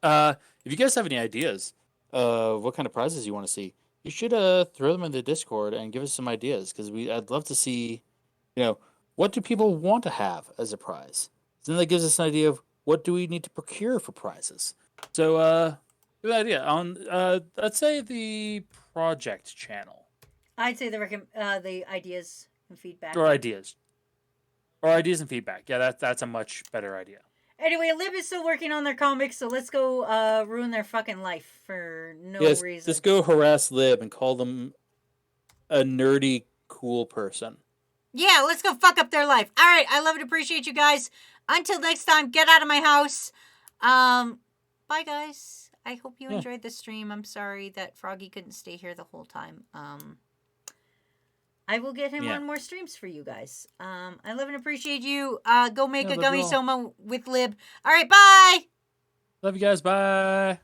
If you guys have any ideas, what kind of prizes you want to see, you should throw them in the Discord and give us some ideas because I'd love to see, what do people want to have as a prize. Then that gives us an idea of what do we need to procure for prizes. So, good idea on let's say the project channel. I'd say the ideas and feedback. Or ideas and feedback. Yeah, that's a much better idea. Anyway, Lib is still working on their comics, so let's go ruin their fucking life for no reason. Let's go harass Lib and call them a nerdy, cool person. Yeah, let's go fuck up their life. All right, I love and appreciate you guys. Until next time, get out of my house. Bye, guys. I hope you enjoyed the stream. I'm sorry that Froggy couldn't stay here the whole time. I will get him on more streams for you guys. I love and appreciate you. Go make a gummy soma with Lib. All right, bye. Love you guys. Bye.